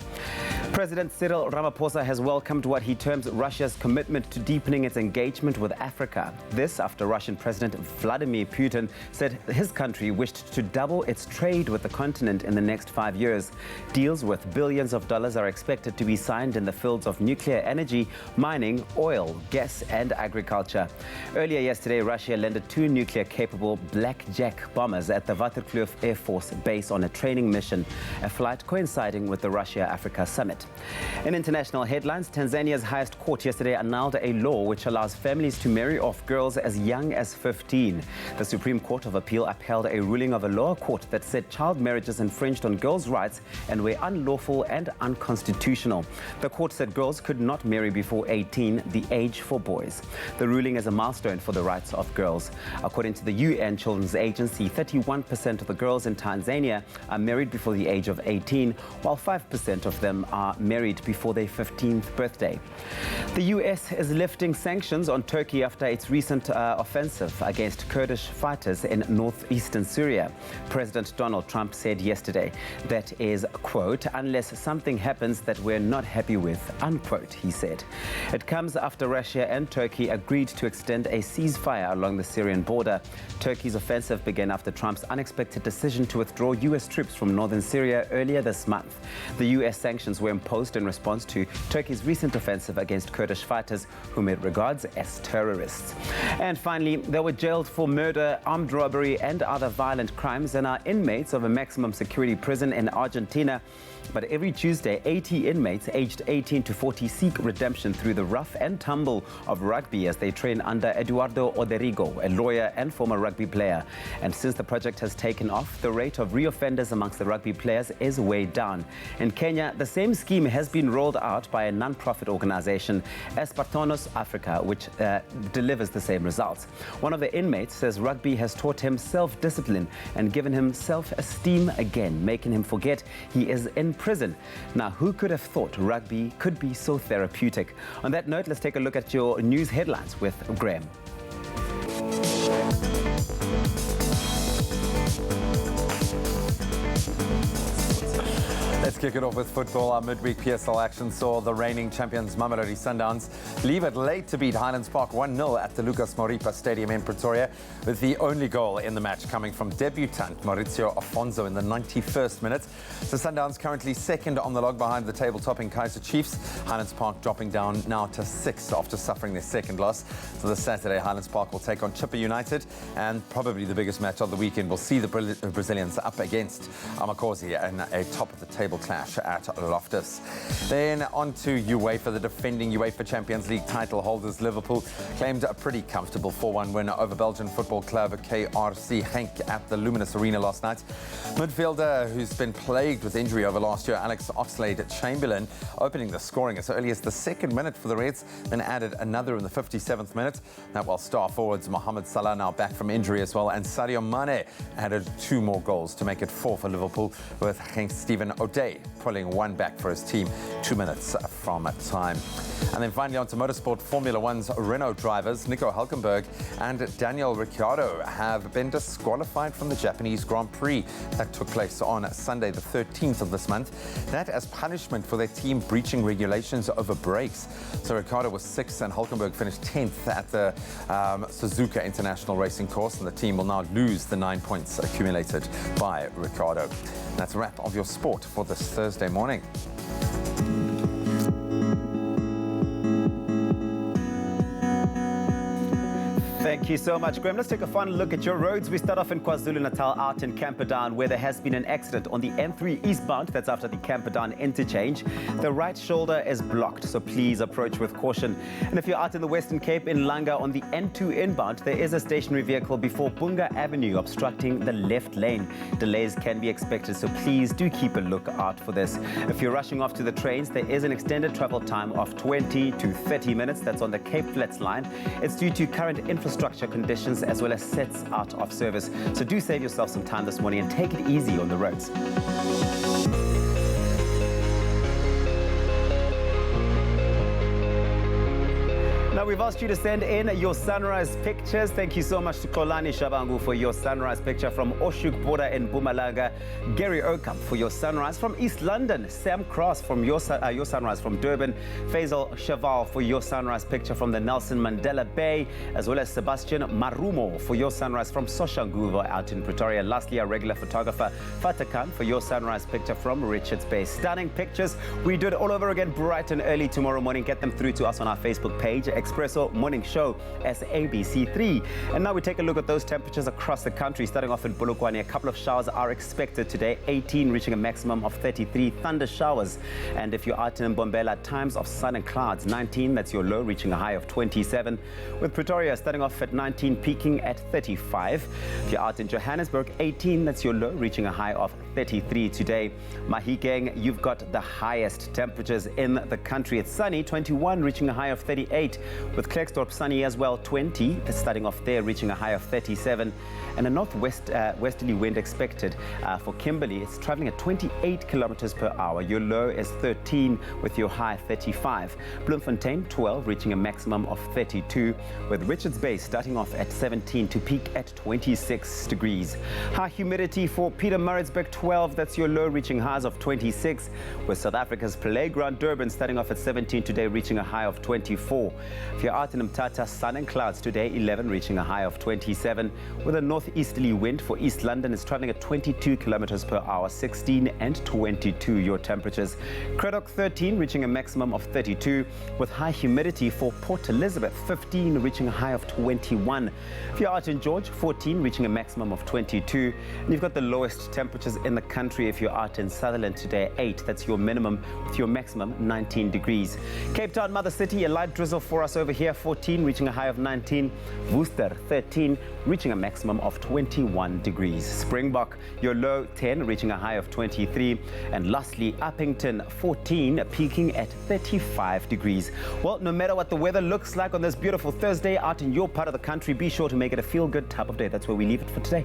S5: President Cyril Ramaphosa has welcomed what he terms Russia's commitment to deepening its engagement with Africa. This after Russian President Vladimir Putin said his country wished to double its trade with the continent in the next 5 years. Deals worth billions of dollars are expected to be signed in the fields of nuclear energy, mining, oil, gas and agriculture. Earlier yesterday, Russia landed 2 nuclear-capable Blackjack bombers at the Waterkloof Air Force Base on a training mission, a flight coinciding with the Russia-Africa summit. In international headlines, Tanzania's highest court yesterday annulled a law which allows families to marry off girls as young as 15. The Supreme Court of Appeal upheld a ruling of a lower court that said child marriages infringed on girls' rights and were unlawful and unconstitutional. The court said girls could not marry before 18, the age for boys. The ruling is a milestone for the rights of girls. According to the UN Children's Agency, 31% of the girls in Tanzania are married before the age of 18, while 5% of them are married before their 15th birthday. The US is lifting sanctions on Turkey after its recent offensive against Kurdish fighters in northeastern Syria. President Donald Trump said yesterday that is, quote, unless something happens that we're not happy with, unquote, he said. It comes after Russia and Turkey agreed to extend a ceasefire along the Syrian border. Turkey's offensive began after Trump's unexpected decision to withdraw U.S. troops from northern Syria earlier this month. The U.S. sanctions were imposed in response to Turkey's recent offensive against Kurdish fighters, whom it regards as terrorists. And finally, they were jailed for murder, armed robbery, and other violent crimes and are inmates of a maximum security prison in Argentina. But every Tuesday, 80 inmates aged 18 to 40 seek redemption through the rough and tumble of rugby as they train under Eduardo Oderigo, a lawyer and former rugby player. And since the project has taken off, the rate of reoffenders amongst the rugby players is way down. In Kenya, the same scheme has been rolled out by a non-profit organization, Espartanos Africa, which delivers the same results. One of the inmates says rugby has taught him self-discipline and given him self-esteem again, making him forget he is in prison. Now, who could have thought rugby could be so therapeutic? On that note, let's take a look at your news headlines with Graham.
S3: Let's kick it off with football. Our midweek PSL action saw the reigning champions Mamelodi Sundowns leave it late to beat Highlands Park 1-0 at the Lucas Moripa Stadium in Pretoria, with the only goal in the match coming from debutant Maurizio Afonso in the 91st minute. The Sundowns currently second on the log behind the table-topping Kaizer Chiefs. Highlands Park dropping down now to 6th after suffering their second loss. So this Saturday, Highlands Park will take on Chippa United, and probably the biggest match of the weekend will see the Brazilians up against Amakosi in a top-of-the-table clash at Loftus. Then on to UEFA. The defending UEFA Champions League title holders Liverpool claimed a pretty comfortable 4-1 win over Belgian football club KRC Genk at the Luminous Arena last night. Midfielder who's been plagued with injury over last year, Alex Oxlade-Chamberlain, opening the scoring as early as the second minute for the Reds, then added another in the 57th minute. That while star forwards Mohamed Salah, now back from injury as well, and Sadio Mane added 2 more goals to make it 4 for Liverpool, with Genk's Stephen O'Day pulling 1 back for his team 2 minutes from time. And then finally on to motorsport. Formula One's Renault drivers Nico Hülkenberg and Daniel Ricciardo have been disqualified from the Japanese Grand Prix that took place on Sunday the 13th of this month. That as punishment for their team breaching regulations over brakes. So Ricciardo was 6th and Hülkenberg finished 10th at the Suzuka International Racing Course, and the team will now lose the 9 points accumulated by Ricciardo. That's a wrap of your sport for this Thursday morning.
S5: Thank you so much, Graham. Let's take a final look at your roads. We start off in KwaZulu-Natal, out in Camperdown, where there has been an accident on the N3 eastbound. That's after the Camperdown interchange. The right shoulder is blocked, so please approach with caution. And if you're out in the Western Cape, in Langa, on the N2 inbound, there is a stationary vehicle before Bunga Avenue obstructing the left lane. Delays can be expected, so please do keep a look out for this. If you're rushing off to the trains, there is an extended travel time of 20 to 30 minutes. That's on the Cape Flats line. It's due to current infrastructure conditions as well as sets out of service. So do save yourself some time this morning and take it easy on the roads. Now, we've asked you to send in your sunrise pictures. Thank you so much to Kolani Shabangu for your sunrise picture from Oshuk Border in Mpumalanga, Gary Oakham for your sunrise from East London, Sam Cross from your sunrise from Durban, Faisal Shaval for your sunrise picture from the Nelson Mandela Bay, as well as Sebastian Marumo for your sunrise from Soshanguve out in Pretoria. Lastly, our regular photographer Fatakan for your sunrise picture from Richards Bay. Stunning pictures. We do it all over again bright and early tomorrow morning. Get them through to us on our Facebook page, Expresso Morning Show, SABC3. And now we take a look at those temperatures across the country. Starting off in Polokwane, a couple of showers are expected today, 18 reaching a maximum of 33 thunder showers. And if you're out in Mbombela, times of sun and clouds, 19, that's your low, reaching a high of 27. With Pretoria starting off at 19, peaking at 35. If you're out in Johannesburg, 18, that's your low, reaching a high of 33 today. Mahikeng, you've got the highest temperatures in the country. It's sunny, 21, reaching a high of 38. With Klerksdorp sunny as well, 20, starting off there, reaching a high of 37. And a northwesterly wind expected for Kimberley. It's traveling at 28 kilometers per hour. Your low is 13 with your high 35. Bloemfontein, 12, reaching a maximum of 32. With Richards Bay starting off at 17 to peak at 26 degrees. High humidity for Pietermaritzburg, 12, that's your low, reaching highs of 26. With South Africa's playground Durban starting off at 17 today, reaching a high of 24. If you're out in Mthatha, sun and clouds today, 11, reaching a high of 27. With a northeasterly wind for East London, it's traveling at 22 kilometers per hour, 16 and 22 your temperatures. Craddock, 13, reaching a maximum of 32. With high humidity for Port Elizabeth, 15, reaching a high of 21. If you're out in George, 14, reaching a maximum of 22. And you've got the lowest temperatures in the country if you're out in Sutherland today, 8, that's your minimum, with your maximum 19 degrees. Cape Town, Mother City, a light drizzle for us over here, 14, reaching a high of 19. Worcester, 13, reaching a maximum of 21 degrees. Springbok, your low, 10, reaching a high of 23. And lastly, Uppington, 14, peaking at 35 degrees. Well, no matter what the weather looks like on this beautiful Thursday out in your part of the country, be sure to make it a feel-good type of day. That's where we leave it for today.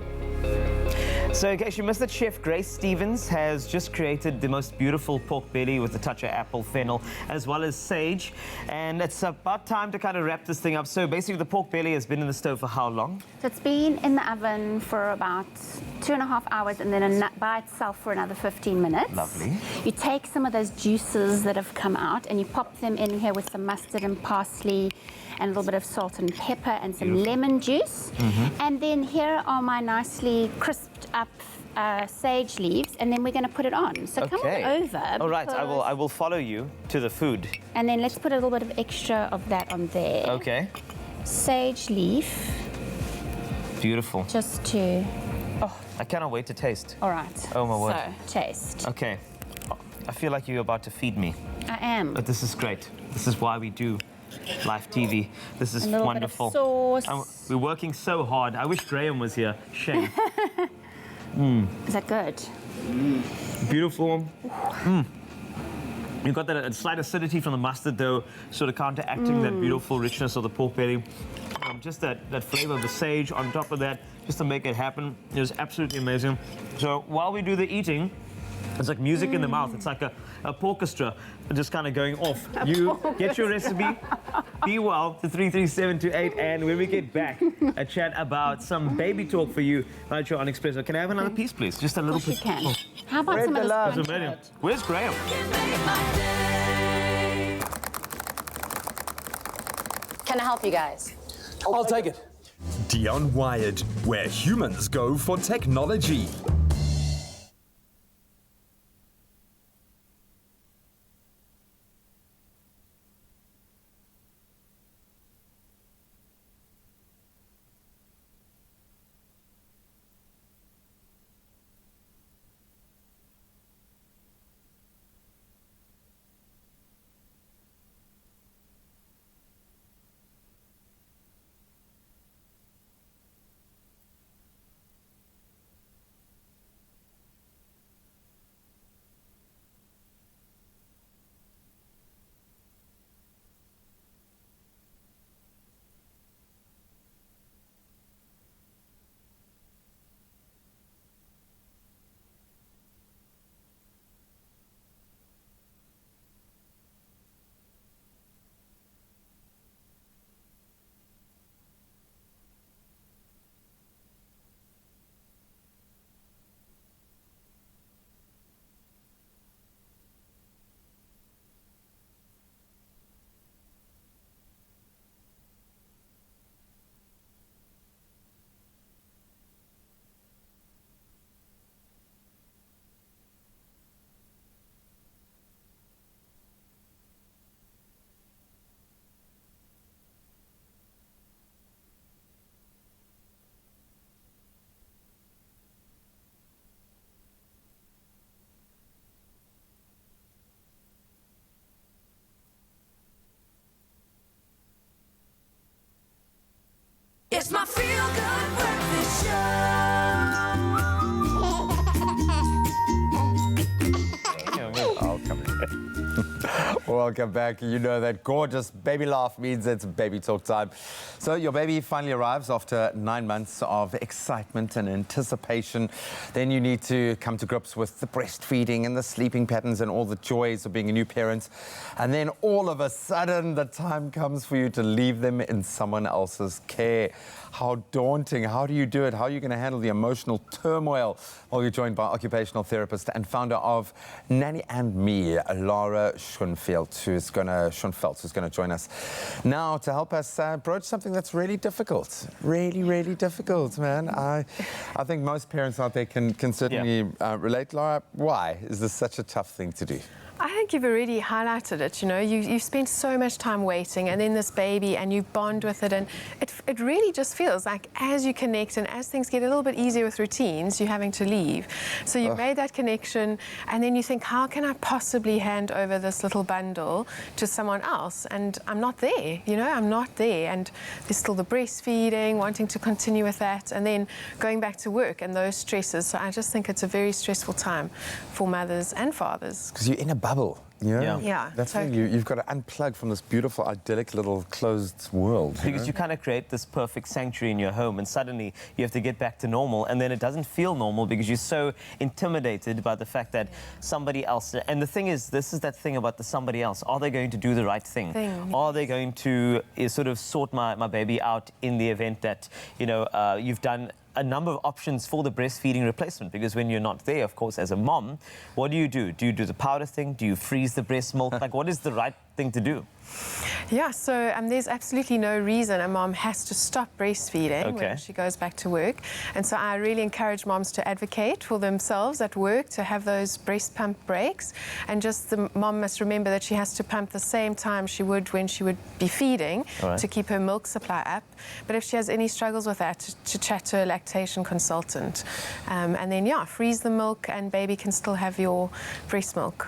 S2: So in case you missed it, Chef Grace Stevens has just created the most beautiful pork belly with a touch of apple, fennel, as well as sage. And it's about time to kind of wrap this thing up. So basically the pork belly has been in the stove for how long?
S6: So it's been in the oven for about 2.5 hours and then by itself for another 15 minutes.
S2: Lovely.
S6: You take some of those juices that have come out and you pop them in here with some mustard and parsley and a little bit of salt and pepper and some lemon juice. And then here are my nicely crisped up sage leaves, and then we're going to put it on. So come on over.
S2: All right, I will follow you to the food.
S6: And then let's put a little bit of extra of that on there.
S2: Okay.
S6: Sage leaf.
S2: Beautiful.
S6: Just to...
S2: Oh, I cannot wait to taste.
S6: All right.
S2: Oh, my word.
S6: So, taste.
S2: Okay. I feel like you're about to feed me.
S6: I am.
S2: But this is great. This is why we do live TV. This is
S6: a little
S2: wonderful.
S6: Bit of sauce.
S2: We're working so hard. I wish Graham was here. Shame.
S6: Is that good?
S2: Beautiful. You've got that slight acidity from the mustard, though, sort of counteracting that beautiful richness of the pork belly. Just that flavor of the sage on top of that, just to make it happen. It was absolutely amazing. So while we do the eating, it's like music in the mouth. It's like a orchestra just kind of going off. You get your recipe, be well to 33728, and when we get back, a chat about some baby talk for you right here on Expresso. Can I have another piece, please? Just a little piece.
S6: Can. How about some of this crunch?
S2: Where's Graham?
S11: Can I help you guys?
S14: I'll take it.
S16: Dion Wired, where humans go for technology.
S3: Welcome back. You know that gorgeous baby laugh means it's baby talk time. So your baby finally arrives after 9 months of excitement and anticipation. Then you need to come to grips with the breastfeeding and the sleeping patterns and all the joys of being a new parent. And then all of a sudden, the time comes for you to leave them in someone else's care. How daunting. How do you do it? How are you going to handle the emotional turmoil? Well, you're joined by occupational therapist and founder of Nanny and Me, Laura Schoenfeld, who's going to join us now to help us broach something that's really difficult. Really difficult, man. I think most parents out there can certainly relate. Laura, why is this such a tough thing to do?
S14: I think you've already highlighted it. You know, you've spent so much time waiting, and then this baby, and you bond with it, and it really just feels like as you connect and as things get a little bit easier with routines, you're having to leave. So you've made that connection, and then you think, how can I possibly hand over this little bundle to someone else? And I'm not there. You know, I'm not there, and there's still the breastfeeding, wanting to continue with that, and then going back to work and those stresses. So I just think it's a very stressful time for mothers and fathers.
S3: Because you're in a bubble.
S14: Yeah.
S3: That's why you've got to unplug from this beautiful, idyllic little closed world.
S2: Because you kind of create this perfect sanctuary in your home, and suddenly you have to get back to normal, and then it doesn't feel normal because you're so intimidated by the fact that somebody else. And the thing is, this is that thing about the somebody else. Are they going to do the right thing? Are they going to sort of sort my baby out in the event that, you know, you've done a number of options for the breastfeeding replacement? Because when you're not there, of course, as a mom, what do? Do you do the powder thing? Do you freeze the breast milk? Like, what is the right thing to do?
S14: Yeah, so there's absolutely no reason a mom has to stop breastfeeding when she goes back to work. And so I really encourage moms to advocate for themselves at work, to have those breast pump breaks. And just the mom must remember that she has to pump the same time she would when she would be feeding to keep her milk supply up. But if she has any struggles with that, to chat to a lactation consultant. And then, freeze the milk, and baby can still have your breast milk.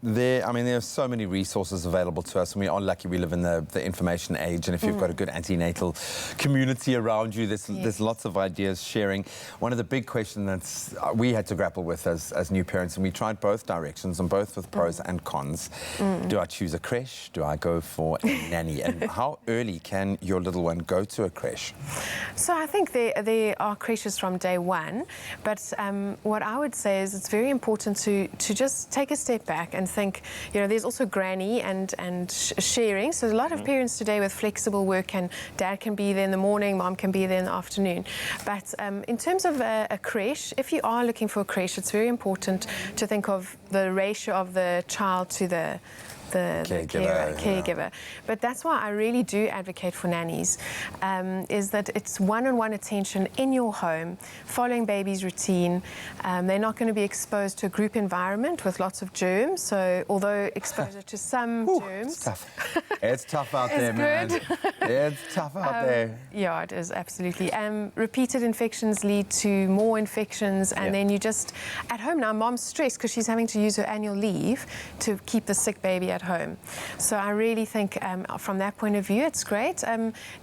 S3: There are so many resources available to us, and we are lucky we live in the information age, and if you've got a good antenatal community around you, there's lots of ideas sharing. One of the big questions that we had to grapple with as new parents, and we tried both directions and both with pros and cons. Do I choose a creche? Do I go for a nanny? And how early can your little one go to a creche?
S14: So I think there are creches from day one, but what I would say is it's very important to just take a step back and think, you know, there's also granny and sharing. So a lot of parents today with flexible work, and dad can be there in the morning, mom can be there in the afternoon. But in terms of a creche, if you are looking for a creche, it's very important to think of the ratio of the child to the caregiver. But that's why I really do advocate for nannies, is that it's one-on-one attention in your home, following baby's routine. They're not going to be exposed to a group environment with lots of germs. So although exposure to some germs...
S3: It's tough. It's tough out there, man. It's tough out there.
S14: Yeah, it is, absolutely. Repeated infections lead to more infections, and then you just... At home now, mom's stressed because she's having to use her annual leave to keep the sick baby at home. So I really think from that point of view, it's great.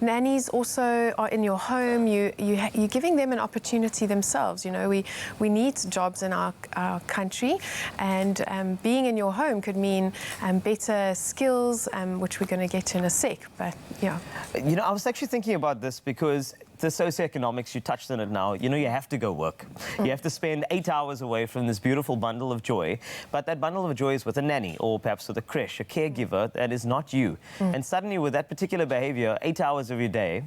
S14: Nannies also are in your home. You're giving them an opportunity themselves. You know, we need jobs in our country, and being in your home could mean better skills, which we're going to get to in a sec. But yeah.
S2: You know, I was actually thinking about this because the socioeconomics, you touched on it now. You know, you have to go work. You have to spend 8 hours away from this beautiful bundle of joy, but that bundle of joy is with a nanny, or perhaps with a creche, a caregiver that is not you. And suddenly with that particular behavior, 8 hours of your day,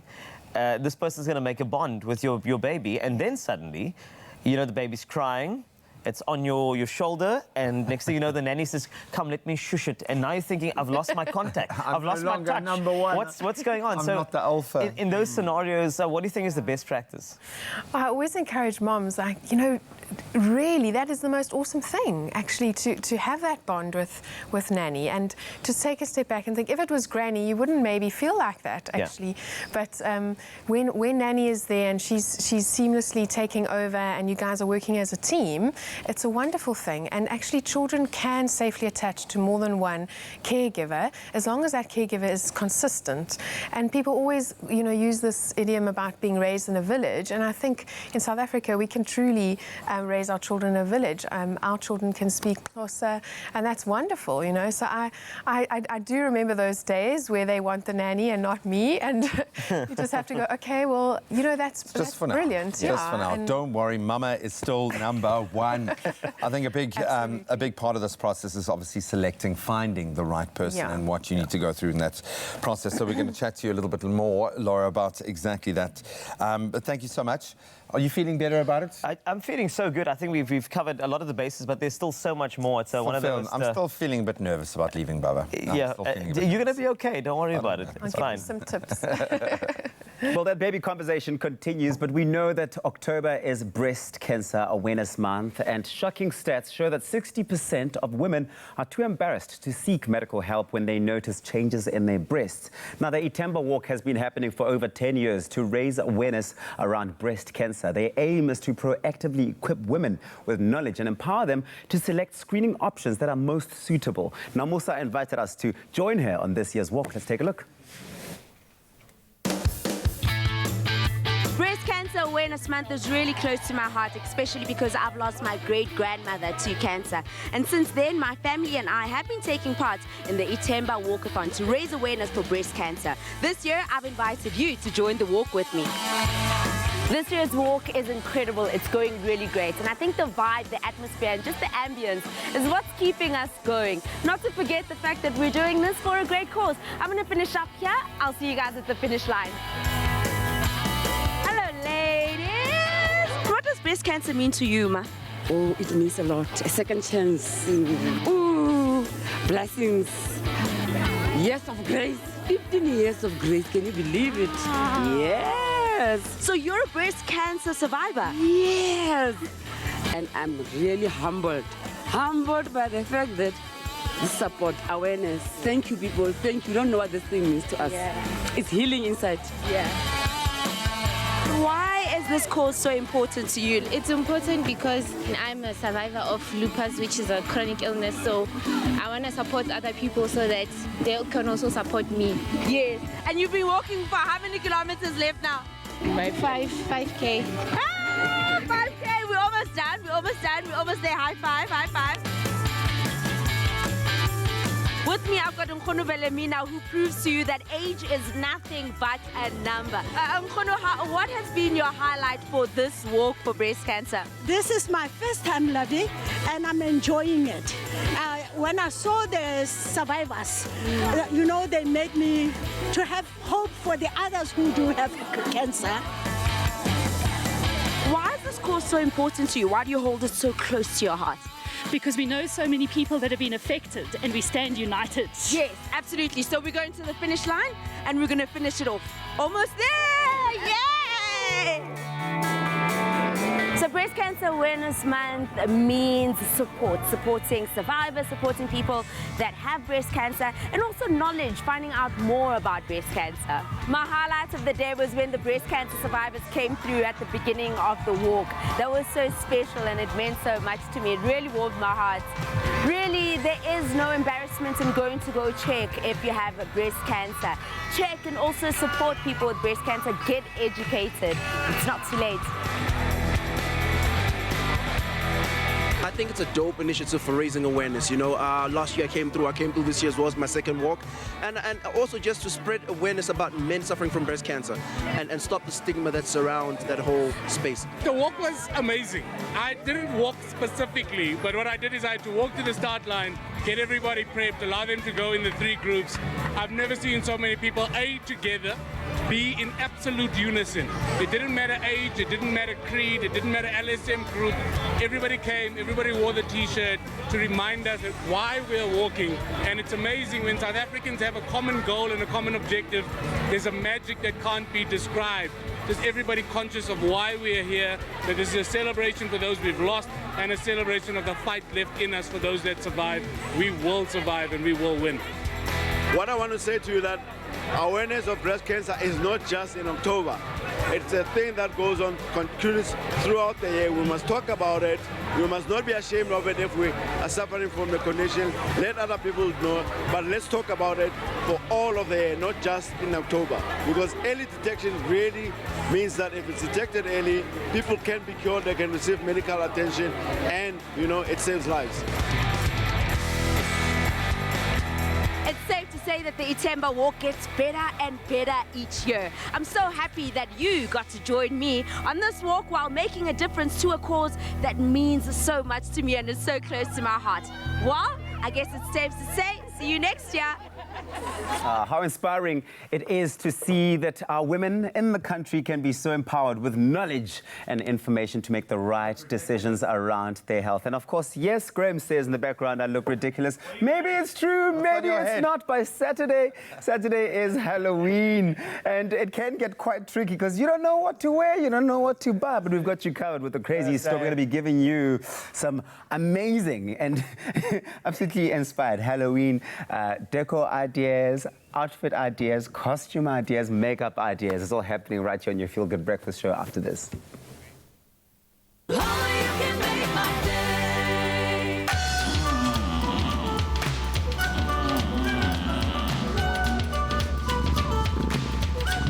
S2: this person's going to make a bond with your baby, and then suddenly, you know, the baby's crying, it's on your shoulder, and next thing you know, the nanny says, "Come, let me shush it." And now you're thinking, "I've lost my contact. I've lost my touch.
S3: Number one.
S2: What's going on?"
S3: I'm not the alpha.
S2: In those scenarios, what do you think is the best practice?
S14: I always encourage moms, like, you know, really, that is the most awesome thing, actually, to have that bond with nanny, and to take a step back and think, if it was granny, you wouldn't maybe feel like that, actually. But when nanny is there and she's seamlessly taking over, and you guys are working as a team, it's a wonderful thing. And actually, children can safely attach to more than one caregiver as long as that caregiver is consistent. And people always, use this idiom about being raised in a village. And I think in South Africa, we can truly raise our children in a village. Our children can speak Xhosa, and that's wonderful, So I do remember those days where they want the nanny and not me, and you just have to go, okay, well, that's
S3: for
S14: brilliant.
S3: now. Just for now. Don't worry, Mama is still number one. I think a big part of this process is obviously finding the right person and what you need to go through in that process. So we're going to chat to you a little bit more, Laura, about exactly that. But thank you so much. Are you feeling better about it?
S2: I'm feeling so good. I think we've covered a lot of the bases, but there's still so much more. It's one of those.
S3: I'm still feeling a bit nervous about leaving, Baba.
S2: Yeah, you're going to be okay. Don't worry about it. It's fine.
S14: Some tips.
S5: Well, that baby conversation continues, but we know that October is Breast Cancer Awareness Month, and shocking stats show that 60% of women are too embarrassed to seek medical help when they notice changes in their breasts. Now, the Itemba Walk has been happening for over 10 years to raise awareness around breast cancer. Their aim is to proactively equip women with knowledge and empower them to select screening options that are most suitable. Now, Musa invited us to join her on this year's walk. Let's take a look.
S17: Breast Cancer Awareness Month is really close to my heart, especially because I've lost my great-grandmother to cancer. And since then, my family and I have been taking part in the Itemba Walkathon to raise awareness for breast cancer. This year, I've invited you to join the walk with me. This year's walk is incredible. It's going really great. And I think the vibe, the atmosphere, and just the ambience is what's keeping us going. Not to forget the fact that we're doing this for a great cause. I'm going to finish up here. I'll see you guys at the finish line. Hello, ladies. What does breast cancer mean to you, ma?
S18: Oh, it means a lot. A second chance. Ooh, blessings. Years of grace. 15 years of grace. Can you believe it? Yes.
S17: So you're a breast cancer survivor?
S18: Yes. And I'm really humbled. Humbled by the fact that this support, awareness. Thank you, people. Thank you. You don't know what this thing means to us.
S17: Yeah.
S18: It's healing inside.
S17: Yeah. Why is this cause so important to you?
S23: It's important because I'm a survivor of lupus, which is a chronic illness. So I want to support other people so that they can also support me.
S17: Yes. And you've been walking for how many kilometers left now?
S23: 5K.
S17: Ah, 5K. We're almost done. We're almost done. We're almost there. High five. High five. With me, I've got Nkhono Velemina, who proves to you that age is nothing but a number. Nkhono, what has been your highlight for this walk for breast cancer?
S24: This is my first time, Ladi, and I'm enjoying it. When I saw the survivors, they made me to have hope for the others who do have cancer.
S17: Why is this cause so important to you? Why do you hold it so close to your heart?
S25: Because we know so many people that have been affected and we stand united.
S17: Yes, absolutely. So we're going to the finish line and we're going to finish it off. Almost there! Yay! So Breast Cancer Awareness Month means supporting survivors, supporting people that have breast cancer, and also knowledge, finding out more about breast cancer. My highlight of the day was when the breast cancer survivors came through at the beginning of the walk. That was so special and it meant so much to me. It really warmed my heart. Really, there is no embarrassment in going to go check if you have breast cancer. Check and also support people with breast cancer. Get educated. It's not too late.
S26: I think it's a dope initiative for raising awareness. Last year I came through this year as well as my second walk. And also just to spread awareness about men suffering from breast cancer and stop the stigma that surrounds that whole space.
S27: The walk was amazing. I didn't walk specifically, but what I did is I had to walk to the start line, get everybody prepped, allow them to go in the 3 groups. I've never seen so many people together, be in absolute unison. It didn't matter age, it didn't matter creed, it didn't matter LSM group. Everybody came, everybody wore the t-shirt to remind us why we're walking. And it's amazing when South Africans have a common goal and a common objective, there's a magic that can't be described. Just everybody conscious of why we're here, that this is a celebration for those we've lost and a celebration of the fight left in us for those that survive. We will survive and we will win.
S28: What I want to say to you that awareness of breast cancer is not just in October.
S4: It's a thing that goes on continuous throughout the year. We must talk about it. We must not be ashamed of it if we are suffering from the condition. Let other people know, but let's talk about it for all of the year, not just in October. Because early detection really means that if it's detected early, people can be cured, they can receive medical attention, and it saves lives.
S17: It's safe to say that the Itemba walk gets better and better each year. I'm so happy that you got to join me on this walk while making a difference to a cause that means so much to me and is so close to my heart. Well, I guess it's safe to say, see you next year.
S5: How inspiring it is to see that our women in the country can be so empowered with knowledge and information to make the right decisions around their health. And of course, yes, Graham says in the background I look ridiculous. Maybe it's true, maybe it's not. By Saturday is Halloween, and it can get quite tricky because you don't know what to wear, you don't know what to buy, but we've got you covered with the crazy store. We're going to be giving you some amazing and absolutely inspired Halloween deco ideas, outfit ideas, costume ideas, makeup ideas. It's all happening right here on your Feel Good Breakfast show after this.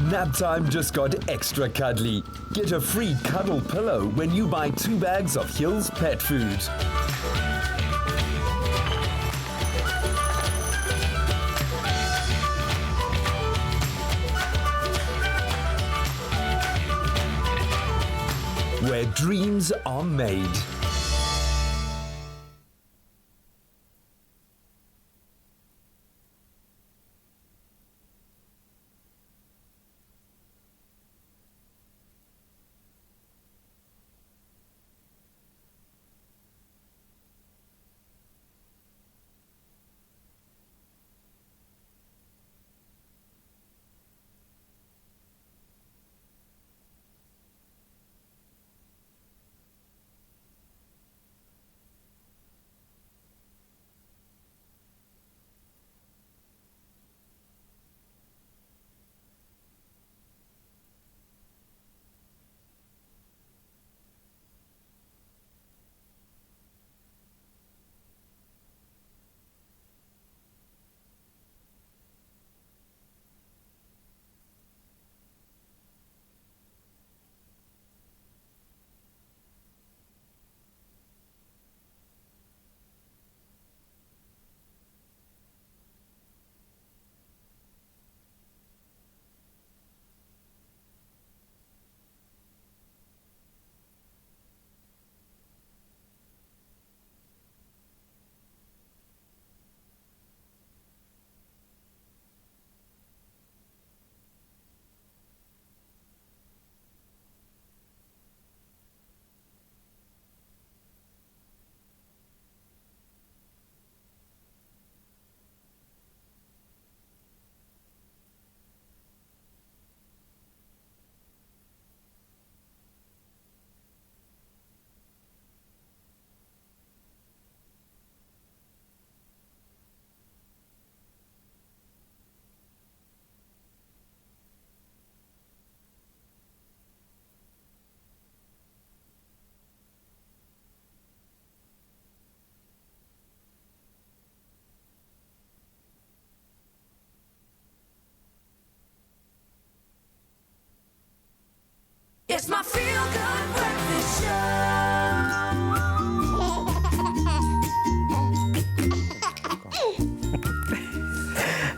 S16: Nap time just got extra cuddly. Get a free cuddle pillow when you buy 2 bags of Hill's pet food. Where dreams are made.
S1: It's my Feel Good Breakfast Show.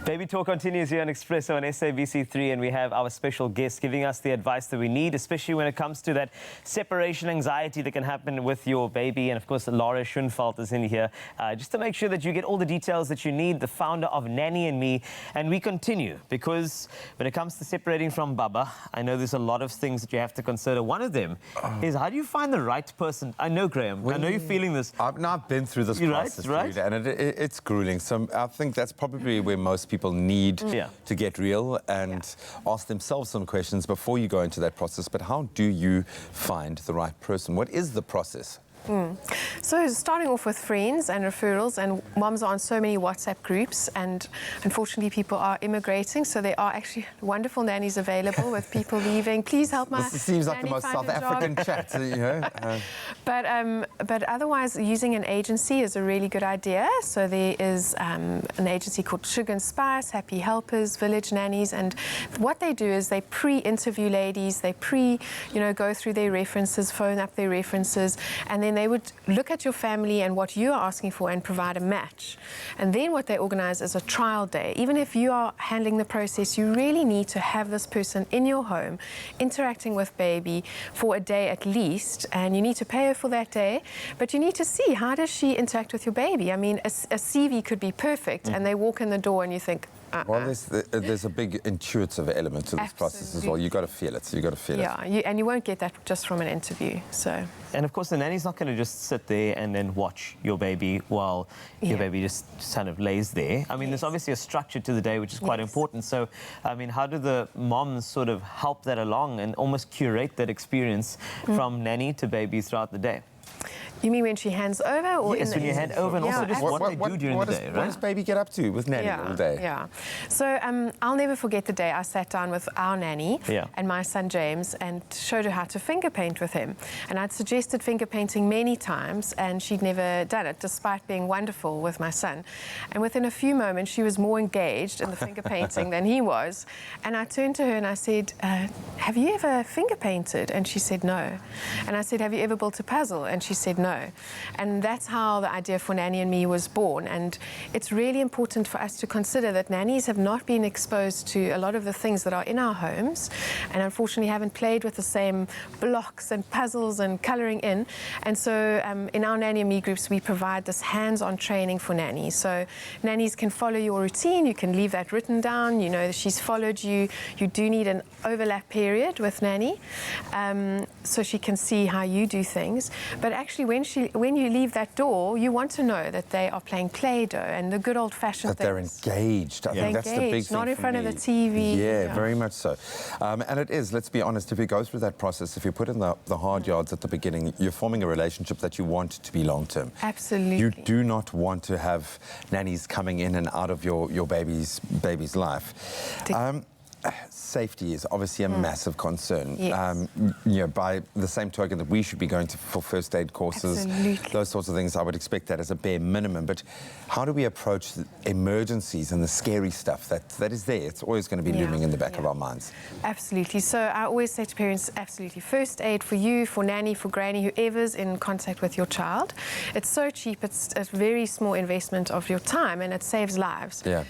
S2: Baby Talk continues here on Expresso on SABC3, and we have our special guest giving us the advice that we need, especially when it comes to that separation anxiety that can happen with your baby. And of course, Laura Schoenfeld is in here just to make sure that you get all the details that you need, the founder of Nanny and Me. And we continue because when it comes to separating from Baba, I know there's a lot of things that you have to consider. One of them is, how do you find the right person? I know, Graham, I know you're feeling this.
S3: I've been through this process,
S2: right?
S3: And it's grueling. So I think that's probably where most people need to get real and ask themselves some questions before you go into that process. But how do you find the right person? What is the process?
S14: So starting off with friends and referrals, and moms are on so many WhatsApp groups, and unfortunately people are immigrating, so there are actually wonderful nannies available with people leaving. Please help my
S3: This seems like the
S14: nanny
S3: most
S14: find
S3: South
S14: a job.
S3: African chat, you know.
S14: But otherwise, using an agency is a really good idea. So there is an agency called Sugar and Spice, Happy Helpers, Village Nannies, and what they do is they pre-interview ladies, they go through their references, phone up their references, and then they would look at your family and what you are asking for and provide a match. And then what they organize is a trial day. Even if you are handling the process, you really need to have this person in your home interacting with baby for a day at least, and you need to pay her for that day, but you need to see, how does she interact with your baby? I mean, a CV could be perfect, and they walk in the door and you think,
S3: Well, there's a big intuitive element to this process as well. You've got to feel it. You've got to feel it.
S14: Yeah, and you won't get that just from an interview. So.
S2: And of course, the nanny's not going to just sit there and then watch your baby while your baby just kind of lays there. I mean, there's obviously a structure to the day, which is quite important. So, I mean, how do the moms sort of help that along and almost curate that experience from nanny to baby throughout the day?
S14: You mean when she hands over? Or
S2: yes, when you hand over, and also just what they do during the day, right?
S3: What does baby get up to with nanny all day?
S14: Yeah. So I'll never forget the day I sat down with our nanny and my son James and showed her how to finger paint with him. And I'd suggested finger painting many times, and she'd never done it, despite being wonderful with my son. And within a few moments, she was more engaged in the finger painting than he was. And I turned to her and I said, have you ever finger painted? And she said, no. And I said, have you ever built a puzzle? And she said, no. And that's how the idea for Nanny and Me was born. And it's really important for us to consider that nannies have not been exposed to a lot of the things that are in our homes, and unfortunately haven't played with the same blocks and puzzles and colouring in. And so in our Nanny and Me groups, we provide this hands-on training for nannies. So nannies can follow your routine. You can leave that written down. You know that she's followed you. You do need an overlap period with Nanny, so she can see how you do things. But actually, when you leave that door, you want to know that they are playing Play-Doh and the good old-fashioned things.
S3: That they're engaged. I think that's the big thing.
S14: Not in front of the TV.
S3: Yeah, very much so. And it is, let's be honest, if you go through that process, if you put in the hard yards at the beginning, you're forming a relationship that you want to be long-term.
S14: Absolutely.
S3: You do not want to have nannies coming in and out of your baby's life. Safety is obviously a massive concern.
S14: Yes.
S3: You know, by the same token that we should be going for first aid courses, those sorts of things, I would expect that as a bare minimum. But how do we approach the emergencies and the scary stuff that is there? It's always going to be looming in the back of our minds.
S14: Absolutely. So I always say to parents, absolutely, first aid for you, for nanny, for granny, whoever's in contact with your child. It's so cheap. It's a very small investment of your time, and it saves lives.
S3: Yeah.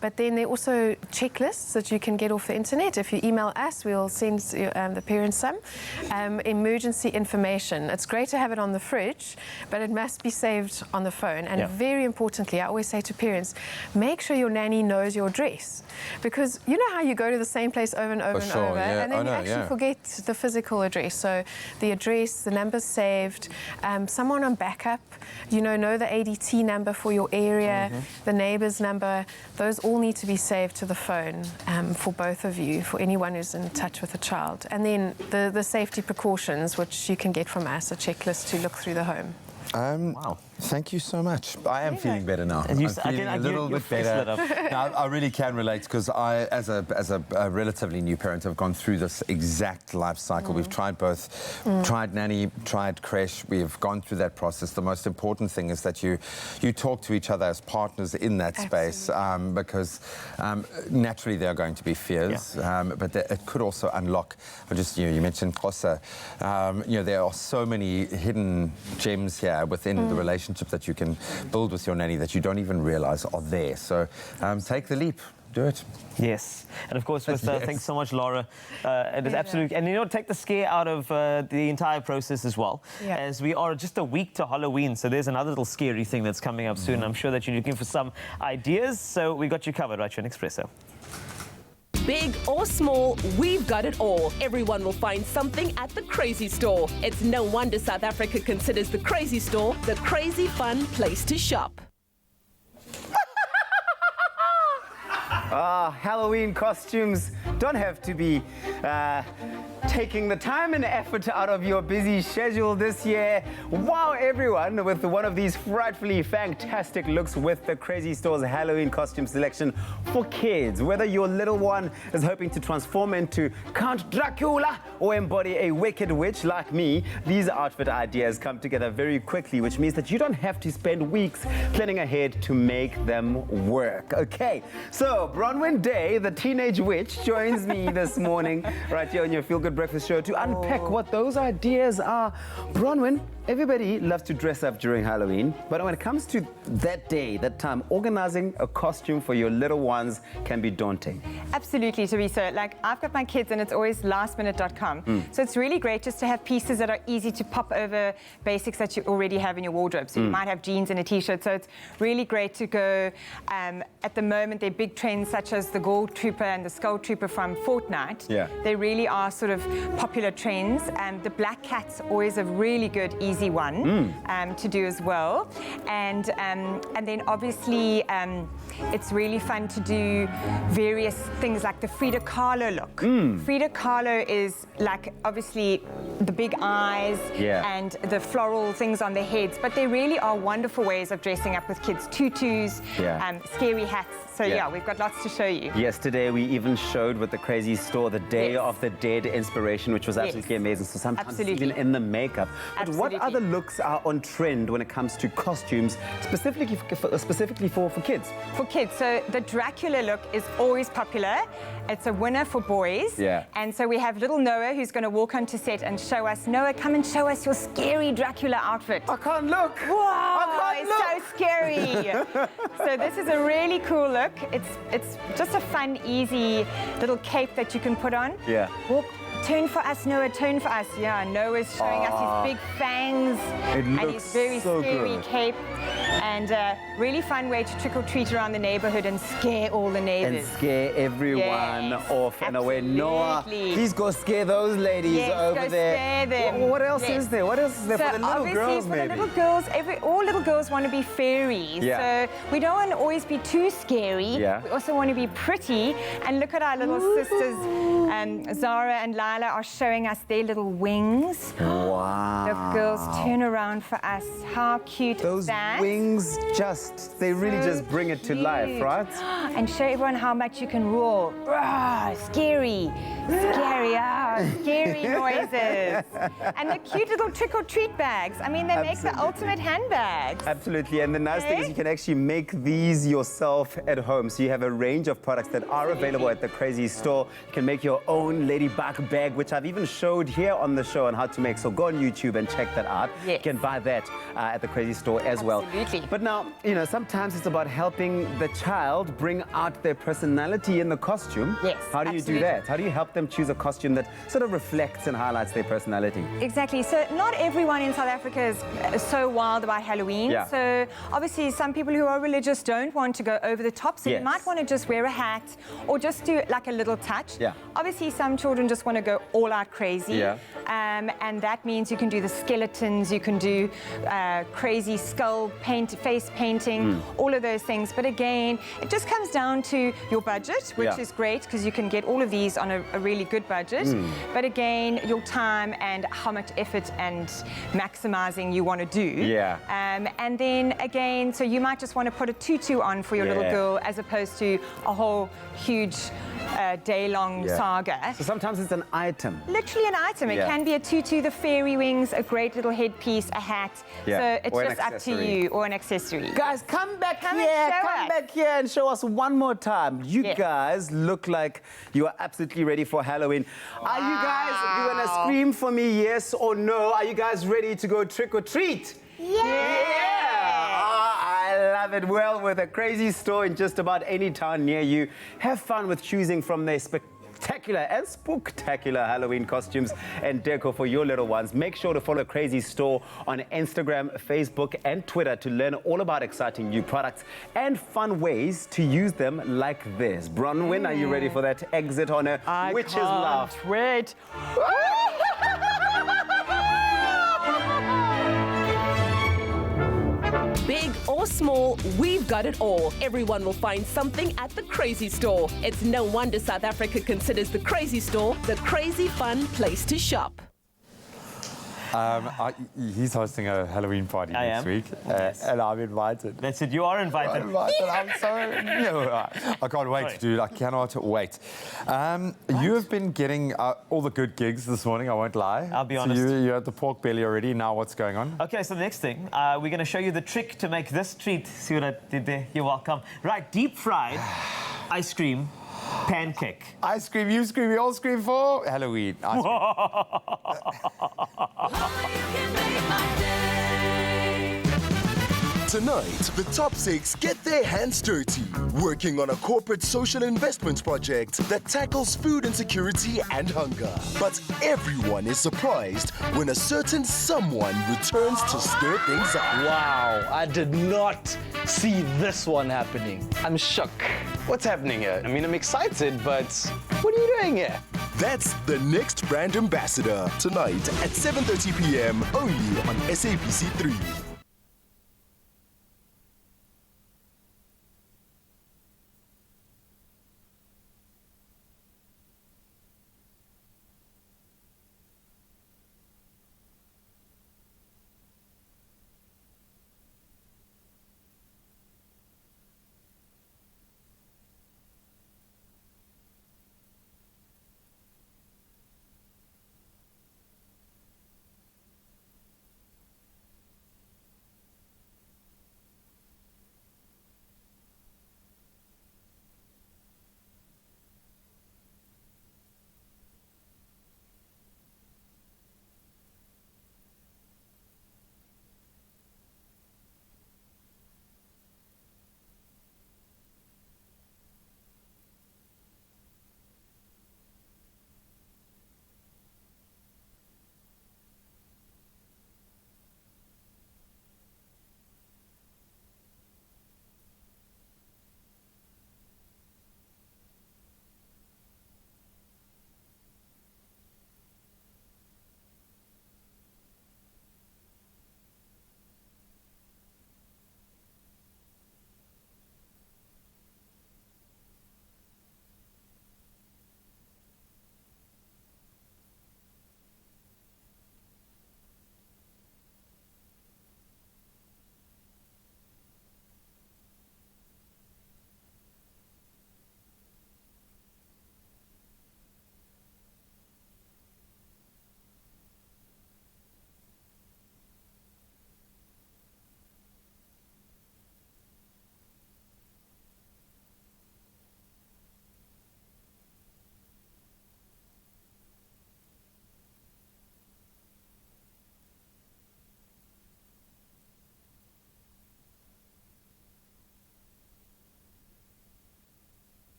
S14: But then there are also checklists that you can get off the internet. If you email us, we'll send the parents some. Emergency information. It's great to have it on the fridge, but it must be saved on the phone. And very importantly, I always say to parents, make sure your nanny knows your address. Because you know how you go to the same place over and over and over, and then you actually forget the physical address. So the address, the number's saved, someone on backup, know the ADT number for your area, the neighbour's number. Those all need to be saved to the phone for both of you, for anyone who's in touch with a child. And then the safety precautions, which you can get from us, a checklist to look through the home.
S3: Wow. Thank you so much. I am feeling better now.
S2: And
S3: I'm feeling a little bit better. Now, I really can relate because I, as a relatively new parent, have gone through this exact life cycle. We've tried both, tried nanny, tried creche. We've gone through that process. The most important thing is that you talk to each other as partners in that space, because naturally there are going to be fears, but it could also unlock. You mentioned Kosa. There are so many hidden gems here within the relationship that you can build with your nanny that you don't even realize are there. So take the leap. Do it.
S2: Yes. And of course, thanks so much, Laura. It is absolutely... And, take the scare out of the entire process as well, as we are just a week to Halloween. So there's another little scary thing that's coming up soon. I'm sure that you're looking for some ideas. So we got you covered right here on Expresso.
S8: Big or small, we've got it all. Everyone will find something at the Crazy Store. It's no wonder South Africa considers the Crazy Store the crazy fun place to shop.
S9: Halloween costumes don't have to be
S5: taking the time and effort out of your busy schedule this year. Wow, everyone, with one of these frightfully fantastic looks with the Crazy Store's Halloween costume selection for kids. Whether your little one is hoping to transform into Count Dracula or embody a wicked witch like me, these outfit ideas come together very quickly, which means that you don't have to spend weeks planning ahead to make them work. Okay, so Bronwyn Day, the teenage witch, joins me this morning right here on your Feel Good Breakfast show to unpack what those ideas are. Bronwyn, everybody loves to dress up during Halloween, but when it comes to that day, that time, organizing a costume for your little ones can be daunting.
S9: Absolutely, Teresa. Like, I've got my kids and it's always lastminute.com. So it's really great just to have pieces that are easy to pop over basics that you already have in your wardrobe. So you might have jeans and a t-shirt. So it's really great to go. At the moment, there are big trends such as the Gold Trooper and the Skull Trooper from Fortnite.
S5: Yeah.
S9: They really are sort of popular trends. The Black Cat's always a really good, easy one to do as well. And then obviously it's really fun to do various things like the Frida Kahlo look. Frida Kahlo is like obviously the big eyes and the floral things on their heads, but there really are wonderful ways of dressing up with kids. Tutus, scary hats. So yeah, we've got lots to show you.
S5: Yesterday we even showed with the Crazy Store the Day of the Dead inspiration, which was absolutely amazing. So sometimes even in the makeup. But what other looks are on trend when it comes to costumes, specifically for kids?
S9: For kids, so the Dracula look is always popular. It's a winner for boys. And so we have little Noah who's going to walk onto set and show us. Noah, come and show us your scary Dracula outfit.
S5: I can't look.
S9: Wow,
S5: I can't
S9: it's so scary. So this is a really cool look. It's just a fun, easy little cape that you can put on. Walk, turn for us, Noah, turn for us. Yeah, Noah's showing us his big fangs and his very scary cape. And really fun way to trick or treat around the neighborhood and scare all the neighbors.
S5: And scare everyone off. And away, Noah, please go scare those ladies over there.
S9: Scare them.
S5: What else is there? What else is there for the little girls, maybe?
S9: For the little girls, all little girls want to be fairies. So we don't want to always be too scary. We also want to be pretty. And look at our little sisters, Zara and Lila are showing us their little wings.
S5: Wow.
S9: The girls turn around for us. How cute is that?
S5: Those wings they really just bring it to life, right?
S9: And show everyone how much you can roar. Scary, scary noises. And the cute little trick-or-treat bags. I mean, they make the ultimate handbags.
S5: Absolutely, and the nice thing is you can actually make these yourself at home. So you have a range of products that are available at the Crazy Store. You can make your own ladybug bag, which I've even showed here on the show on how to make. So go on YouTube and check that out. You can buy that at the Crazy Store as well. But now, you know, sometimes it's about helping the child bring out their personality in the costume. How do you do that? How do you help them choose a costume that sort of reflects and highlights their personality?
S9: Exactly. So not everyone in South Africa is so wild about Halloween. So obviously some people who are religious don't want to go over the top. So you might want to just wear a hat or just do like a little touch. Obviously some children just want to go all out crazy. And that means you can do the skeletons, you can do crazy skull face painting, all of those things. But again, it just comes down to your budget, which is great because you can get all of these on a really good budget. But again, your time and how much effort and maximizing you want to do. And then again, so you might just want to put a tutu on for your little girl as opposed to a whole huge day-long saga.
S5: So sometimes it's an item.
S9: Literally an item. It can be a tutu, the fairy wings, a great little headpiece, a hat. So it's just up to you, or an accessory.
S5: Guys, come back here and show us one more time. You guys look like you are absolutely ready for Halloween. Are you guys going to scream for me yes or no? Are you guys ready to go trick or treat? I love it. Well, with a Crazy Store in just about any town near you, have fun with choosing from their spectacular and spooktacular Halloween costumes and decor for your little ones. Make sure to follow Crazy Store on Instagram, Facebook, and Twitter to learn all about exciting new products and fun ways to use them like this. Bronwyn, are you ready for that exit on a witch's laugh?
S9: Wait.
S8: Big or small, we've got it all. Everyone will find something at the Crazy Store. It's no wonder South Africa considers the Crazy Store the crazy fun place to shop.
S3: He's hosting a Halloween party next week, and I'm invited.
S2: That's it, you are invited.
S3: I'm so... I can't wait to do it. I cannot wait. You have been getting all the good gigs this morning, I won't lie.
S2: I'll be honest.
S3: So you're at the pork belly already. Now what's going on?
S2: Okay, so the next thing, we're going to show you the trick to make this treat. See what I did there? You're welcome. Right, deep fried ice cream pancake.
S3: Ice cream, you scream, we all scream for Halloween. Ice
S10: Tonight, the top 6 get their hands dirty, working on a corporate social investment project that tackles food insecurity and hunger. But everyone is surprised when a certain someone returns to stir things up.
S12: Wow, I did not see this one happening. I'm shook. What's happening here? I mean, I'm excited, but what are you doing here?
S10: That's the next brand ambassador, tonight at 7:30 p.m. only on SABC 3.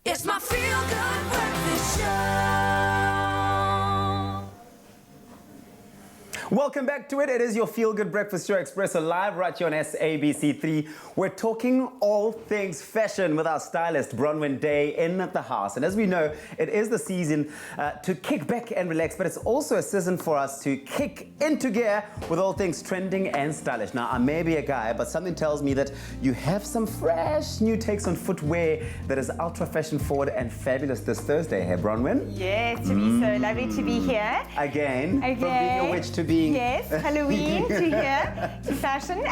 S1: It's my feel-good breakfast show.
S5: Welcome back to it. It is your feel-good breakfast show, Expresso, live right here on SABC3. We're talking all things fashion with our stylist, Bronwyn Day, in the house. And as we know, it is the season to kick back and relax, but it's also a season for us to kick into gear with all things trending and stylish. Now, I may be a guy, but something tells me that you have some fresh new takes on footwear that is ultra fashion forward and fabulous this Thursday. Hey, Bronwyn?
S9: Yeah, to be so lovely to be here.
S5: Again, from being a witch to being...
S9: Yes, Halloween to here, to fashion.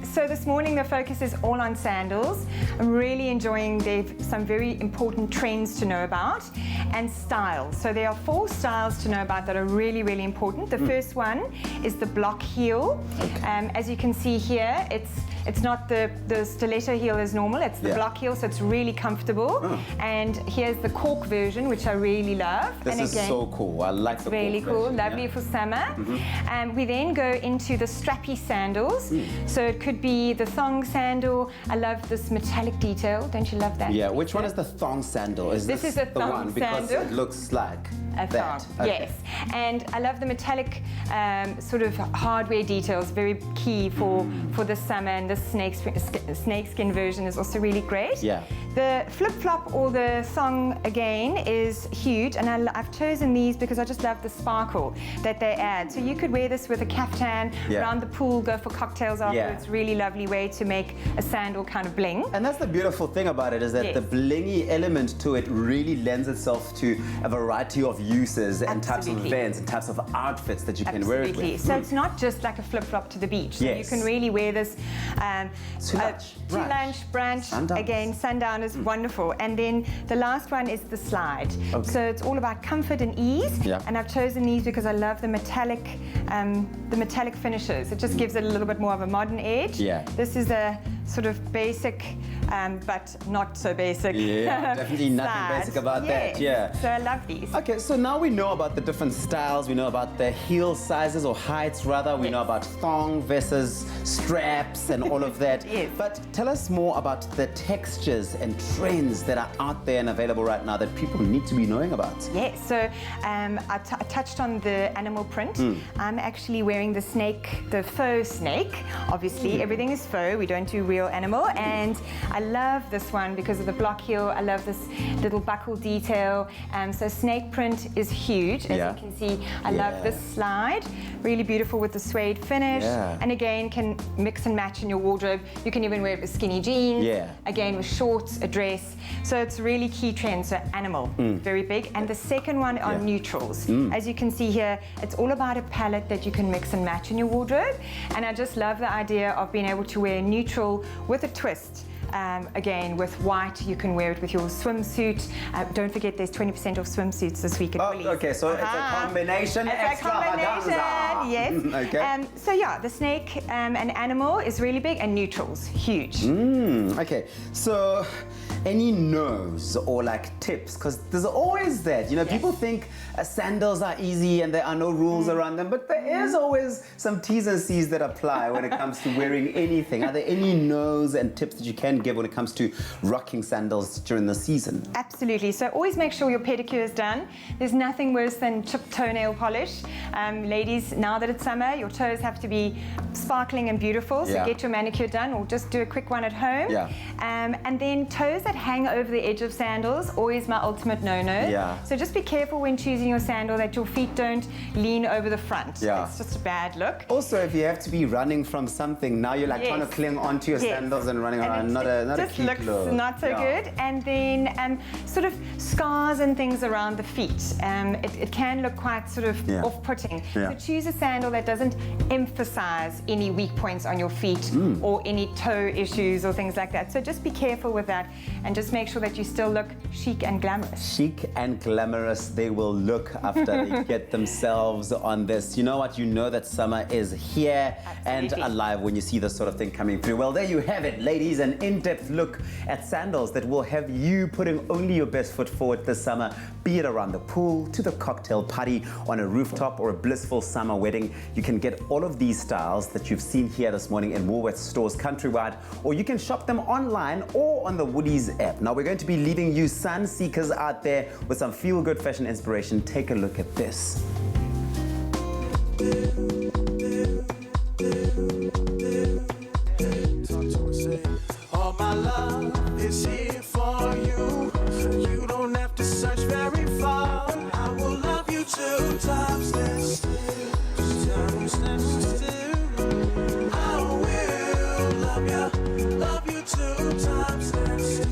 S9: So this morning the focus is all on sandals. I'm really enjoying some very important trends to know about and styles. So there are 4 styles to know about that are really, really important. The first one is the block heel. As you can see here, it's not the stiletto heel as normal, it's the block heel, so it's really comfortable. And here's the cork version, which I really love.
S5: This is so cool. I like the
S9: really
S5: cork
S9: cool,
S5: version,
S9: lovely for summer. We then go into the strappy sandals. So it could be the thong sandal. I love this metallic detail. Don't you love that?
S5: Yeah, which one is the thong sandal? Is
S9: this is a
S5: the
S9: thong
S5: one? Because
S9: sandal.
S5: it looks like...
S9: A thong, yes. And I love the metallic sort of hardware details, very key for the summer, and this snakeskin version is also really great.
S5: Yeah.
S9: The flip-flop or the thong again is huge, and I've chosen these because I just love the sparkle that they add. So you could wear this with a caftan around the pool, go for cocktails afterwards. Really lovely way to make a sandal kind of bling.
S5: And that's the beautiful thing about it, is that the blingy element to it really lends itself to a variety of uses and types of events and types of outfits that you can wear it with.
S9: So it's not just like a flip-flop to the beach. So you can really wear this
S5: to lunch,
S9: brunch.
S5: Sundown.
S9: Again, sundown is wonderful. And then the last one is the slide. So it's all about comfort and ease. And I've chosen these because I love the metallic finishes. It just gives it a little bit more of a modern edge. This is a sort of basic, but not so basic.
S5: Definitely nothing basic about that.
S9: So I love these.
S5: Okay, so now we know about the different styles. We know about the heel sizes or heights rather. We know about thong versus straps and all of that. But tell us more about the textures and trends that are out there and available right now that people need to be knowing about.
S9: Yes, so I touched on the animal print. I'm actually wearing the faux snake. Obviously, everything is faux. We don't do real animal. And I love this one because of the block heel. I love this little buckle detail. So snake print is huge. As you can see, I love this slide. Really beautiful with the suede finish. And again, can mix and match in your wardrobe. You can even wear it with skinny jeans. Again, with shorts, a dress. So it's really key trend. So animal, very big. And the second one are neutrals. As you can see here, it's all about a palette that you can mix and match in your wardrobe. And I just love the idea of being able to wear neutral with a twist. Again, with white, you can wear it with your swimsuit. Don't forget, there's 20% off swimsuits this week at Woolies.
S5: Okay, so it's a combination.
S9: It's a combination, yes.
S5: Okay.
S9: So yeah, the snake and animal is really big, and neutrals, huge.
S5: Okay, so any no's or like tips? Because there's always that, you know, people think sandals are easy and there are no rules around them, but there is always some T's and C's that apply when it comes to wearing anything. Are there any no's and tips that you can give when it comes to rocking sandals during the season?
S9: Absolutely. So always make sure your pedicure is done. There's nothing worse than chipped toenail polish. Ladies, now that it's summer, your toes have to be sparkling and beautiful. So get your manicure done, or just do a quick one at home. And then toes that hang over the edge of sandals, always my ultimate no-no. So just be careful when choosing your sandal that your feet don't lean over the front. It's just a bad look.
S5: Also, if you have to be running from something, now you're like trying to cling onto your sandals and running around. Not a cute look.
S9: Just looks not so good. And then sort of scars and things around the feet. It can look quite sort of off-putting. So choose a sandal that doesn't emphasize any weak points on your feet or any toe issues or things like that. So just be careful with that, and just make sure that you still look chic and glamorous.
S5: Chic and glamorous they will look after they get themselves on this. You know what? You know that summer is here and alive when you see this sort of thing coming through. Well, there you have it, ladies, an in-depth look at sandals that will have you putting only your best foot forward this summer, be it around the pool, to the cocktail party, on a rooftop, or a blissful summer wedding. You can get all of these styles that you've seen here this morning in Woolworths stores countrywide, or you can shop them online or on the Woolies app. Now, we're going to be leaving you sun seekers out there with some feel-good fashion inspiration. Take a look at this.
S1: All my love is here for you. You don't have to search very far. I will love you till time stands still. I will love you till time stands still.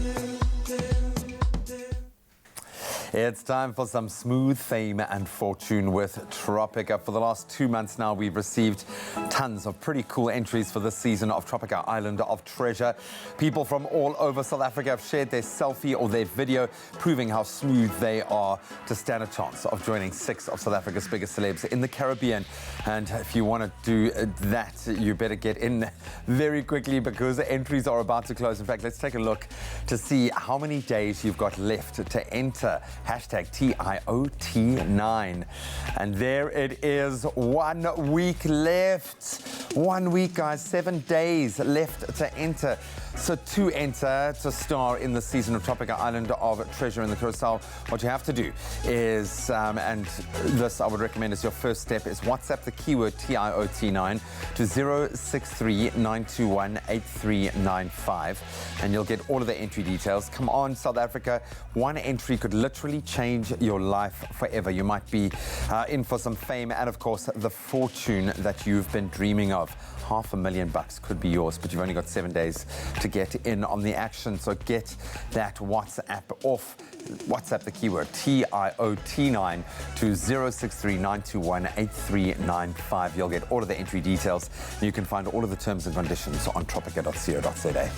S3: It's time for some smooth fame and fortune with Tropica. For the last 2 months now, we've received tons of pretty cool entries for this season of Tropica Island of Treasure. People from all over South Africa have shared their selfie or their video proving how smooth they are to stand a chance of joining 6 of South Africa's biggest celebs in the Caribbean. And if you want to do that, you better get in very quickly because the entries are about to close. In fact, let's take a look to see how many days you've got left to enter. Hashtag TIOT9. And there it is, 1 week left. 1 week, guys, 7 days left to enter. So to enter, to star in the season of Tropical Island of Treasure in the Curacao, what you have to do is, and this I would recommend as your first step, is WhatsApp the keyword TIOT9 to 063-921-8395, and you'll get all of the entry details. Come on, South Africa, one entry could literally change your life forever. You might be in for some fame and, of course, the fortune that you've been dreaming of. $500,000 could be yours, but you've only got 7 days to get in on the action. So get that WhatsApp off. WhatsApp the keyword TIOT9 to 063-921-8395. You'll get all of the entry details. And you can find all of the terms and conditions on tropica.co.za.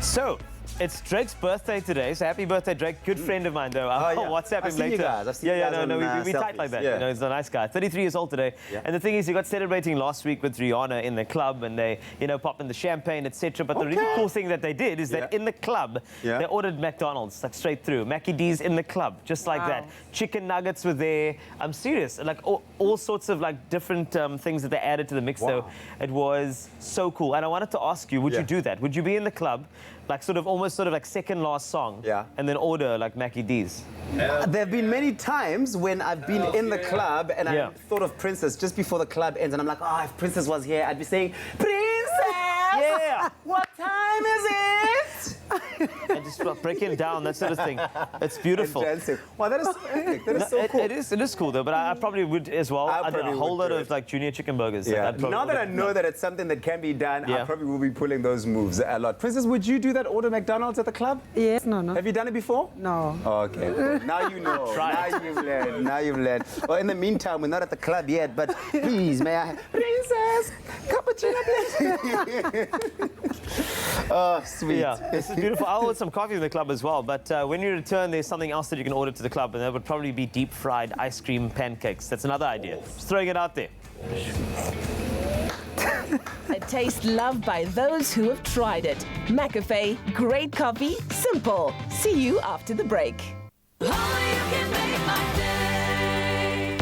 S2: So, it's Drake's birthday today, so happy birthday, Drake. Good friend of mine, though. I'll WhatsApp him later.
S5: I've seen you guys.
S2: We tight like that.
S5: Yeah.
S2: You know, he's a nice guy. 33 years old today. Yeah. And the thing is, he got celebrating last week with Rihanna in the club, and they, popping the champagne, etc. But the really cool thing that they did is that in the club, they ordered McDonald's, like straight through. Mackie D's in the club, just like that. Chicken nuggets were there. I'm serious. Like all sorts of like different things that they added to the mix. So it was so cool. And I wanted to ask you, would you do that? Would you be in the club, like almost like second last song, and then order like Mackie D's?
S5: There have been many times when I've been in the club and I thought of Princess just before the club ends, and I'm like, oh, if Princess was here, I'd be saying, Princess!
S2: Yeah!
S5: What time is it?
S2: And just breaking down, that sort of thing. It's beautiful.
S5: Wow, that is so epic. That is so cool.
S2: It is cool, though, but I probably would as well. I don't know, a whole lot of like junior chicken burgers.
S5: Yeah. Now that I know that it's something that can be done, I probably will be pulling those moves a lot. Princess, would you do that, order McDonald's at the club?
S7: Yes, no.
S5: Have you done it before?
S7: No.
S5: Okay. Now you know. Now you've learned. Now you've learned. Well, in the meantime, we're not at the club yet, but please, may I? Princess, cappuccino, please. Oh, sweet.
S2: Yeah, this is beautiful. I'll order some coffee in the club as well, but when you return, there's something else that you can order to the club, and that would probably be deep-fried ice cream pancakes. That's another idea. Just throwing it out there.
S8: A taste loved by those who have tried it. McAfee, great coffee, simple. See you after the break.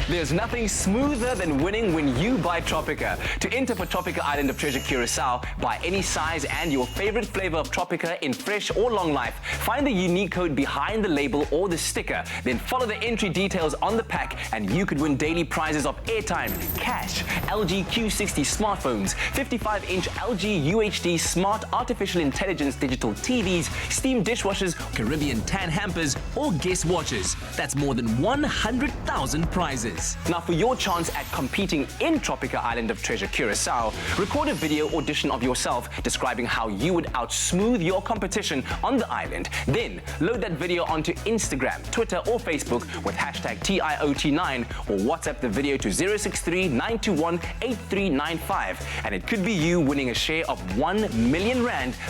S13: There's nothing smoother than winning when you buy Tropica. To enter for Tropica Island of Treasure Curacao, buy any size and your favorite flavor of Tropica in fresh or long life. Find the unique code behind the label or the sticker. Then follow the entry details on the pack and you could win daily prizes of airtime, cash, LG Q60 smartphones, 55-inch LG UHD smart artificial intelligence digital TVs, steam dishwashers, Caribbean tan hampers, or guest watches. That's more than 100,000 prizes. Now, for your chance at competing in Tropica Island of Treasure Curacao, record a video audition of yourself describing how you would outsmooth your competition on the island. Then load that video onto Instagram, Twitter, or Facebook with hashtag TIOT9 or WhatsApp the video to 063-921-8395. And it could be you winning a share of R1 million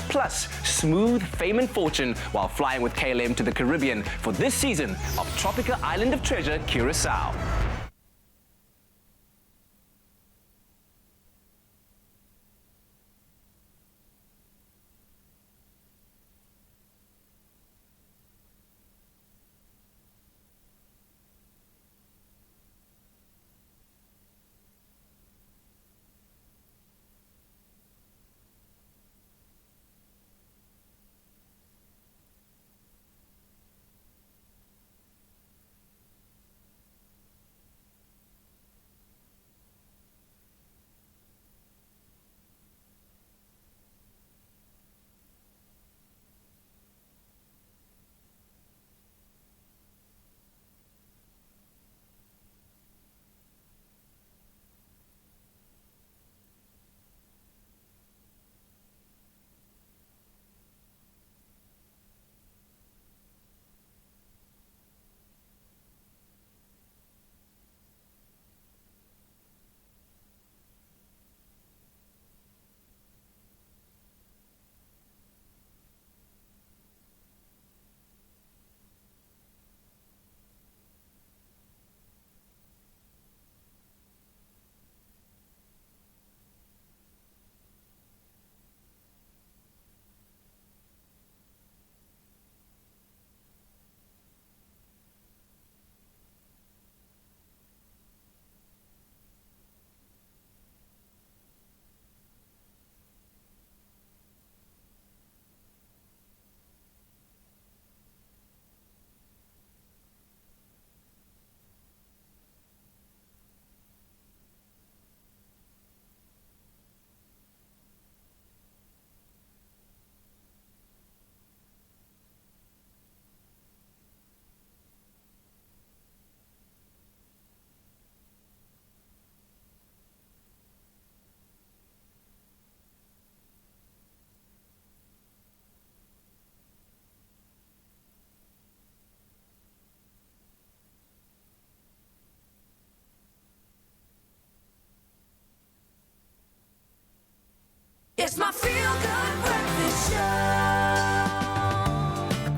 S13: plus smooth fame and fortune while flying with KLM to the Caribbean for this season of Tropica Island of Treasure Curacao.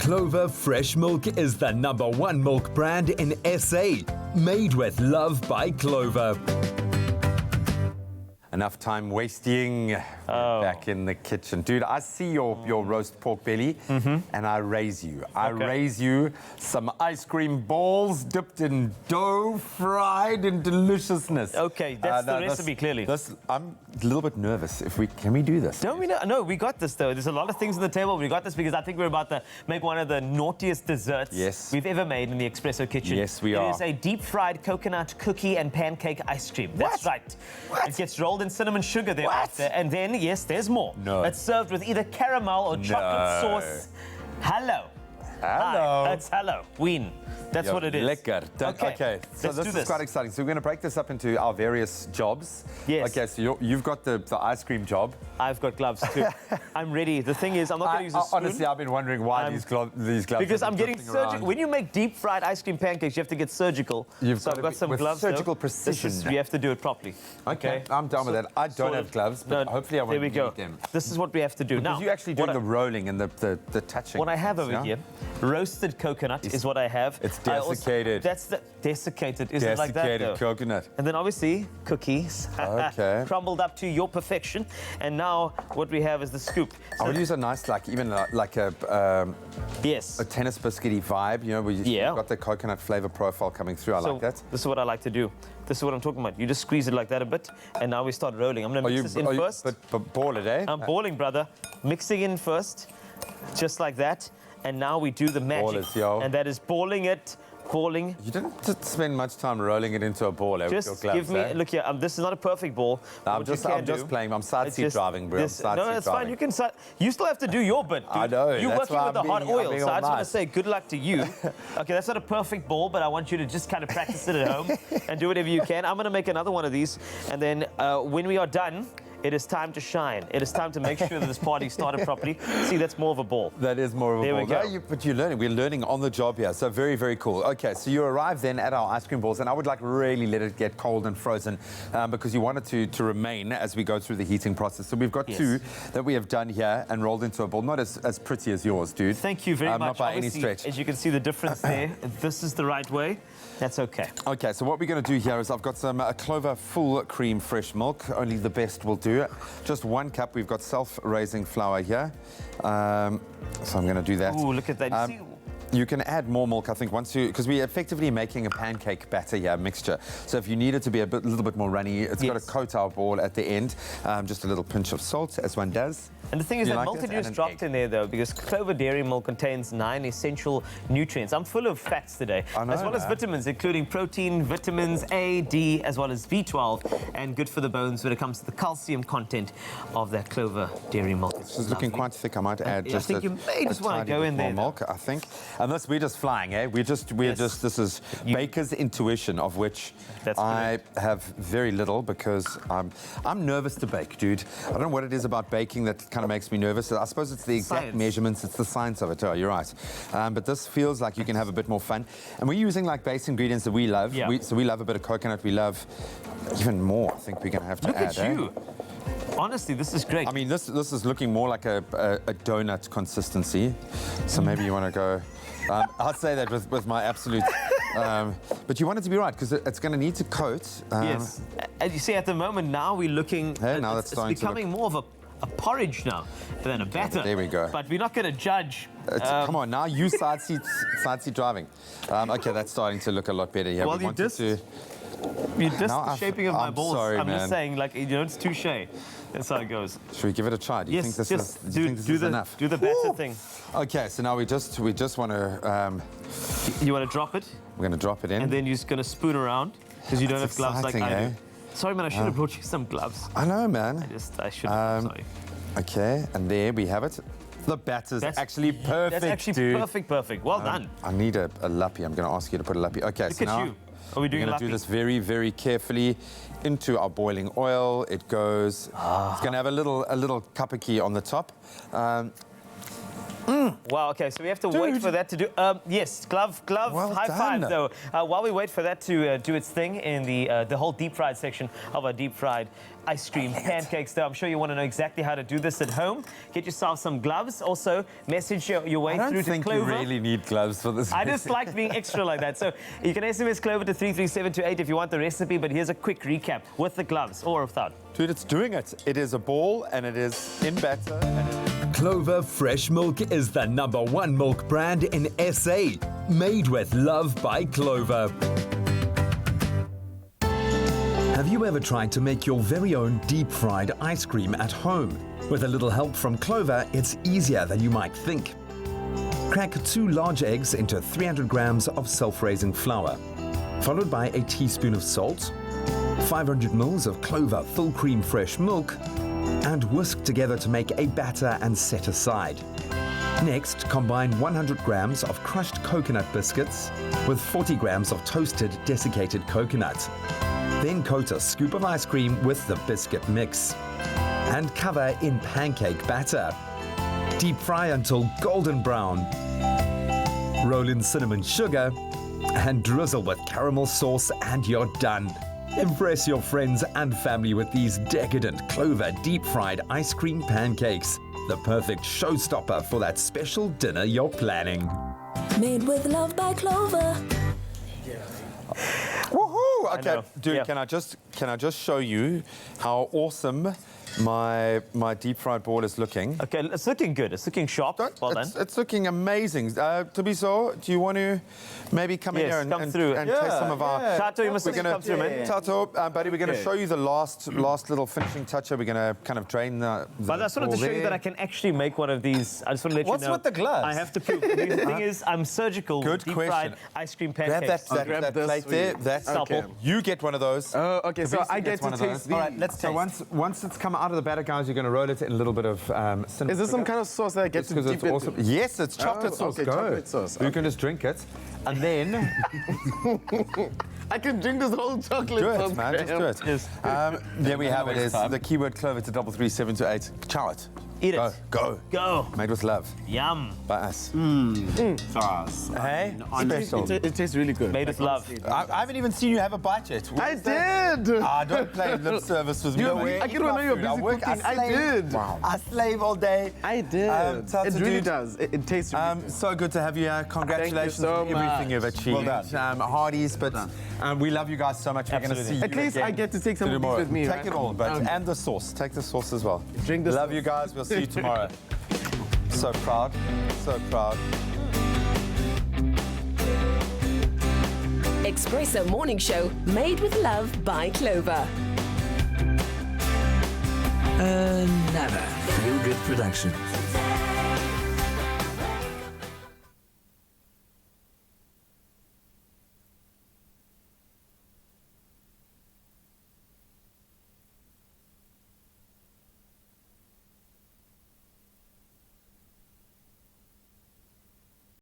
S16: Clover fresh milk is the #1 milk brand in SA, made with love by Clover.
S3: Enough time wasting. Back in the kitchen. Dude, I see your roast pork belly and I raise you. I raise you some ice cream balls dipped in dough, fried in deliciousness.
S2: Okay, that's the recipe, clearly.
S3: I'm a little bit nervous. Can we do this?
S2: Don't we know? No, we got this though. There's a lot of things on the table. We got this because I think we're about to make one of the naughtiest desserts we've ever made in the Expresso kitchen.
S3: Yes, we are.
S2: It is a deep fried coconut cookie and pancake ice cream. That's right. It gets rolled in cinnamon sugar thereafter. And then, yes, there's more.
S3: No.
S2: It's served with either caramel or chocolate sauce. Hello.
S3: Hello.
S2: Hi, it's Halloween. That's what it is.
S3: Lekker. Okay. So
S2: let's
S3: this
S2: do
S3: is
S2: this.
S3: quite exciting. So we're going to break this up into our various jobs.
S2: Yes.
S3: Okay, so you've got the ice cream job.
S2: I've got gloves too. I'm ready. The thing is, I'm not going to use a spoon.
S3: Honestly, I've been wondering why these gloves
S2: because I'm getting
S3: drifting around.
S2: surgical. When you make deep fried ice cream pancakes, you have to get surgical. So I've got some
S3: with
S2: gloves.
S3: surgical
S2: though.
S3: precision.
S2: You have to do it properly.
S3: Okay, I'm done with that. I don't have gloves, but hopefully I won't need them.
S2: This is what we have to do.
S3: Because
S2: now,
S3: you actually doing the rolling and the touching.
S2: What I have over here, roasted coconut is what I have.
S3: It's desiccated.
S2: That's the desiccated. Is it like that?
S3: Desiccated coconut.
S2: And then obviously cookies.
S3: Okay.
S2: Crumbled up to your perfection. And now what we have is the scoop.
S3: I would use a nice, like a
S2: yes,
S3: a tennis biscuity vibe. You know, where you've got the coconut flavor profile coming through. I like that.
S2: This is what I like to do. This is what I'm talking about. You just squeeze it like that a bit, and now we start rolling. I'm going to mix this in first.
S3: But ball it, eh?
S2: I'm balling, brother. Mixing in first, just like that. And now we do the magic.
S3: Ballers, yo.
S2: And that is balling it. Balling.
S3: You didn't spend much time rolling it into a ball.
S2: Just give me, look here, this is not a perfect ball.
S3: No, I'm just playing. I'm side seat driving, bro.
S2: No, it's fine. You can you still have to do your bit, dude.
S3: I know.
S2: You're working with the hot oil, so I just want to say good luck to you. Okay, that's not a perfect ball, but I want you to just kind of practice it at home and do whatever you can. I'm going to make another one of these, and then when we are done, it is time to shine. It is time to make sure that this party started properly. See, that's more of a ball.
S3: That is more of a ball.
S2: There we go.
S3: But you're learning. We're learning on the job here. So very, very cool. Okay, so you arrive then at our ice cream balls, and I would like really let it get cold and frozen because you want it to remain as we go through the heating process. So we've got two that we have done here and rolled into a ball. Not as pretty as yours, dude.
S2: Thank you very much.
S3: Not by
S2: Obviously,
S3: any stretch.
S2: As you can see the difference there, if this is the right way, that's okay.
S3: Okay, so what we're going to do here is I've got some Clover full cream fresh milk. Only the best will do. Just 1 cup. We've got self-raising flour here. So I'm going to do that.
S2: Ooh, look at that.
S3: You can add more milk, I think, because we're effectively making a pancake batter here, mixture. So if you need it to be a little bit more runny, it's got to coat our ball at the end. Just a little pinch of salt, as one does.
S2: And the thing is that multi-juice dropped in there, though, because Clover dairy milk contains 9 essential nutrients. I'm full of fats today, as well as vitamins, including protein, vitamins A, D, as well as B12, and good for the bones when it comes to the calcium content of that Clover dairy milk.
S3: This is looking quite thick. I might add just
S2: you may just want to go in there.
S3: More milk, I think. And this, we're just flying, eh? This is baker's intuition, of which I have very little because I'm nervous to bake, dude. I don't know what it is about baking that kind of makes me nervous. I suppose it's the exact measurements, it's the science of it. Oh, you're right. But this feels like you can have a bit more fun. And we're using like base ingredients that we love. So we love a bit of coconut. We love even more, I think we're going to have to add.
S2: Look at you. Honestly, this is great.
S3: I mean, this is looking more like a donut consistency. So maybe you want to go... I'd say that with my absolute... but you want it to be right, because it's going to need to coat.
S2: Yes. As you see, at the moment, now we're looking...
S3: Hey, now that's starting
S2: it's becoming more of a porridge now than a batter.
S3: There we go.
S2: But we're not going to judge.
S3: Come on, now you side seat driving. Okay, that's starting to look a lot better here.
S2: Well, you dissed the shaping of my balls.
S3: Sorry,
S2: I'm
S3: man.
S2: just saying, like, it's touche. That's how it goes.
S3: Should we give it a try? Do you think this is enough?
S2: Do the batter thing.
S3: Okay, so now we just want to...
S2: You want to drop it?
S3: We're going to drop it in.
S2: And then you're just going to spoon around, because you don't have gloves like I do.
S3: Eh?
S2: Sorry, man, I should have brought you some gloves.
S3: I know, man.
S2: I should have, sorry.
S3: Okay, and there we have it. The batter's actually perfect,
S2: That's actually perfect. Well done.
S3: I need a lappy. I'm going to ask you to put a lappy. Okay,
S2: Look
S3: so
S2: at
S3: now
S2: you. Are we doing
S3: we're going to do this very, very carefully into our boiling oil. It goes. It's going to have a little kapaki on the top.
S2: Wow, okay, so we have to wait for that to do... yes, glove,
S3: Well
S2: high five,
S3: done.
S2: though. While we wait for that to do its thing in the whole deep fried section of our deep fried ice cream pancakes, though, I'm sure you want to know exactly how to do this at home. Get yourself some gloves. Also, message your way through to Clover.
S3: I don't think you really need gloves for this.
S2: I just like being extra like that. So you can SMS Clover to 33728 if you want the recipe, but here's a quick recap with the gloves or without.
S3: Dude, it's doing it. It is a ball and it is in batter. And
S16: Clover Fresh Milk is the #1 milk brand in SA. Made with love by Clover. Have you ever tried to make your very own deep-fried ice cream at home? With a little help from Clover, it's easier than you might think. Crack 2 large eggs into 300 grams of self-raising flour, followed by a teaspoon of salt, 500 ml of Clover full cream fresh milk, and whisk together to make a batter and set aside. Next, combine 100 grams of crushed coconut biscuits with 40 grams of toasted desiccated coconut. Then coat a scoop of ice cream with the biscuit mix and cover in pancake batter. Deep fry until golden brown. Roll in cinnamon sugar and drizzle with caramel sauce and you're done. Impress your friends and family with these decadent Clover deep-fried ice cream pancakes. The perfect showstopper for that special dinner you're planning.
S6: Made with love by Clover.
S3: woohoo! Okay, dude,
S2: Yeah.
S3: can I just show you how awesome my deep fried ball is looking?
S2: Okay, it's looking good. It's looking sharp. Well done.
S3: It's looking amazing. Tubiso, do you want to maybe come in here and
S2: come through.
S3: taste some of our...
S2: Tato, you must
S3: We're gonna,
S2: come through, man.
S3: Tato, buddy, we're going to show you the last little finishing touch. We're going to kind of drain the
S2: But I just wanted to
S3: ball
S2: show you
S3: there.
S2: that I can actually make one of these. I just want to let
S3: What's
S2: you know.
S3: with the gloves?
S2: I have to prove. The thing is, I'm surgical.
S3: Good
S2: deep
S3: question.
S2: fried ice cream
S3: Grab
S2: pancakes.
S3: that plate there. That's
S2: Okay.
S3: You get one of those.
S26: Oh, okay. So
S3: Tabisi
S26: I get
S3: gets
S26: to
S3: one of
S26: taste
S3: those.
S26: these.
S3: All right, let's taste. Once it's come out of the batter, guys, you're going to roll it in a little bit of cinnamon.
S26: Is this some kind of sauce that I get to
S3: Because
S26: dip
S3: it's awesome.
S26: into?
S3: Yes, it's chocolate sauce.
S26: Okay,
S3: Go.
S26: chocolate sauce.
S3: You can just drink it, and then
S26: I can drink this whole chocolate
S3: do
S26: sauce.
S3: it, man. Just do it.
S2: Yes.
S3: There we have it. Is the keyword Clover to 33728. Chow it.
S2: Eat it.
S3: Go.
S2: Go.
S3: Made with love.
S2: Yum.
S3: By us.
S26: Sauce.
S3: Hey, special.
S26: It tastes really good.
S2: Made with love.
S3: I haven't even seen you have a bite yet.
S26: I did.
S3: Don't play lip service with me.
S26: I can know you're busy cooking. I did.
S3: Wow. I slave all day.
S26: I did. It really does. It tastes really good.
S3: So good to have you here. Congratulations
S26: so
S3: on everything
S26: much.
S3: you've achieved.
S26: Well done.
S3: Hardies, but we love you guys so much. We're going to see you
S26: At least I
S3: again
S26: get to take some of these
S3: tomorrow.
S26: with me,
S3: Take
S26: right?
S3: it all, but and the sauce. Take the sauce as well.
S26: Drink the
S3: Love
S26: sauce.
S3: you guys. We'll see you tomorrow. So proud. So proud.
S8: Expresso Morning Show, made with love by Clover.
S7: Another feel-good production.